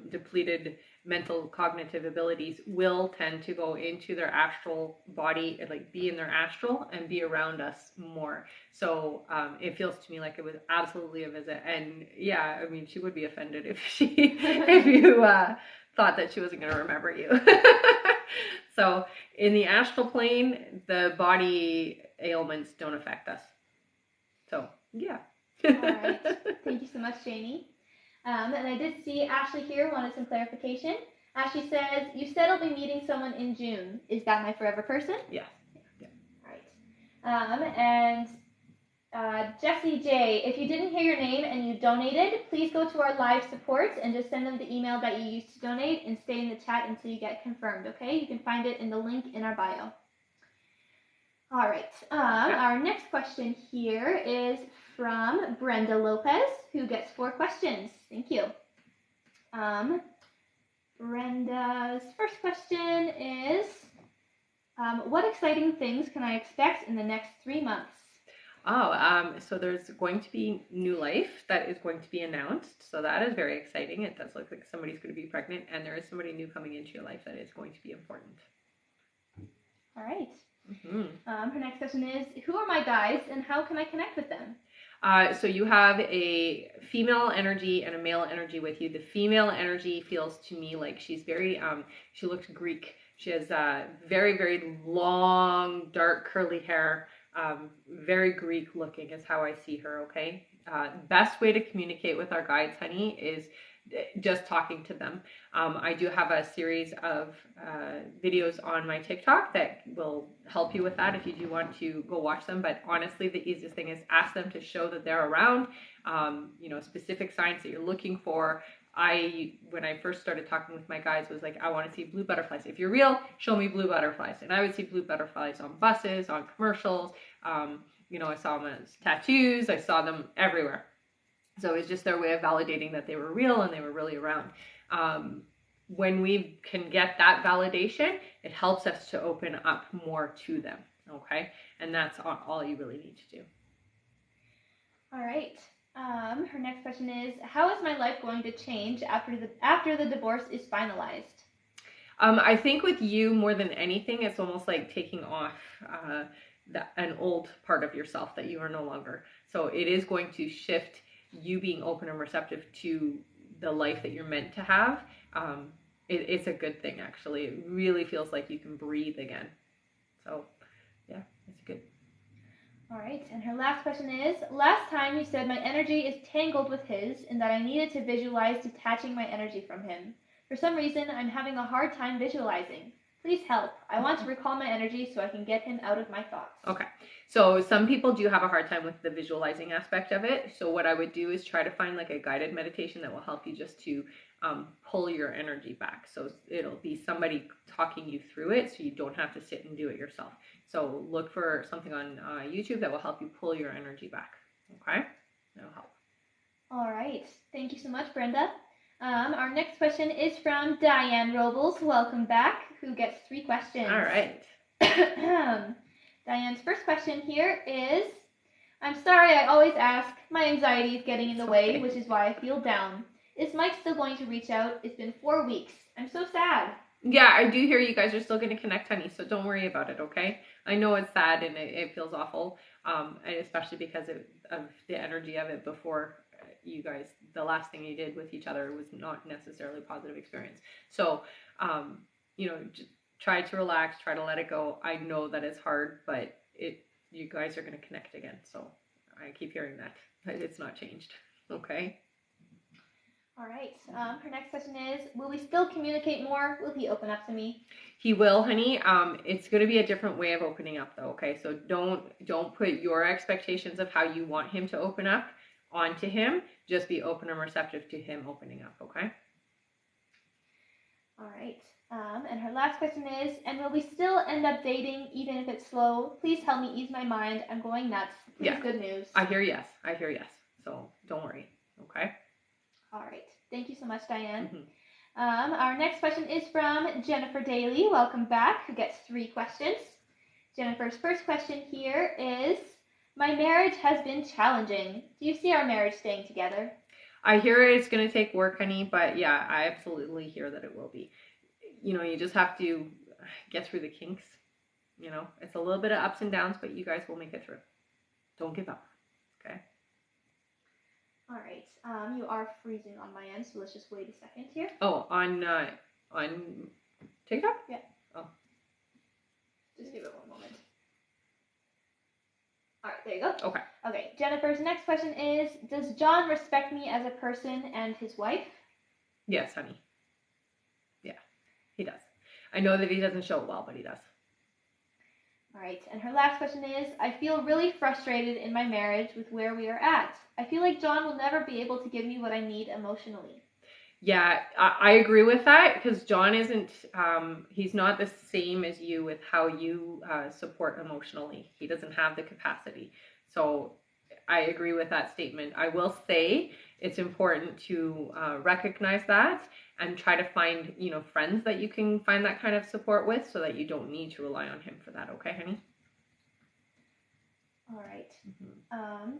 depleted mental cognitive abilities will tend to go into their astral body, like be in their astral and be around us more. So it feels to me like it was absolutely a visit. And yeah, I mean, she would be offended if you thought that she wasn't going to remember you. So in the astral plane, the body ailments don't affect us. So yeah. All right. Thank you so much, Janie. And I did see Ashley here wanted some clarification. Ashley says, you said I'll be meeting someone in June. Is that my forever person? Yeah. All right. And Jesse J, if you didn't hear your name and you donated, please go to our live support and just send them the email that you used to donate and stay in the chat until you get confirmed, okay? You can find it in the link in our bio. All right. Our next question here is from Brenda Lopez, who gets 4 questions. Thank you. Brenda's first question is, what exciting things can I expect in the next 3 months? So there's going to be new life that is going to be announced. So that is very exciting. It does look like somebody's going to be pregnant, and there is somebody new coming into your life that is going to be important. All right. Her next question is, who are my guides and how can I connect with them? So you have a female energy and a male energy with you. The female energy feels to me like she's very, she looks Greek. She has very, very long, dark, curly hair. Very Greek looking is how I see her, okay? Best way to communicate with our guides, honey, is just talking to them. I do have a series of videos on my TikTok that will help you with that if you do want to go watch them. But honestly, the easiest thing is ask them to show that they're around, specific signs that you're looking for. When I first started talking with my guides, was like, I want to see blue butterflies. If you're real, show me blue butterflies. And I would see blue butterflies on buses, on commercials. I saw them as tattoos. I saw them everywhere. So it was just their way of validating that they were real and they were really around. When we can get that validation, it helps us to open up more to them, okay? And that's all you really need to do. All right. Her next question is, how is my life going to change after the divorce is finalized? I think with you, more than anything, it's almost like taking off an old part of yourself that you are no longer. So it is going to shift you being open and receptive to the life that you're meant to have. It's a good thing, actually. It really feels like you can breathe again. So, yeah, it's good. All right, and her last question is, last time you said my energy is tangled with his and that I needed to visualize detaching my energy from him. For some reason, I'm having a hard time visualizing. Please help. I want to recall my energy so I can get him out of my thoughts. Okay. So some people do have a hard time with the visualizing aspect of it. So what I would do is try to find like a guided meditation that will help you just to pull your energy back. So it'll be somebody talking you through it so you don't have to sit and do it yourself. So look for something on YouTube that will help you pull your energy back. Okay? That'll help. All right. Thank you so much, Brenda. Our next question is from Diane Robles. Welcome back, who gets 3 questions. All right. Diane's first question here is, I'm sorry I always ask. My anxiety is getting in the way, which is why I feel down. Is Mike still going to reach out? It's been 4 weeks. I'm so sad. Yeah, I do hear you guys are still going to connect, honey, so don't worry about it, okay? I know it's sad and it feels awful, and especially because of the energy of it before you guys, the last thing you did with each other was not necessarily a positive experience. So, just try to relax, try to let it go. I know that it's hard, but you guys are going to connect again. So I keep hearing that, but it's not changed. Okay. All right. Her next question is, will we still communicate more? Will he open up to me? He will, honey. It's going to be a different way of opening up though. Okay. So don't put your expectations of how you want him to open up onto him. Just be open and receptive to him opening up. Okay. All right. And her last question is, and will we still end up dating even if it's slow? Please help me ease my mind. I'm going nuts. Please, yeah. Good news. I hear yes. So don't worry. Okay. All right. Thank you so much, Diane. Mm-hmm. Our next question is from Jennifer Daly. Welcome back, who gets 3 questions. Jennifer's first question here is, my marriage has been challenging. Do you see our marriage staying together? I hear it's going to take work, honey, but yeah, I absolutely hear that it will be. You just have to get through the kinks. It's a little bit of ups and downs, but you guys will make it through. Don't give up. Okay. All right. You are freezing on my end, so let's just wait a second here. Oh, on TikTok? Yeah. Oh. Just give it one moment. All right, there you go. Okay. Okay. Jennifer's next question is, does John respect me as a person and his wife? Yes, honey. Yeah, he does. I know that he doesn't show it well, but he does. All right, and her last question is, I feel really frustrated in my marriage with where we are at. I feel like John will never be able to give me what I need emotionally. Yeah, I agree with that because John isn't, he's not the same as you with how you support emotionally. He doesn't have the capacity. So I agree with that statement. I will say it's important to recognize that and try to find, friends that you can find that kind of support with so that you don't need to rely on him for that. Okay, honey? All right.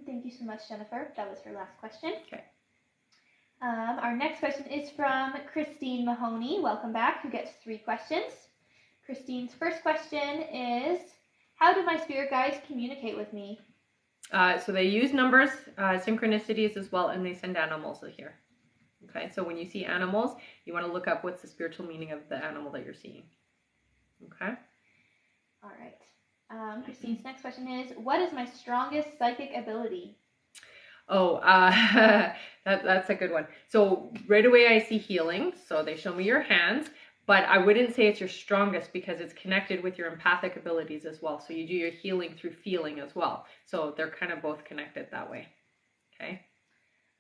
Thank you so much, Jennifer. That was her last question. Okay. Our next question is from Christine Mahoney. Welcome back, who gets 3 questions. Christine's first question is, how do my spirit guides communicate with me? So they use numbers, synchronicities as well, and they send animals here. Okay, so when you see animals, you want to look up what's the spiritual meaning of the animal that you're seeing. Okay? All right. Christine's next question is, what is my strongest psychic ability? Oh, that's a good one. So right away I see healing. So they show me your hands, but I wouldn't say it's your strongest because it's connected with your empathic abilities as well. So you do your healing through feeling as well. So they're kind of both connected that way. Okay?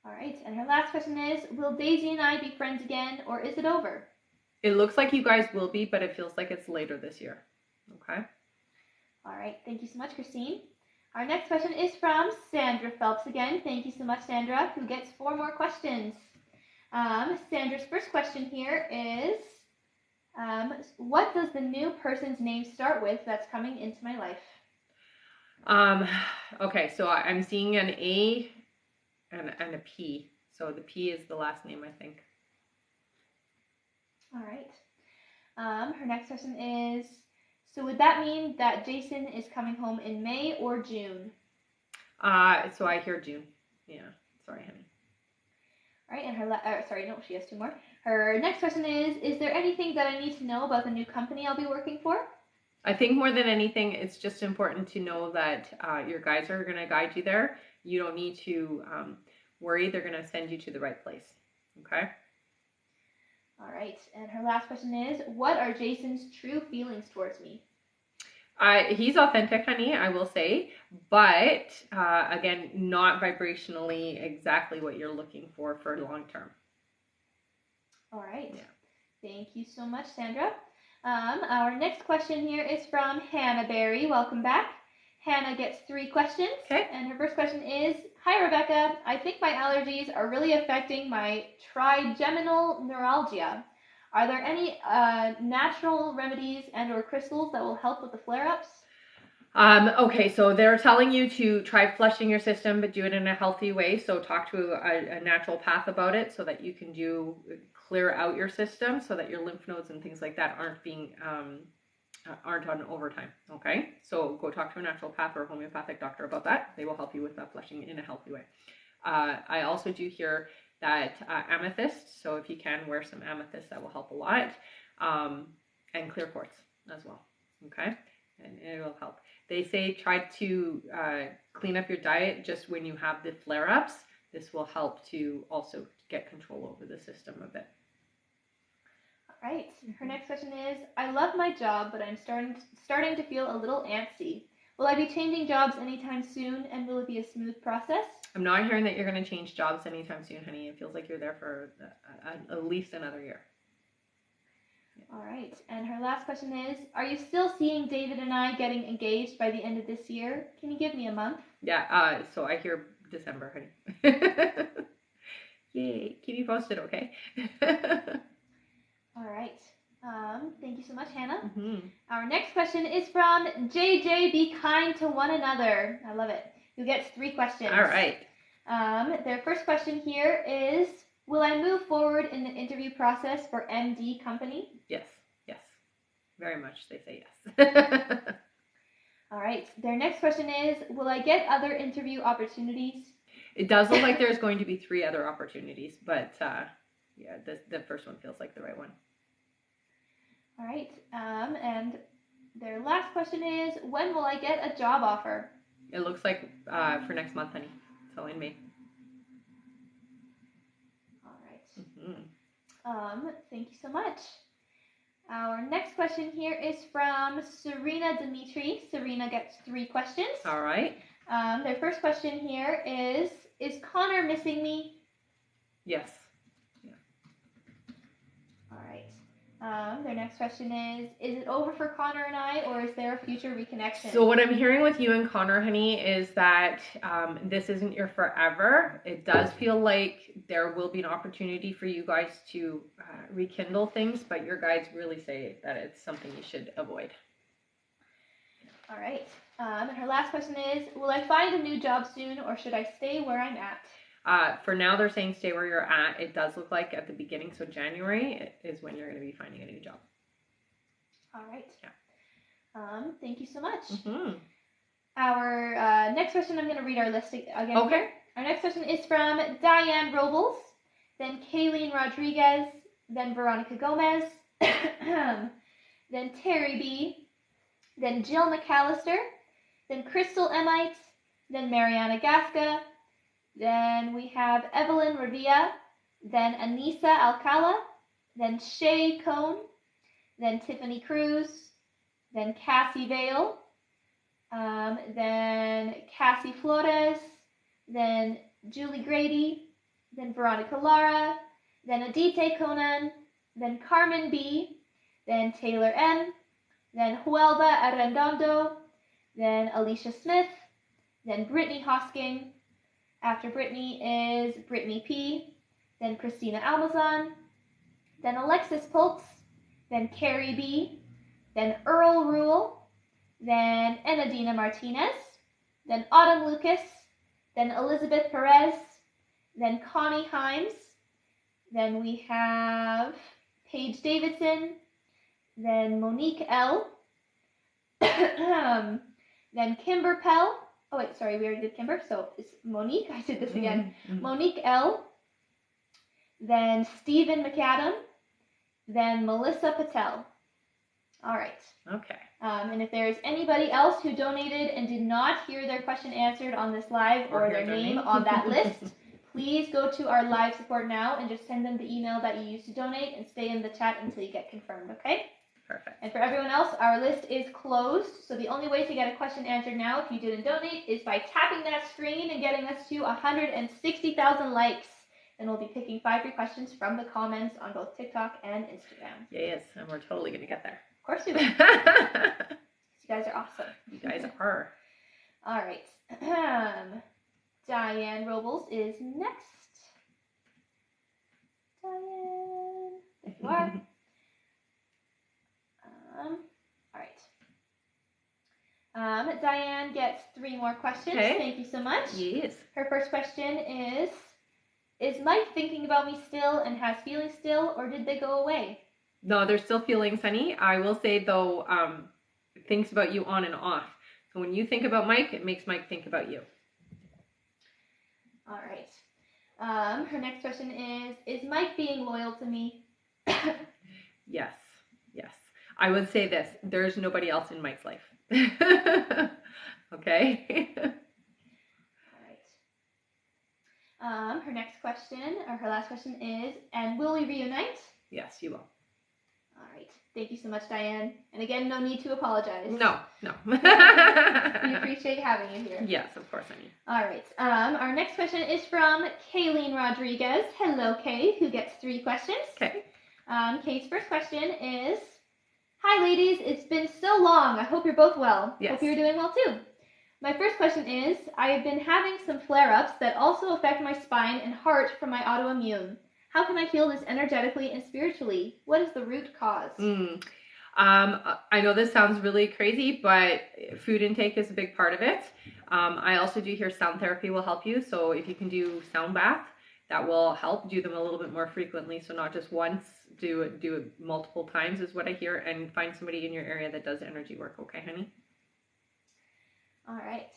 All right, and her last question is, will Daisy and I be friends again, or is it over? It looks like you guys will be, but it feels like it's later this year. Okay? All right, thank you so much, Christine. Our next question is from Sandra Phelps again. Thank you so much, Sandra, who gets 4 more questions. Sandra's first question here is, what does the new person's name start with that's coming into my life? Okay, so I'm seeing an A and a P. So the P is the last name, I think. All right. Her next question is, so would that mean that Jason is coming home in May or June? So I hear June. Yeah. Sorry, honey. All right, and she has 2 more. Her next question is there anything that I need to know about the new company I'll be working for? I think more than anything, it's just important to know that your guides are going to guide you there. You don't need to worry. They're going to send you to the right place. Okay? All right. And her last question is, what are Jason's true feelings towards me? He's authentic, honey, I will say. But, again, not vibrationally exactly what you're looking for long term. All right. Yeah. Thank you so much, Sandra. Our next question here is from Hannah Berry. Welcome back. Hannah gets 3 questions. Okay. And her first question is, hi, Rebecca. I think my allergies are really affecting my trigeminal neuralgia. Are there any natural remedies and or crystals that will help with the flare-ups? Okay, so they're telling you to try flushing your system, but do it in a healthy way. So talk to a naturopath about it so that you can clear out your system so that your lymph nodes and things like that aren't on overtime. Okay, so go talk to a naturopath or a homeopathic doctor about that. They will help you with that flushing in a healthy way. I also do hear that amethyst, so if you can wear some amethyst, that will help a lot, and clear quartz as well. Okay, and it will help. They say try to clean up your diet just when you have the flare-ups. This will help to also get control over the system a bit. All right. Her next question is, I love my job, but I'm starting to feel a little antsy. Will I be changing jobs anytime soon, and will it be a smooth process? I'm not hearing that you're going to change jobs anytime soon, honey. It feels like you're there for at least another year. All right. And her last question is, are you still seeing David and I getting engaged by the end of this year? Can you give me a month? Yeah, so I hear December, honey. Yay. Keep me posted, okay? All right. Thank you so much, Hannah. Mm-hmm. Our next question is from JJ Be Kind to One Another. I love it. Who gets 3 questions. All right. Their first question here is, will I move forward in the interview process for MD Company? Yes. Very much they say yes. All right. Their next question is, will I get other interview opportunities? It does look like there's going to be 3 other opportunities, but yeah, the first one feels like the right one. All right. And their last question is, when will I get a job offer? It looks like for next month, honey. So in May. All right. Mm-hmm. Thank you so much. Our next question here is from Serena Dimitri. Serena gets 3 questions. All right. Their first question here is Connor missing me? Yes. Yeah. All right. Their next question is it over for Connor and I, or is there a future reconnection? So what I'm hearing with you and Connor, honey, is that this isn't your forever. It does feel like there will be an opportunity for you guys to rekindle things, but your guides really say that it's something you should avoid. All right. And her last question is, will I find a new job soon, or should I stay where I'm at? For now, they're saying stay where you're at. It does look like at the beginning, so January is when you're going to be finding a new job. All right. Yeah. Thank you so much. Mm-hmm. Our next question, I'm going to read our list again. Okay. Here. Our next question is from Diane Robles, then Kayleen Rodriguez, then Veronica Gomez, then Terry B., then Jill McAllister, then Crystal Emite, then Mariana Gasca, then we have Evelyn Revilla, then Anissa Alcala, then Shay Cohn, then Tiffany Cruz, then Cassie Vale, then Cassie Flores, then Julie Grady, then Veronica Lara, then Adite Conan, then Carmen B., then Taylor M., then Huelva Arredondo, then Alicia Smith, then Brittany Hosking. After Brittany is Brittany P., then Christina Almazan, then Alexis Poltz, then Carrie B., then Earl Rule, then Enadina Martinez, then Autumn Lucas, then Elizabeth Perez, then Connie Himes, then we have Paige Davidson, then Monique L., then Kimber Pell. Oh wait, sorry, we already did Kimber, so it's Monique. I did this again. Mm-hmm. Monique L., then Stephen McAdam, then Melissa Patel. All right. Okay. And if there is anybody else who donated and did not hear their question answered on this live or their name on that list, please go to our live support now and just send them the email that you used to donate and stay in the chat until you get confirmed, okay? Perfect. And for everyone else, our list is closed, so the only way to get a question answered now if you didn't donate is by tapping that screen and getting us to 160,000 likes. And we'll be picking 5 free questions from the comments on both TikTok and Instagram. Yes, and we're totally going to get there. Of course we will. You guys are awesome. You guys are. All right. Diane Robles is next. Diane, there you are. All right. Diane gets 3 more questions. Okay. Thank you so much. Yes. Her first question is Mike thinking about me still and has feelings still, or did they go away? No, there's still feelings, honey. I will say, though, thinks about you on and off. So when you think about Mike, it makes Mike think about you. All right. Her next question is Mike being loyal to me? Yes. Yes. I would say this. There's nobody else in Mike's life. Okay? All right. Her next question, or her last question is, and will we reunite? Yes, you will. All right. Thank you so much, Diane. And again, no need to apologize. No. We appreciate having you here. Yes, of course, honey. All right. Our next question is from Kayleen Rodriguez. Hello, Kay, who gets 3 questions. Okay. Kay's first question is, hi, ladies. It's been so long. I hope you're both well. Yes. Hope you're doing well, too. My first question is, I have been having some flare-ups that also affect my spine and heart from my autoimmune. How can I heal this energetically and spiritually? What is the root cause? I know this sounds really crazy, but food intake is a big part of it. I also do hear sound therapy will help you. So if you can do sound bath, that will help. Do them a little bit more frequently. So not just once, do it multiple times is what I hear, and find somebody in your area that does energy work. Okay, honey? All right.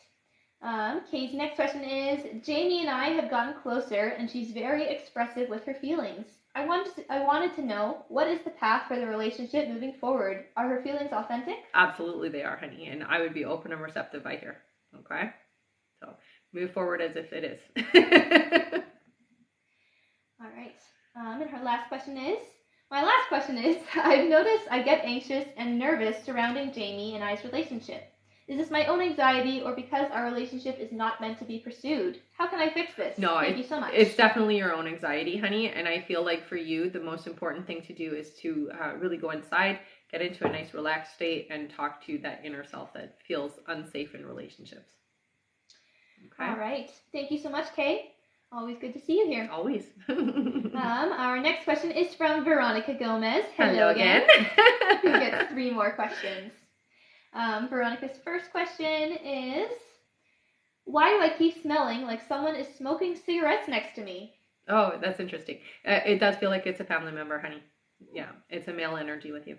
Kay's next question is, Jamie and I have gotten closer, and she's very expressive with her feelings. I wanted to know, what is the path for the relationship moving forward? Are her feelings authentic? Absolutely they are, honey, and I would be open and receptive, I hear. Okay? So move forward as if it is. All right. And her last question is, My last question is, I've noticed I get anxious and nervous surrounding Jamie and I's relationship. Is this my own anxiety or because our relationship is not meant to be pursued? How can I fix this? No, Thank you so much. It's definitely your own anxiety, honey. And I feel like for you, the most important thing to do is to really go inside, get into a nice relaxed state, and talk to that inner self that feels unsafe in relationships. Okay. All right. Thank you so much, Kay. Always good to see you here. Always. Our next question is from Veronica Gomez. Hello again. Who gets 3 more questions. Veronica's first question is, why do I keep smelling like someone is smoking cigarettes next to me? Oh, that's interesting. It does feel like it's a family member, honey. Yeah, it's a male energy with you.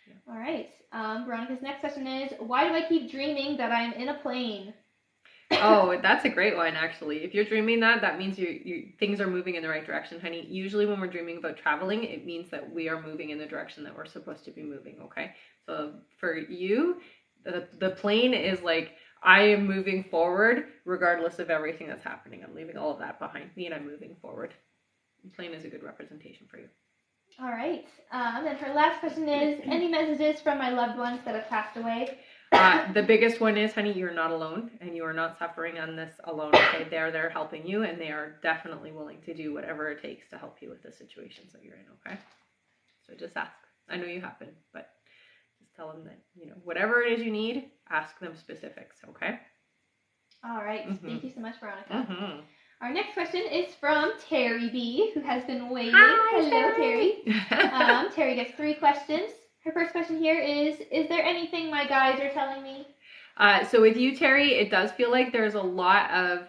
Yeah. All right. Veronica's next question is, why do I keep dreaming that I'm in a plane? Oh, that's a great one, actually. If you're dreaming that means things are moving in the right direction, honey. Usually when we're dreaming about traveling, it means that we are moving in the direction that we're supposed to be moving, okay? So for you, the plane is like, I am moving forward regardless of everything that's happening. I'm leaving all of that behind me and I'm moving forward. The plane is a good representation for you. All right. And her last question is, any messages from my loved ones that have passed away? The biggest one is, honey, you're not alone and you are not suffering on this alone. Okay, they're helping you and they are definitely willing to do whatever it takes to help you with the situations that you're in. Okay, so just ask. I know you have been, but just tell them that, whatever it is you need, ask them specifics. Okay. All right. Mm-hmm. Thank you so much, Veronica. Mm-hmm. Our next question is from Terry B, who has been waiting. Hi, hello, Terry. Terry gets 3 questions. Her first question here is there anything my guides are telling me? So with you, Terry, it does feel like there's a lot of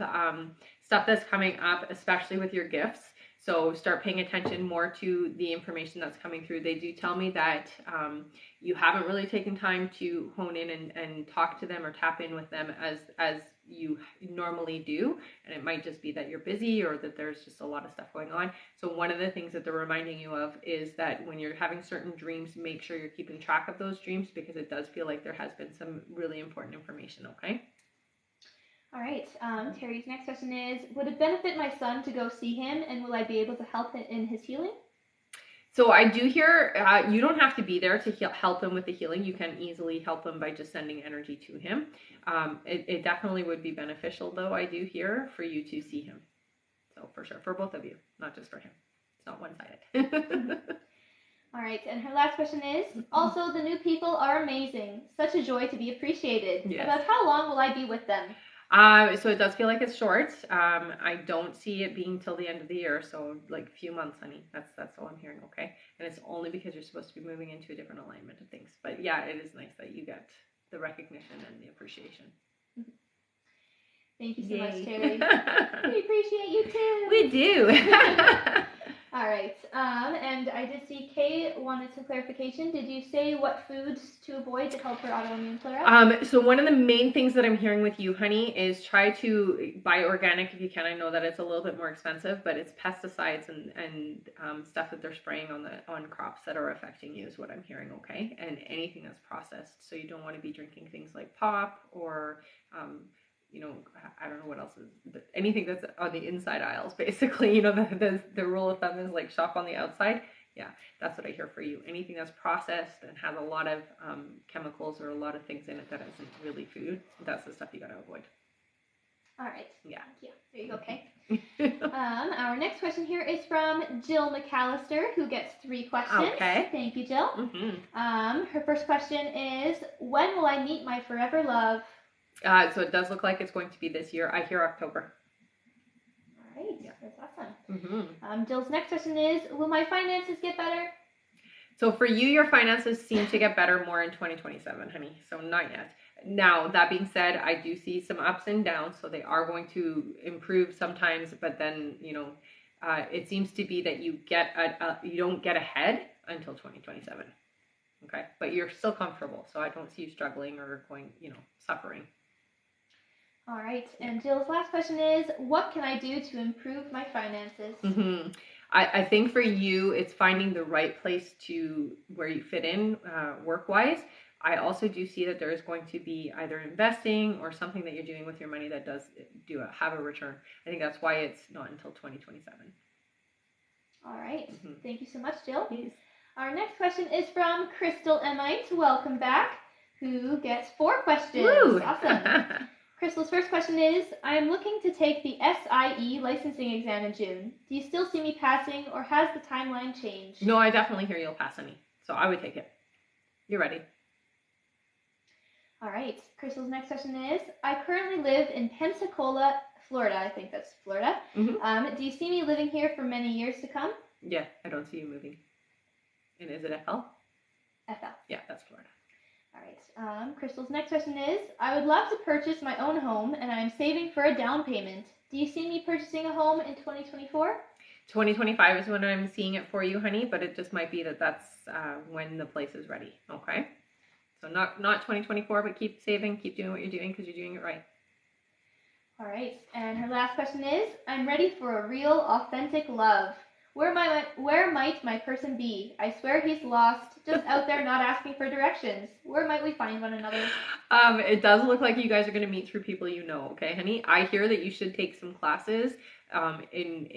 stuff that's coming up, especially with your gifts. So start paying attention more to the information that's coming through. They do tell me that you haven't really taken time to hone in and talk to them or tap in with them as you normally do. And it might just be that you're busy or that there's just a lot of stuff going on. So one of the things that they're reminding you of is that when you're having certain dreams, make sure you're keeping track of those dreams because it does feel like there has been some really important information, okay? All right. Terry's next question is, would it benefit my son to go see him and will I be able to help him in his healing? So I do hear you don't have to be there to help him with the healing. You can easily help him by just sending energy to him. It definitely would be beneficial, though, I do hear, for you to see him. So for sure, for both of you, not just for him. It's not one-sided. All right, and her last question is, also, the new people are amazing. Such a joy to be appreciated. Yes. About how long will I be with them? So it does feel like it's short. I don't see it being till the end of the year, so like a few months, honey. That's all I'm hearing, okay? And it's only because you're supposed to be moving into a different alignment of things. But yeah, it is nice that you get the recognition and the appreciation. Thank you so much, Terry. We appreciate you too. We do. All right. And I did see Kay wanted some clarification. Did you say what foods to avoid to help her autoimmune flare up? So one of the main things that I'm hearing with you, honey, is try to buy organic if you can. I know that it's a little bit more expensive, but it's pesticides and stuff that they're spraying on crops that are affecting you is what I'm hearing, okay? And anything that's processed. So you don't want to be drinking things like pop or I don't know what else is, but anything that's on the inside aisles, basically, the rule of thumb is like shop on the outside. Yeah, that's what I hear for you. Anything that's processed and has a lot of chemicals or a lot of things in it that isn't really food, that's the stuff you got to avoid. All right. Yeah. Thank you. There you go, Kay. Our next question here is from Jill McAllister, who gets 3 questions. Okay. Thank you, Jill. Mm-hmm. Her first question is, when will I meet my forever love? So it does look like it's going to be this year. I hear October. All right. Yeah. That's awesome. Mm-hmm. Jill's next question is, will my finances get better? So for you, your finances seem to get better more in 2027, honey. So not yet. Now, that being said, I do see some ups and downs. So they are going to improve sometimes, but then, it seems to be that you don't get ahead until 2027. Okay. But you're still comfortable. So I don't see you struggling or going, suffering. All right. And Jill's last question is, what can I do to improve my finances? Mm-hmm. I think for you, it's finding the right place where you fit in work-wise. I also do see that there is going to be either investing or something that you're doing with your money that does have a return. I think that's why it's not until 2027. All right. Thank you so much, Jill. Yes. Our next question is from Crystal Emite. Welcome back. Who gets 4 questions. Woo! Awesome. Crystal's first question is, I am looking to take the SIE licensing exam in June. Do you still see me passing, or has the timeline changed? No, I definitely hear you'll pass, honey. So I would take it. You're ready. All right. Crystal's next question is, I currently live in Pensacola, Florida. I think that's Florida. Mm-hmm. Do you see me living here for many years to come? Yeah, I don't see you moving. And is it FL? FL. Yeah, that's Florida. All right. Crystal's next question is, I would love to purchase my own home, and I am saving for a down payment. Do you see me purchasing a home in 2024? 2025 is when I'm seeing it for you, honey, but it just might be that's when the place is ready, okay? So not 2024, but keep saving, keep doing what you're doing because you're doing it right. All right. And her last question is, I'm ready for a real, authentic love. Where might my person be? I swear he's lost, just out there not asking for directions. Where might we find one another? It does look like you guys are going to meet through people you know, okay, honey? I hear that you should take some classes in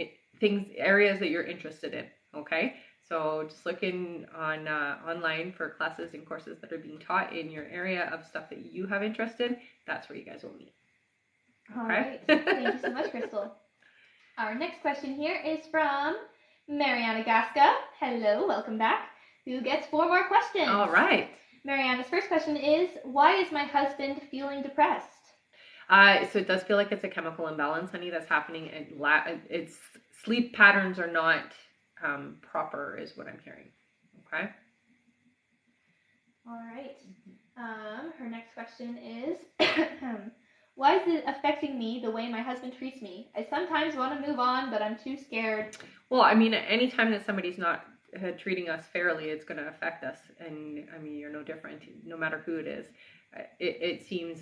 areas that you're interested in, okay? So just look online for classes and courses that are being taught in your area of stuff that you have interest in. That's where you guys will meet. Okay? All right. Thank you so much, Crystal. Our next question here is from Mariana Gasca. Hello, welcome back. Who gets 4 more questions? All right. Mariana's first question is, why is my husband feeling depressed? So it does feel like it's a chemical imbalance, honey, that's happening. It's sleep patterns are not proper, is what I'm hearing. Okay. All right. Her next question is, why is it affecting me the way my husband treats me? I sometimes want to move on, but I'm too scared. Well, I mean, anytime that somebody's not treating us fairly, it's going to affect us. And I mean, you're no different, no matter who it is. It seems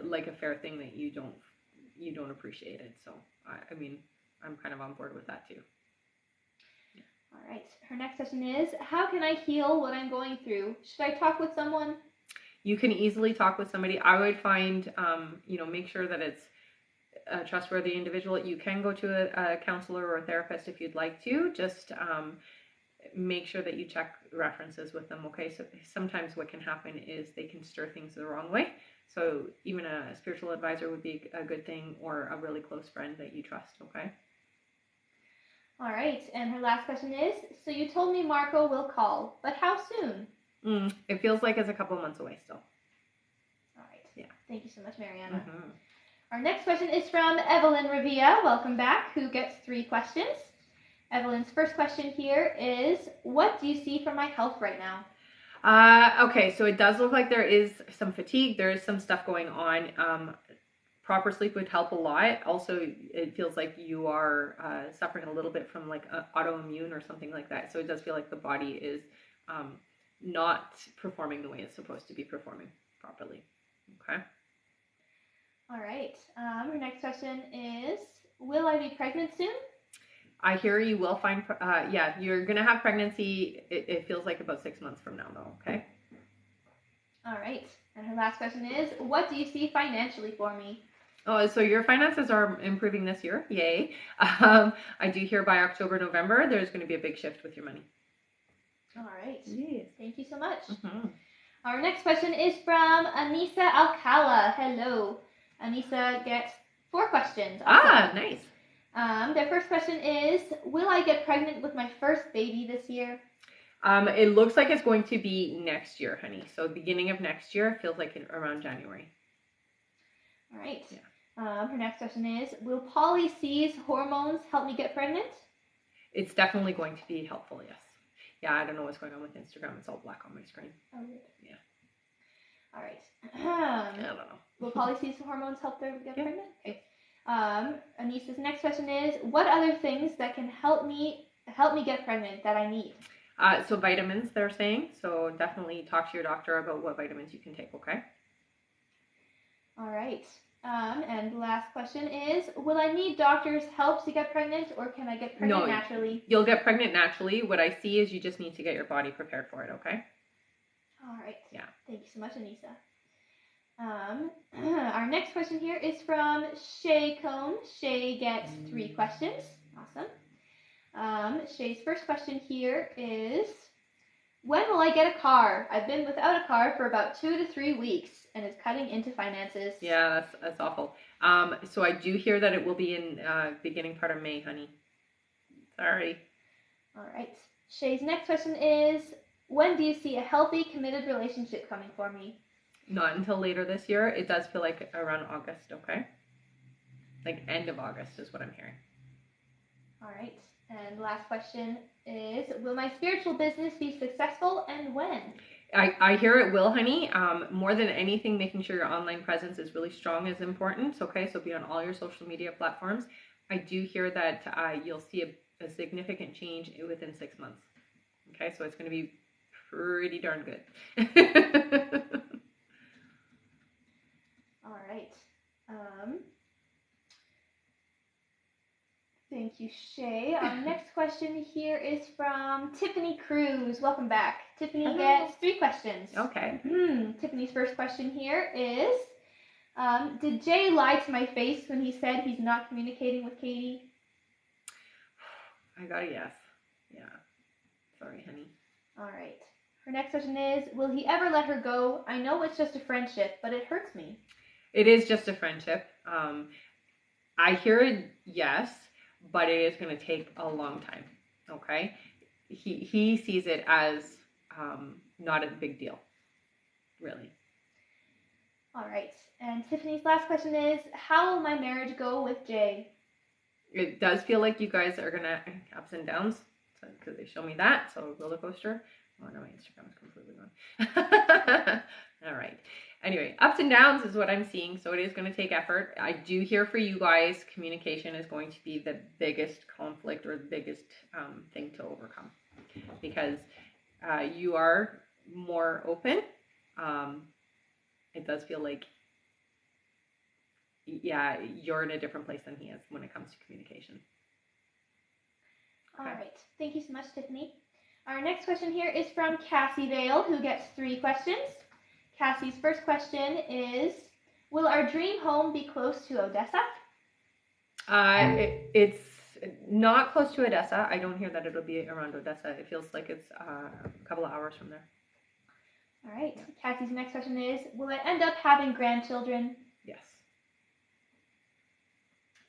like a fair thing that you don't appreciate it. So, I mean, I'm kind of on board with that too. Yeah. All right. Her next question is, how can I heal what I'm going through? Should I talk with someone? You can easily talk with somebody. I would find, make sure that it's a trustworthy individual. You can go to a counselor or a therapist if you'd like to. Just make sure that you check references with them, okay? So sometimes what can happen is they can stir things the wrong way. So even a spiritual advisor would be a good thing, or a really close friend that you trust, okay? All right. And her last question is, so you told me Marco will call, but how soon? It feels like it's a couple months away still. All right. Yeah. Thank you so much, Mariana. Our next question is from Evelyn Revilla. Welcome back. Who gets 3 questions? Evelyn's first question here is, what do you see for my health right now? Okay, so it does look like there is some fatigue. There is some stuff going on. Proper sleep would help a lot. Also, it feels like you are suffering a little bit from like autoimmune or something like that. So it does feel like the body is not performing the way it's supposed to be performing properly. Okay. All right. Her next question is, will I be pregnant soon? I hear you will find, you're going to have pregnancy. It feels like about 6 months from now though, okay? All right. And her last question is, what do you see financially for me? Oh, so your finances are improving this year. Yay. I do hear by October, November, there's going to be a big shift with your money. All right. Yes. Thank you so much. Our next question is from Anissa Alcala. Hello. Anissa gets 4 questions. Awesome. Nice. Their first question is, will I get pregnant with my first baby this year? It looks like it's going to be next year, honey. So beginning of next year, feels like around January. All right. Yeah. Her next question is, will Poly-C's hormones help me get pregnant? It's definitely going to be helpful, yes. Yeah, I don't know what's going on with Instagram. It's all black on my screen. Oh, good. Yeah. All right. I don't know. Will Poly-C's hormones help her get pregnant? Okay. Anissa's next question is, what other things that can help me get pregnant that I need? So vitamins, they're saying. So definitely talk to your doctor about what vitamins you can take, okay? All right. And the last question is, will I need doctor's help to get pregnant, or can I get pregnant naturally? You'll get pregnant naturally. What I see is you just need to get your body prepared for it, okay? All right. Yeah. Thank you so much, Anissa. Our next question here is from Shay Cone. Shay gets 3 questions. Awesome. Shay's first question here is, when will I get a car? I've been without a car for about 2 to 3 weeks and it's cutting into finances. Yeah, that's awful. So I do hear that it will be in beginning part of May, honey. Sorry. All right. Shay's next question is, when do you see a healthy, committed relationship coming for me? Not until later this year. It does feel like around August, okay? Like end of August is what I'm hearing. All right. And the last question is, will my spiritual business be successful and when? I hear it will, honey. More than anything, making sure your online presence is really strong is important. Okay, so be on all your social media platforms. I do hear that you'll see a significant change within 6 months. Okay, so it's going to be pretty darn good. All right. Thank you, Shay. Our next question here is from Tiffany Cruz. Welcome back. Tiffany gets 3 questions. Okay. Tiffany's first question here is, did Jay lie to my face when he said he's not communicating with Katie? I got a yes. Yeah. Sorry, honey. All right. Her next question is, will he ever let her go? I know it's just a friendship, but it hurts me. It is just a friendship. I hear it yes, but it is going to take a long time. Okay? He sees it as not a big deal. Really. All right. And Tiffany's last question is, how will my marriage go with Jay? It does feel like you guys are going to ups and downs, because they show me that. So roller coaster. Oh no, my Instagram is completely gone. All right. Anyway, ups and downs is what I'm seeing. So it is going to take effort. I do hear for you guys, communication is going to be the biggest conflict or the biggest thing to overcome, because you are more open. It does feel like, yeah, you're in a different place than he is when it comes to communication. Okay. All right. Thank you so much, Tiffany. Our next question here is from Cassie Vale, who gets 3 questions. Cassie's first question is, will our dream home be close to Odessa? It's not close to Odessa. I don't hear that it'll be around Odessa. It feels like it's a couple of hours from there. All right. Yeah. Cassie's next question is, will I end up having grandchildren? Yes.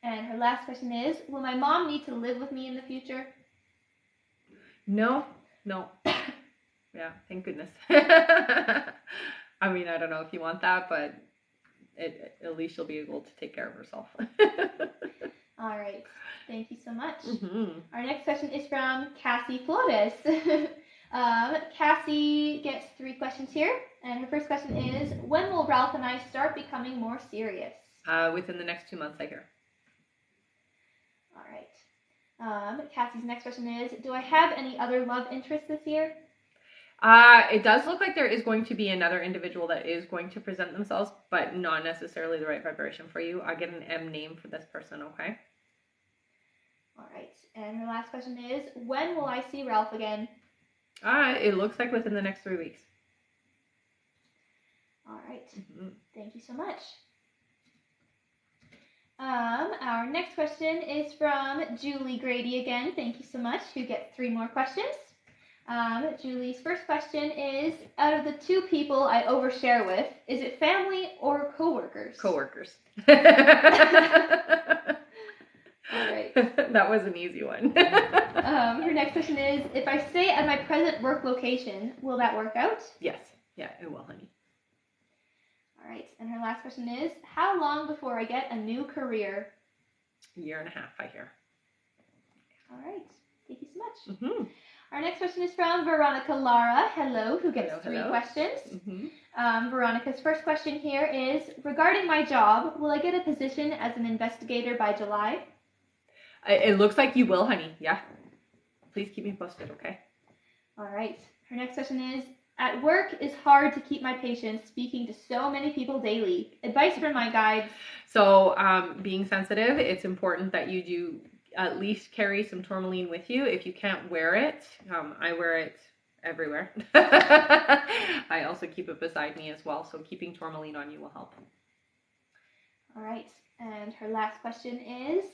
And her last question is, will my mom need to live with me in the future? No. Yeah, thank goodness. I mean, I don't know if you want that, but at least she'll be able to take care of herself. All right. Thank you so much. Mm-hmm. Our next question is from Cassie Flores. Cassie gets 3 questions here. And her first question is, when will Ralph and I start becoming more serious? Within the next 2 months, I hear. All right. Cassie's next question is, do I have any other love interests this year? It does look like there is going to be another individual that is going to present themselves, but not necessarily the right vibration for you. I get an M name for this person, okay? All right. And her last question is, when will I see Ralph again? It looks like within the next 3 weeks. All right. Mm-hmm. Thank you so much. Our next question is from Julie Grady again. Thank you so much. You get 3 more questions. Julie's first question is, out of the 2 people I overshare with, is it family or coworkers? Coworkers. All right. That was an easy one. Her next question is, if I stay at my present work location, will that work out? Yes. Yeah, it will, honey. All right. And her last question is, how long before I get a new career? 1.5 years, I hear. All right. Thank you so much. Mm-hmm. Our next question is from Veronica Lara, hello, who gets 3 questions. Mm-hmm. Veronica's first question here is, regarding my job, will I get a position as an investigator by July? It looks like you will, honey. Yeah. Please keep me posted, okay? All right. Her next question is, at work, it's hard to keep my patience speaking to so many people daily. Advice from my guides. So, being sensitive, it's important that you do at least carry some tourmaline with you. If you can't wear it, I wear it everywhere. I also keep it beside me as well, so keeping tourmaline on you will help. All right. And her last question is,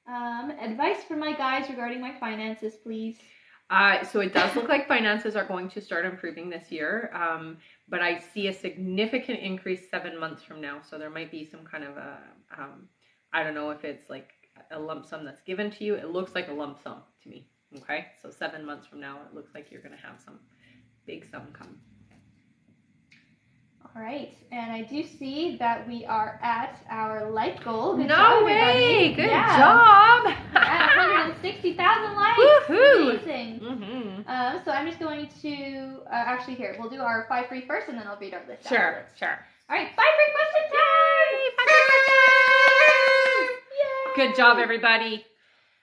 Advice for my guys regarding my finances, please. So it does look like finances are going to start improving this year, but I see a significant increase 7 months from now. So there might be some kind of a, I don't know if it's like a lump sum that's given to you. It looks like a lump sum to me. Okay, so 7 months from now, it looks like you're going to have some big sum come. All right, and I do see that we are at our like goal. Good no job, way! Everybody. Good job! At 160,000 likes. Woohoo! Amazing. Mm-hmm. So I'm just going to actually here. We'll do our 5 free first, and then I'll read our list. Sure, afterwards. sure. All right, 5 free question time! Yay! Good job, everybody.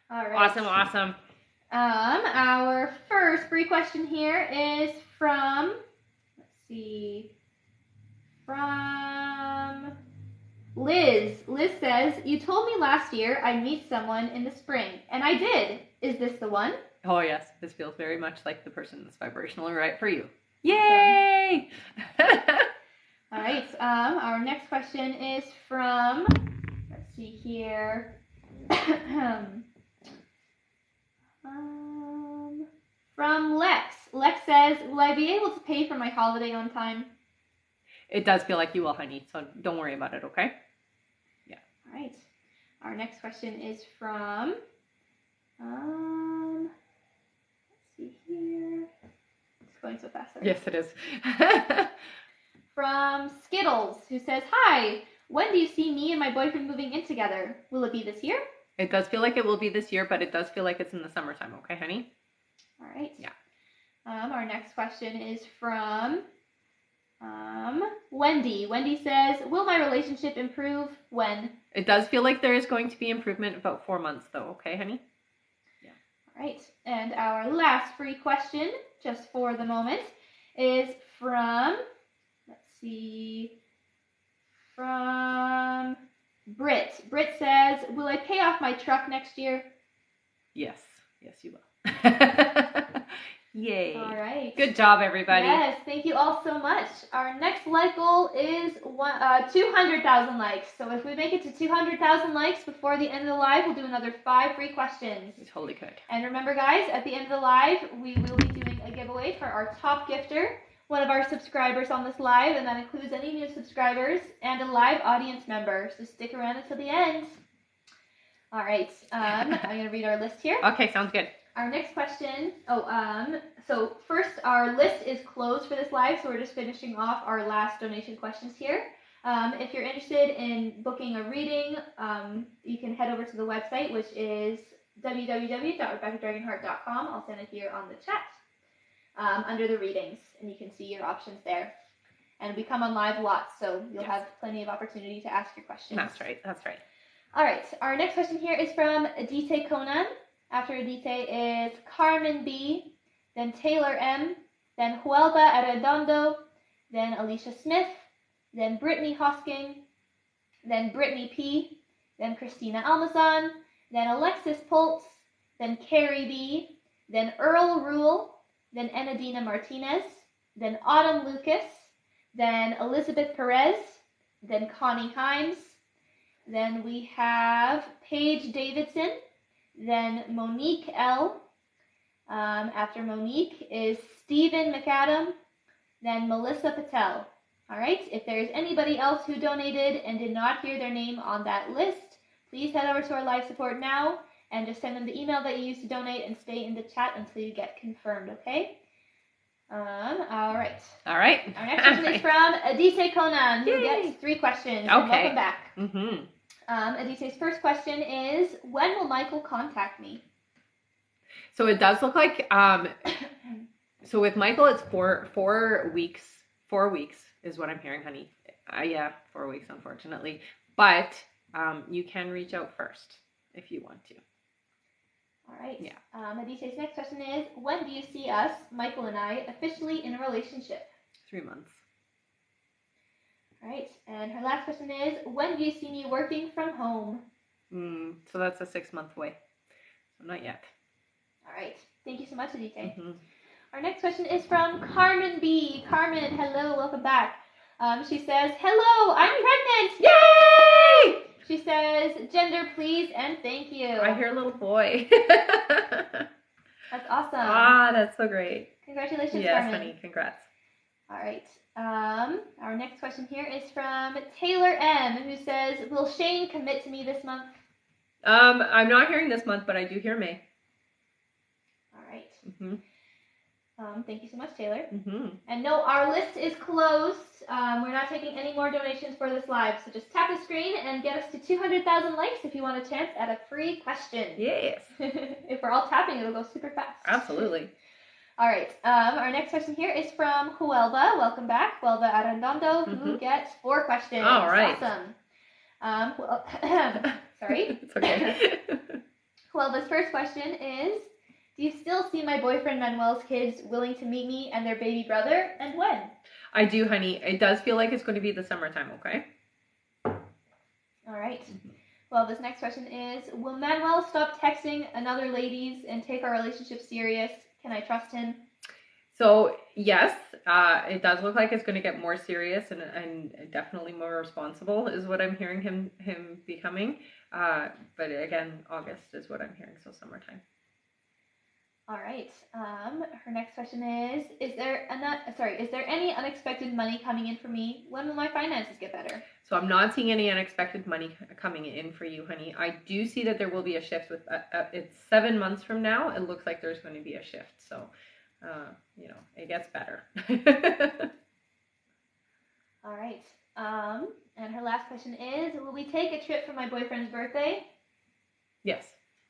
All right. Awesome. Our first free question here is from, from Liz. Liz says, you told me last year I'd meet someone in the spring, and I did. Is this the one? Oh, yes. This feels very much like the person that's vibrationally right for you. Yay! All right. Our next question is from, let's see here. From Lex. Lex says, will I be able to pay for my holiday on time? It does feel like you will, honey, so don't worry about it, okay? Yeah. All right. Our next question is from, let's see here. It's going so fast. Sorry. Yes, it is. From Skittles, who says, hi, when do you see me and my boyfriend moving in together? Will it be this year? It does feel like it will be this year, but it does feel like it's in the summertime, okay, honey? All right. Yeah. Our next question is from Wendy. Wendy says, will my relationship improve when? It does feel like there is going to be improvement about 4 months, though, okay, honey? Yeah. All right. And our last free question, just for the moment, is from, from Britt. Britt says, will I pay off my truck next year? Yes, you will. Yay. All right. Good job, everybody. Yes, thank you all so much. Our next like goal is 200,000 likes. So if we make it to 200,000 likes before the end of the live, we'll do another 5 free questions. You totally could. And remember, guys, at the end of the live, we will be doing a giveaway for our top gifter, one of our subscribers on this live, and that includes any new subscribers and a live audience member. So stick around until the end. All right, I'm going to read our list here. Okay, sounds good. Our next question, so first our list is closed for this live, so we're just finishing off our last donation questions here. If you're interested in booking a reading, you can head over to the website, which is www.rebeccadragonheart.com. I'll send it here on the chat under the readings, and you can see your options there. And we come on live lots, so you'll have plenty of opportunity to ask your questions. That's right. All right, our next question here is from Adite Conan. After Adite is Carmen B, then Taylor M, then Huelva Arredondo, then Alicia Smith, then Brittany Hosking, then Brittany P, then Christina Almazan, then Alexis Poltz, then Carrie B, then Earl Rule, then Enadina Martinez, then Autumn Lucas, then Elizabeth Perez, then Connie Himes, then we have Paige Davidson, then Monique L. After Monique is Stephen McAdam, then Melissa Patel. All right, if there's anybody else who donated and did not hear their name on that list, please head over to our live support now and just send them the email that you used to donate and stay in the chat until you get confirmed, okay? All right. All right. Our next question is from Adite Conan, who gets 3 questions. Okay. And welcome back. Mm-hmm. Adite's first question is, when will Michael contact me? So it does look like, so with Michael, it's 4 weeks. 4 weeks is what I'm hearing, honey. Yeah, 4 weeks, unfortunately. But you can reach out first if you want to. All right. Yeah. Adite's next question is, when do you see us, Michael and I, officially in a relationship? 3 months. All right. And her last question is, when do you see me working from home? So that's a 6-month away. So not yet. All right. Thank you so much, Adite. Mm-hmm. Our next question is from Carmen B. Carmen, hello, welcome back. She says, hello, I'm pregnant. Yay! She says, gender please and thank you. I hear a little boy. That's awesome. Ah, that's so great. Congratulations, yes, Carmen. honey, congrats. All right. Our next question here is from Taylor M, who says, will Shane commit to me this month? I'm not hearing this month, but I do hear May. All right. Mm-hmm. Thank you so much, Taylor. Mm-hmm. And no, our list is closed. We're not taking any more donations for this live, so just tap the screen and get us to 200,000 likes if you want a chance at a free question. Yes. If we're all tapping, it'll go super fast. Absolutely. All right. Our next question here is from Huelva. Welcome back, Huelva Arredondo, who gets 4 questions. All right. Awesome. Sorry. It's okay. Huelva's first question is, do you still see my boyfriend Manuel's kids willing to meet me and their baby brother, and when? I do, honey. It does feel like it's going to be the summertime, okay? All right. Well, this next question is, will Manuel stop texting another ladies and take our relationship serious? Can I trust him? So, yes, it does look like it's going to get more serious and definitely more responsible is what I'm hearing him becoming. But again, August is what I'm hearing, so summertime. All right. Her next question is there any unexpected money coming in for me? When will my finances get better? So I'm not seeing any unexpected money coming in for you, honey. I do see that there will be a shift with it's 7 months from now. It looks like there's going to be a shift. So, it gets better. All right. And her last question is, will we take a trip for my boyfriend's birthday? Yes.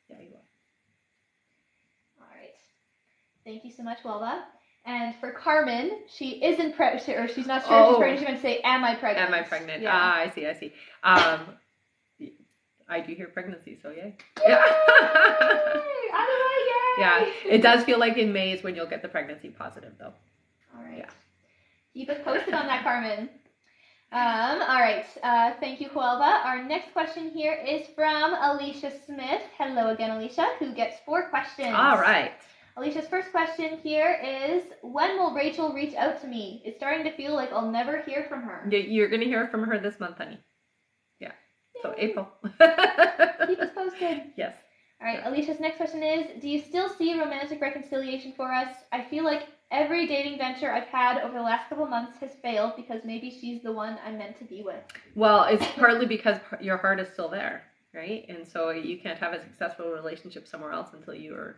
Yeah, you will. Thank you so much, Welva. And for Carmen, she isn't pregnant, or she's not sure if she's pregnant. She meant to say, am I pregnant? Am I pregnant? Yeah. I see. I do hear pregnancy, so yay. Yay! Yay! Yeah, it does feel like in May is when you'll get the pregnancy positive, though. All right. Yeah. Keep us posted on that, Carmen. All right. Thank you, Huelva. Our next question here is from Alicia Smith. Hello again, Alicia, who gets 4 questions. All right. Alicia's first question here is, when will Rachel reach out to me? It's starting to feel like I'll never hear from her. You're going to hear from her this month, honey. Yeah. Yay. So April. Keep us posted. Yes. All right. Alicia's next question is, do you still see romantic reconciliation for us? I feel like every dating venture I've had over the last couple months has failed because maybe she's the one I'm meant to be with. Well, it's partly because your heart is still there, right? And so you can't have a successful relationship somewhere else until you are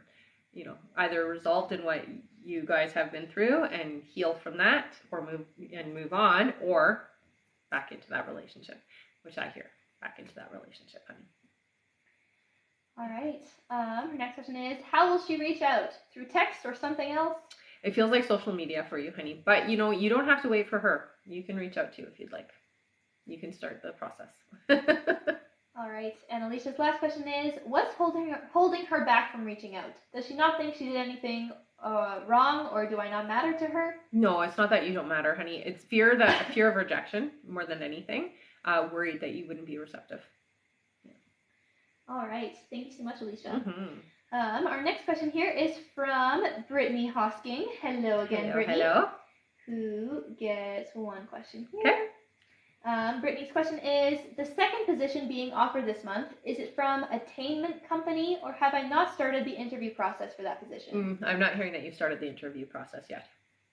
either resolved in what you guys have been through and heal from that, or move on, or back into that relationship, which I hear, back into that relationship, honey. All right. Her next question is, how will she reach out? Through text or something else? It feels like social media for you, honey. But, you don't have to wait for her. You can reach out too if you'd like. You can start the process. All right. And Alicia's last question is, what's holding her back from reaching out? Does she not think she did anything wrong, or do I not matter to her? No, it's not that you don't matter, honey. It's fear of rejection more than anything. Worried that you wouldn't be receptive. Yeah. All right. Thank you so much, Alicia. Mm-hmm. Our next question here is from Brittany Hosking. Hello again, Brittany. Hello. Who gets 1 question here. Okay. Brittany's question is, the second position being offered this month, is it from Attainment Company, or have I not started the interview process for that position? I'm not hearing that you've started the interview process yet.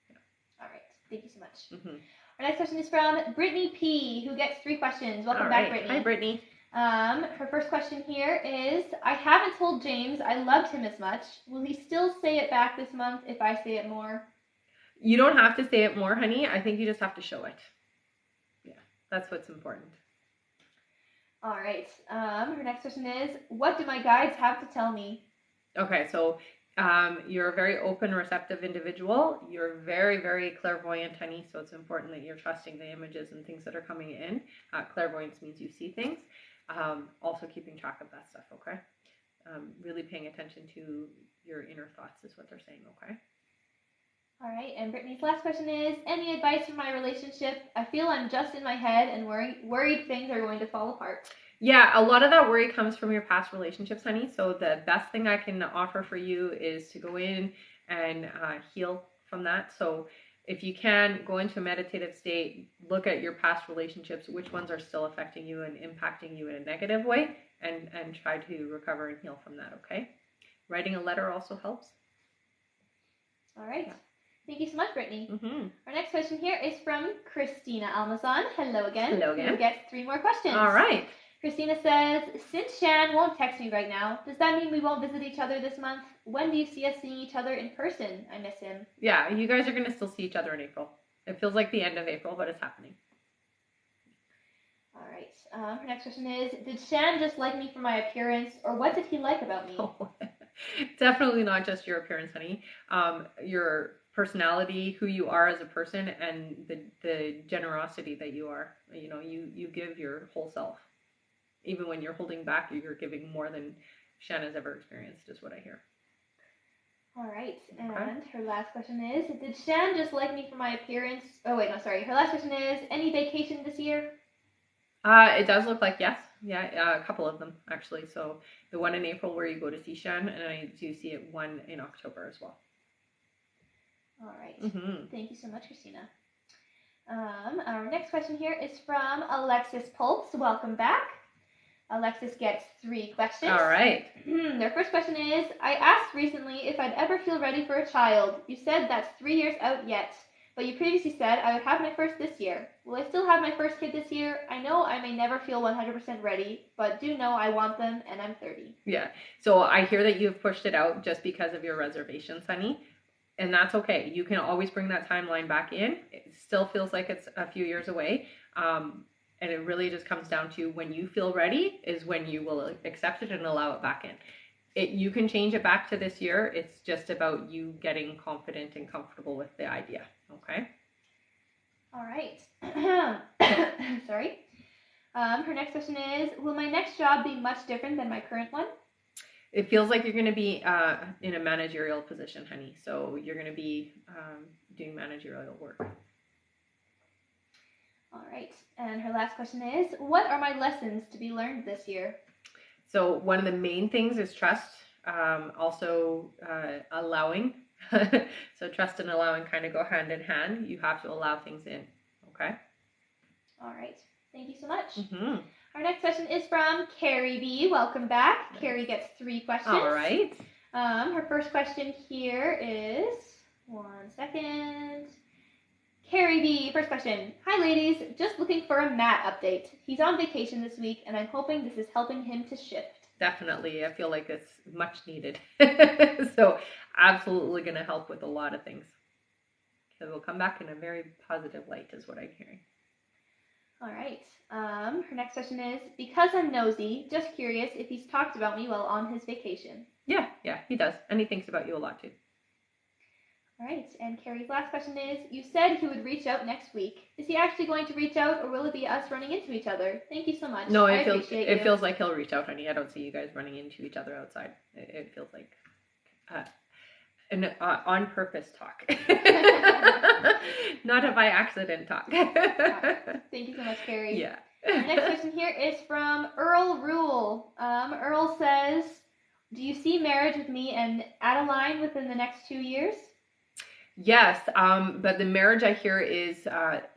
Yeah. All right. Thank you so much. Mm-hmm. Our next question is from Brittany P, who gets 3 questions. Welcome back, Brittany. Hi, Brittany. Her first question here is, I haven't told James I loved him as much. Will he still say it back this month if I say it more? You don't have to say it more, honey. I think you just have to show it. That's what's important. All right. Her next question is, what do my guides have to tell me? Okay, so you're a very open, receptive individual. You're very, very clairvoyant, honey, so it's important that you're trusting the images and things that are coming in. Clairvoyance means you see things. Also keeping track of that stuff, okay? Really paying attention to your inner thoughts is what they're saying, okay? All right, and Brittany's last question is, any advice for my relationship? I feel I'm just in my head and worried things are going to fall apart. Yeah, a lot of that worry comes from your past relationships, honey. So the best thing I can offer for you is to go in and heal from that. So if you can, go into a meditative state, look at your past relationships, which ones are still affecting you and impacting you in a negative way, and try to recover and heal from that, okay? Writing a letter also helps. All right. Yeah. Thank you so much, Brittany. Mm-hmm. Our next question here is from Christina Almazan. Hello again. Hello again. Who gets 3 more questions. All right. Christina says, since Shan won't text me right now, does that mean we won't visit each other this month? When do you see us seeing each other in person? I miss him. Yeah, you guys are going to still see each other in April. It feels like the end of April, but it's happening. All right. Her next question is, did Shan just like me for my appearance, or what did he like about me? Oh, definitely not just your appearance, honey. Your personality, who you are as a person, and the generosity that you are. You know, you give your whole self. Even when you're holding back, you're giving more than Shan has ever experienced, is what I hear. All right. And her last question is, did Shan just like me for my appearance? Oh, wait, no, sorry. Her last question is, any vacation this year? It does look like yes. Yeah, a couple of them, actually. So the one in April where you go to see Shan, and I do see it one in October as well. All right. Mm-hmm. Thank you so much, Christina. Our next question here is from Alexis Pulse. Welcome back. Alexis gets 3 questions. All right. Their first question is, I asked recently if I'd ever feel ready for a child. You said that's 3 years out yet, but you previously said I would have my first this year. Will I still have my first kid this year? I know I may never feel 100% ready, but do know I want them, and I'm 30. Yeah, so I hear that you've pushed it out just because of your reservations, honey. And that's okay. You can always bring that timeline back in. It still feels like it's a few years away. And it really just comes down to when you feel ready is when you will accept it and allow it back in. You can change it back to this year. It's just about you getting confident and comfortable with the idea. Okay? All right. Sorry. Her next question is, will my next job be much different than my current one? It feels like you're going to be in a managerial position, honey. So you're going to be doing managerial work. All right. And her last question is, what are my lessons to be learned this year? So one of the main things is trust. Also allowing. So trust and allowing kind of go hand in hand. You have to allow things in. Okay? All right. Thank you so much. Mm-hmm. Our next question is from Carrie B. Welcome back. Nice. Carrie gets 3 questions. All right. Her first question here is, one second. Carrie B, first question. Hi ladies, just looking for a Matt update. He's on vacation this week and I'm hoping this is helping him to shift. Definitely. I feel like it's much needed. So absolutely going to help with a lot of things. So we'll come back in a very positive light is what I'm hearing. All right. Her next question is, because I'm nosy, just curious if he's talked about me while on his vacation. Yeah, he does. And he thinks about you a lot too. All right, and Carrie's last question is, you said he would reach out next week. Is he actually going to reach out, or will it be us running into each other? Thank you so much. No, it feels like he'll reach out, honey. I don't see you guys running into each other outside. It feels like an on purpose talk. Not a by accident talk. Thank you so much, Carrie. Yeah. The next question here is from Earl Rule. Earl says, do you see marriage with me and Adeline within the next 2 years? Yes, but the marriage I hear is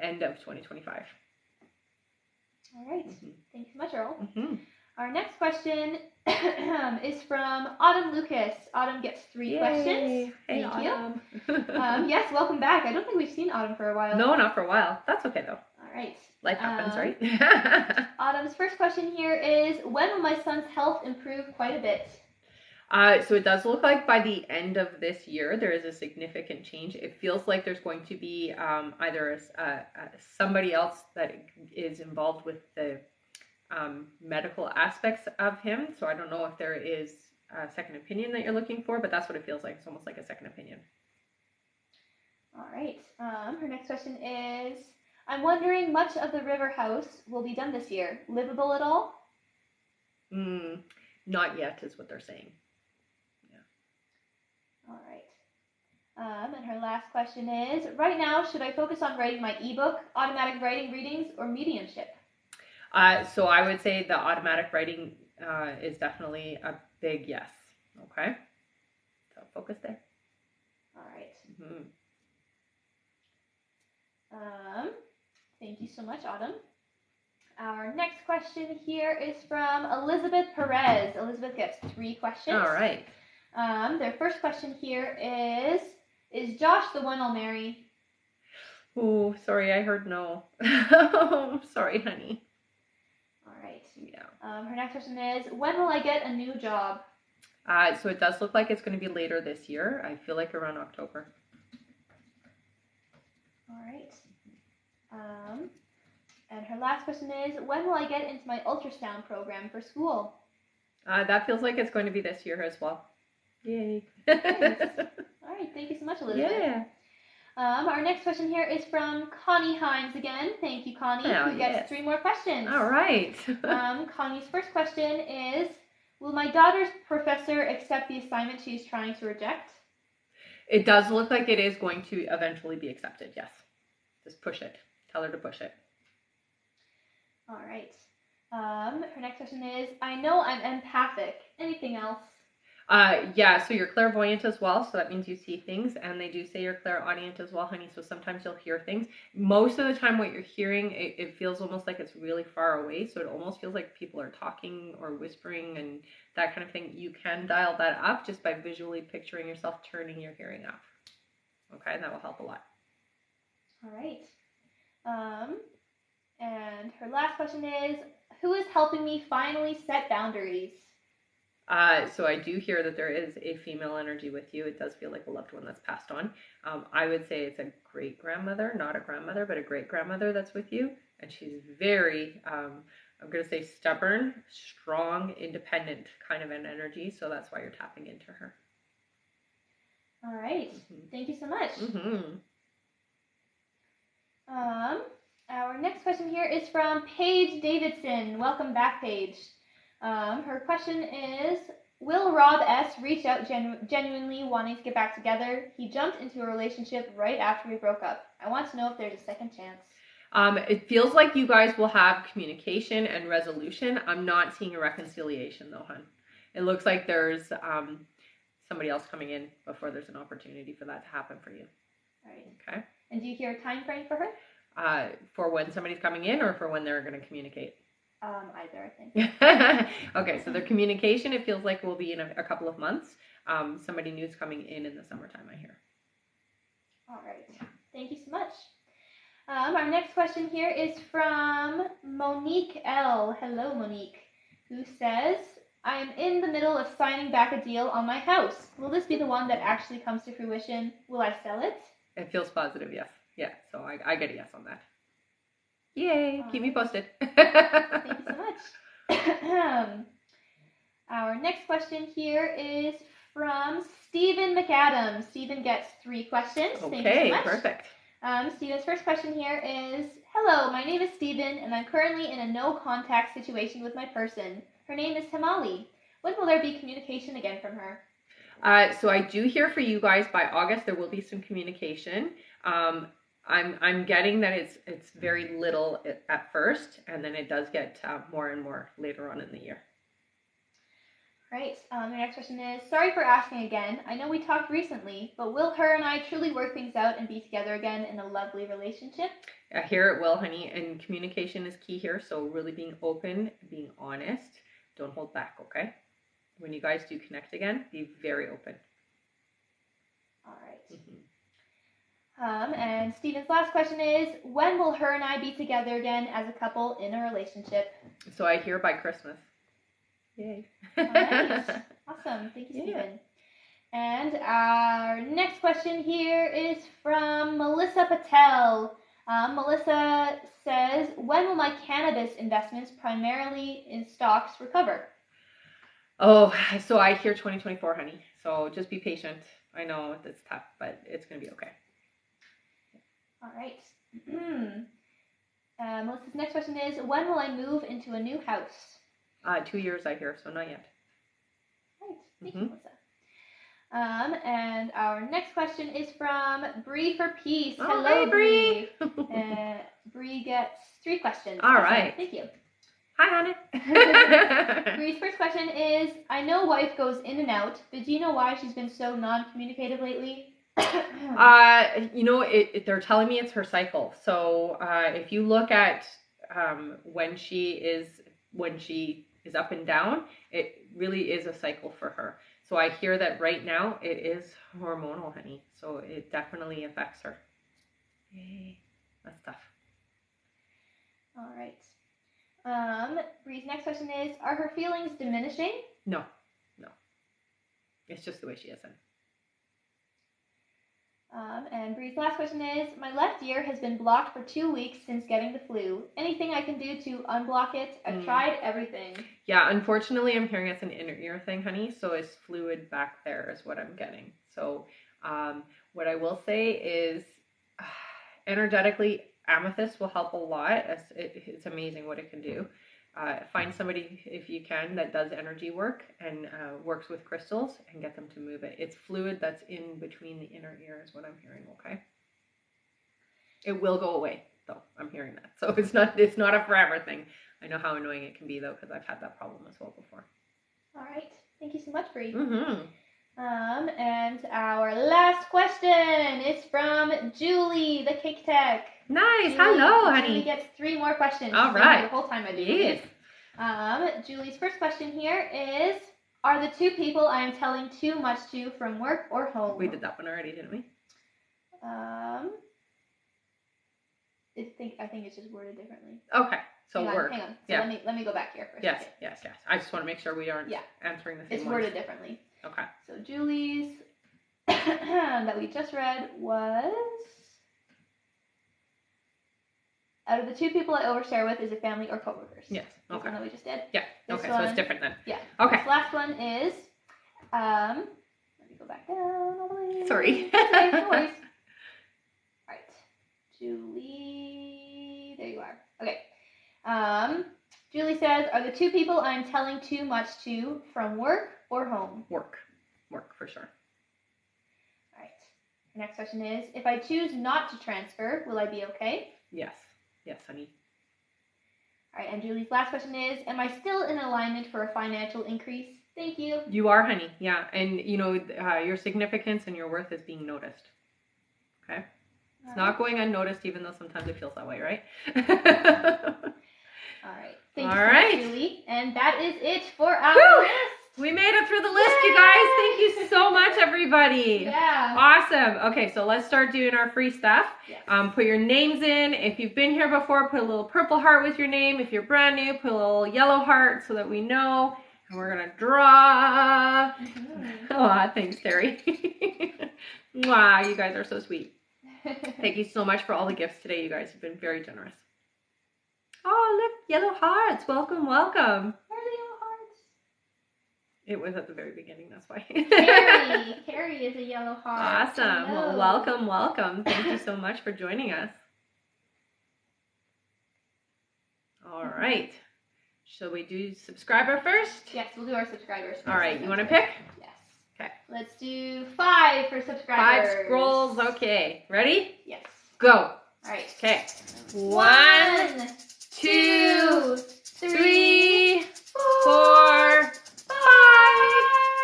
end of 2025. All right. Mm-hmm. Thanks so much, Earl. Mm-hmm. Our next question is from Autumn Lucas. Autumn gets 3 questions. Hey, Thank Autumn. You. Yes, welcome back. I don't think we've seen Autumn for a while. No, not for a while. That's okay, though. All right. Life happens, right? Autumn's first question here is, when will my son's health improve quite a bit? So it does look like by the end of this year, there is a significant change. It feels like there's going to be either somebody else that is involved with the medical aspects of him. So I don't know if there is a second opinion that you're looking for, but that's what it feels like. It's almost like a second opinion. All right. Her next question is, I'm wondering, much of the river house will be done this year. Livable at all? Not yet is what they're saying. All right. And her last question is, right now, should I focus on writing my ebook, automatic writing readings, or mediumship? So I would say the automatic writing is definitely a big yes. Okay. So focus there. All right. Mm-hmm. Thank you so much, Autumn. Our next question here is from Elizabeth Perez. Elizabeth gets 3 questions. All right. Their first question here is Josh the one I'll marry? Oh, sorry, I heard no. Sorry, honey. All right. Yeah. Her next question is, when will I get a new job? So it does look like it's going to be later this year. I feel like around October. All right. And her last question is, when will I get into my ultrasound program for school? That feels like it's going to be this year as well. Yay. Nice. All right. Thank you so much, Elizabeth. Yeah. Our next question here is from Connie Hines again. Thank you, Connie, who gets 3 more questions. All right. Connie's first question is, will my daughter's professor accept the assignment she's trying to reject? It does look like it is going to eventually be accepted, yes. Just push it. Tell her to push it. All right. Her next question is, I know I'm empathic. Anything else? Yeah, so you're clairvoyant as well, so that means you see things, and they do say you're clairaudient as well, honey, so sometimes you'll hear things. Most of the time what you're hearing, it feels almost like it's really far away, so it almost feels like people are talking or whispering and that kind of thing. You can dial that up just by visually picturing yourself turning your hearing up. Okay, that will help a lot. All right. And her last question is, who is helping me finally set boundaries? So I do hear that there is a female energy with you. It does feel like a loved one that's passed on. I would say it's a great-grandmother, not a grandmother, but a great-grandmother that's with you. And she's very, I'm going to say stubborn, strong, independent kind of an energy. So that's why you're tapping into her. All right. Mm-hmm. Thank you so much. Mm-hmm. Our next question here is from Paige Davidson. Welcome back, Paige. Her question is, will Rob S. reach out genuinely wanting to get back together? He jumped into a relationship right after we broke up. I want to know if there's a second chance. It feels like you guys will have communication and resolution. I'm not seeing a reconciliation though, hon. It looks like there's somebody else coming in before there's an opportunity for that to happen for you. Right. Okay. And do you hear a time frame for her? For when somebody's coming in or for when they're going to communicate? Either, I think. Okay, so their communication, it feels like will be in a couple of months. Somebody new's coming in the summertime, I hear. All right. Thank you so much. Our next question here is from Monique L. Hello, Monique, who says, I am in the middle of signing back a deal on my house. Will this be the one that actually comes to fruition? Will I sell it? It feels positive, yes. Yeah, so I get a yes on that. Yay, keep me posted. Thank you so much. Our next question here is from Stephen McAdams. Stephen gets 3 questions. Okay, Thank you so much. Perfect. Stephen's first question here is, hello, my name is Stephen, and I'm currently in a no-contact situation with my person. Her name is Himali. When will there be communication again from her? So I do hear for you guys by August there will be some communication. I'm getting that it's very little at first, and then it does get more and more later on in the year. Right. The next question is, sorry for asking again. I know we talked recently, but will her and I truly work things out and be together again in a lovely relationship? Here it will, honey, and communication is key here. So really being open, being honest, don't hold back, okay? When you guys do connect again, be very open. All right. And Stephen's last question is, when will her and I be together again as a couple in a relationship? So I hear by Christmas. Yay. Nice. Awesome. Thank you, Stephen. And our next question here is from Melissa Patel. Melissa says, when will my cannabis investments, primarily in stocks, recover? Oh, so I hear 2024, honey. So just be patient. I know it's tough, but it's going to be okay. All right. Melissa's next question is, when will I move into a new house? 2 years, I hear, so not yet. Right. Thank you, Melissa. And our next question is from Bree for Peace. Oh, hello, hey, Bree. Bree gets 3 questions. All right. Thank you. Hi, honey. Bree's first question is, I know wife goes in and out, but do you know why she's been so non-communicative lately? You know, they're telling me it's her cycle. So if you look at when she is up and down, it really is a cycle for her. So I hear that right now it is hormonal, honey. So it definitely affects her. Yay. That's tough. All right. Bree's next question is, are her feelings diminishing? No. It's just the way she is. And Bree's last question is, my left ear has been blocked for 2 weeks since getting the flu. Anything I can do to unblock it? I've tried everything. Yeah, unfortunately, I'm hearing it's an inner ear thing, honey. So it's fluid back there is what I'm getting. So what I will say is energetically, amethyst will help a lot. It's amazing what it can do. Find somebody, if you can, that does energy work and works with crystals and get them to move it. It's fluid that's in between the inner ear is what I'm hearing, okay? It will go away, though. I'm hearing that. So it's not a forever thing. I know how annoying it can be, though, because I've had that problem as well before. All right. Thank you so much, Bree. Mm-hmm. And our last question is from Julie, the Cake Tech. Nice. Hello, honey. Julie gets 3 more questions. All right. The whole time I do. Yes. Julie's first question here is, are the 2 people I am telling too much to from work or home? We did that one already, didn't we? I think it's just worded differently. Okay. So hang work. On. So yeah. let me go back here for a second. Yes. I just want to make sure we aren't answering the same It's worded differently. Okay. So Julie's that we just read was, out of the 2 people I overshare with, is it family or coworkers? Yes. Okay. This one that we just did? Yeah. Okay, so it's different then. Yeah. Okay. This last one is, let me go back down all the way. Sorry. Okay, no worries. All right. Julie, there you are. Okay. Julie says, are the 2 people I'm telling too much to from work or home? Work for sure. All right. The next question is, if I choose not to transfer, will I be okay? Yes, honey. All right, and Julie's last question is, am I still in alignment for a financial increase? Thank you. You are, honey. Yeah, and you know your significance and your worth is being noticed. Okay, it's not going unnoticed, even though sometimes it feels that way, right? All right. Thank you so much, Julie. And that is it for our list. We made it through the list, you guys. Thank you so much, everybody. Yeah. Awesome. Okay, so let's start doing our free stuff. Yes. Put your names in. If you've been here before, put a little purple heart with your name. If you're brand new, put a little yellow heart so that we know. And we're going to draw. Oh, thanks, Terry. Wow, you guys are so sweet. Thank you so much for all the gifts today, you guys. You've been very generous. Oh, look, yellow hearts. Welcome. Where are the yellow hearts? It was at the very beginning, that's why. Carrie is a yellow heart. Awesome. Hello. Well, welcome. Thank you so much for joining us. All right. Shall we do subscriber first? Yes, we'll do our subscribers first. All right, you want to pick? Yes. Okay. Let's do 5 for subscribers. 5 scrolls. Okay. Ready? Yes. Go. All right. Okay. 1, 2, 3, 4, 5.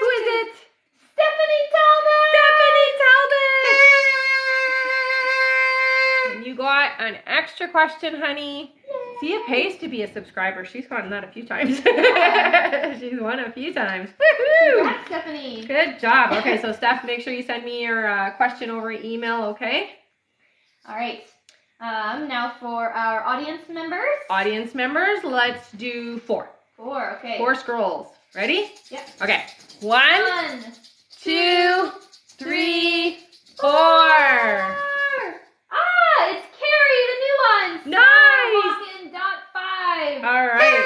Who is it? Stephanie Talbot! And you got an extra question, honey. Yay. See, it pays to be a subscriber. She's gotten that a few times. She's won a few times. Woohoo! Congrats, Stephanie. Good job. Okay, so Steph, make sure you send me your question over email, okay? All right. Now for our audience members. Audience members, let's do 4. 4, okay. 4 scrolls. Ready? Yep. Okay. 1, 2, 3, 4. It's Carrie, the new one. Nice. Walk-in.5. All right.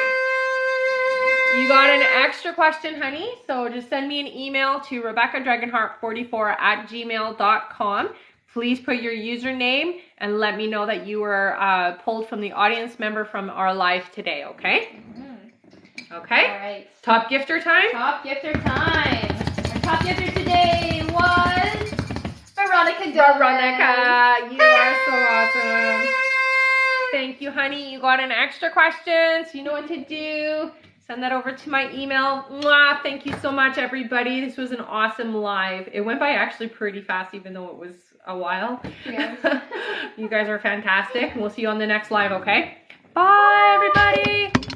You got an extra question, honey. So just send me an email to rebeccadragonheart44@gmail.com. Please put your username and let me know that you were pulled from the audience member from our live today, okay? Mm-hmm. Okay? All right. Top gifter time? Top gifter time. Our top gifter today was Veronica Gomez. Veronica, you are so awesome. Thank you, honey. You got an extra question, so you know what to do. Send that over to my email. Mwah! Thank you so much, everybody. This was an awesome live. It went by actually pretty fast, even though it was a while. Yeah. You guys are fantastic. We'll see you on the next live, okay? Bye, everybody.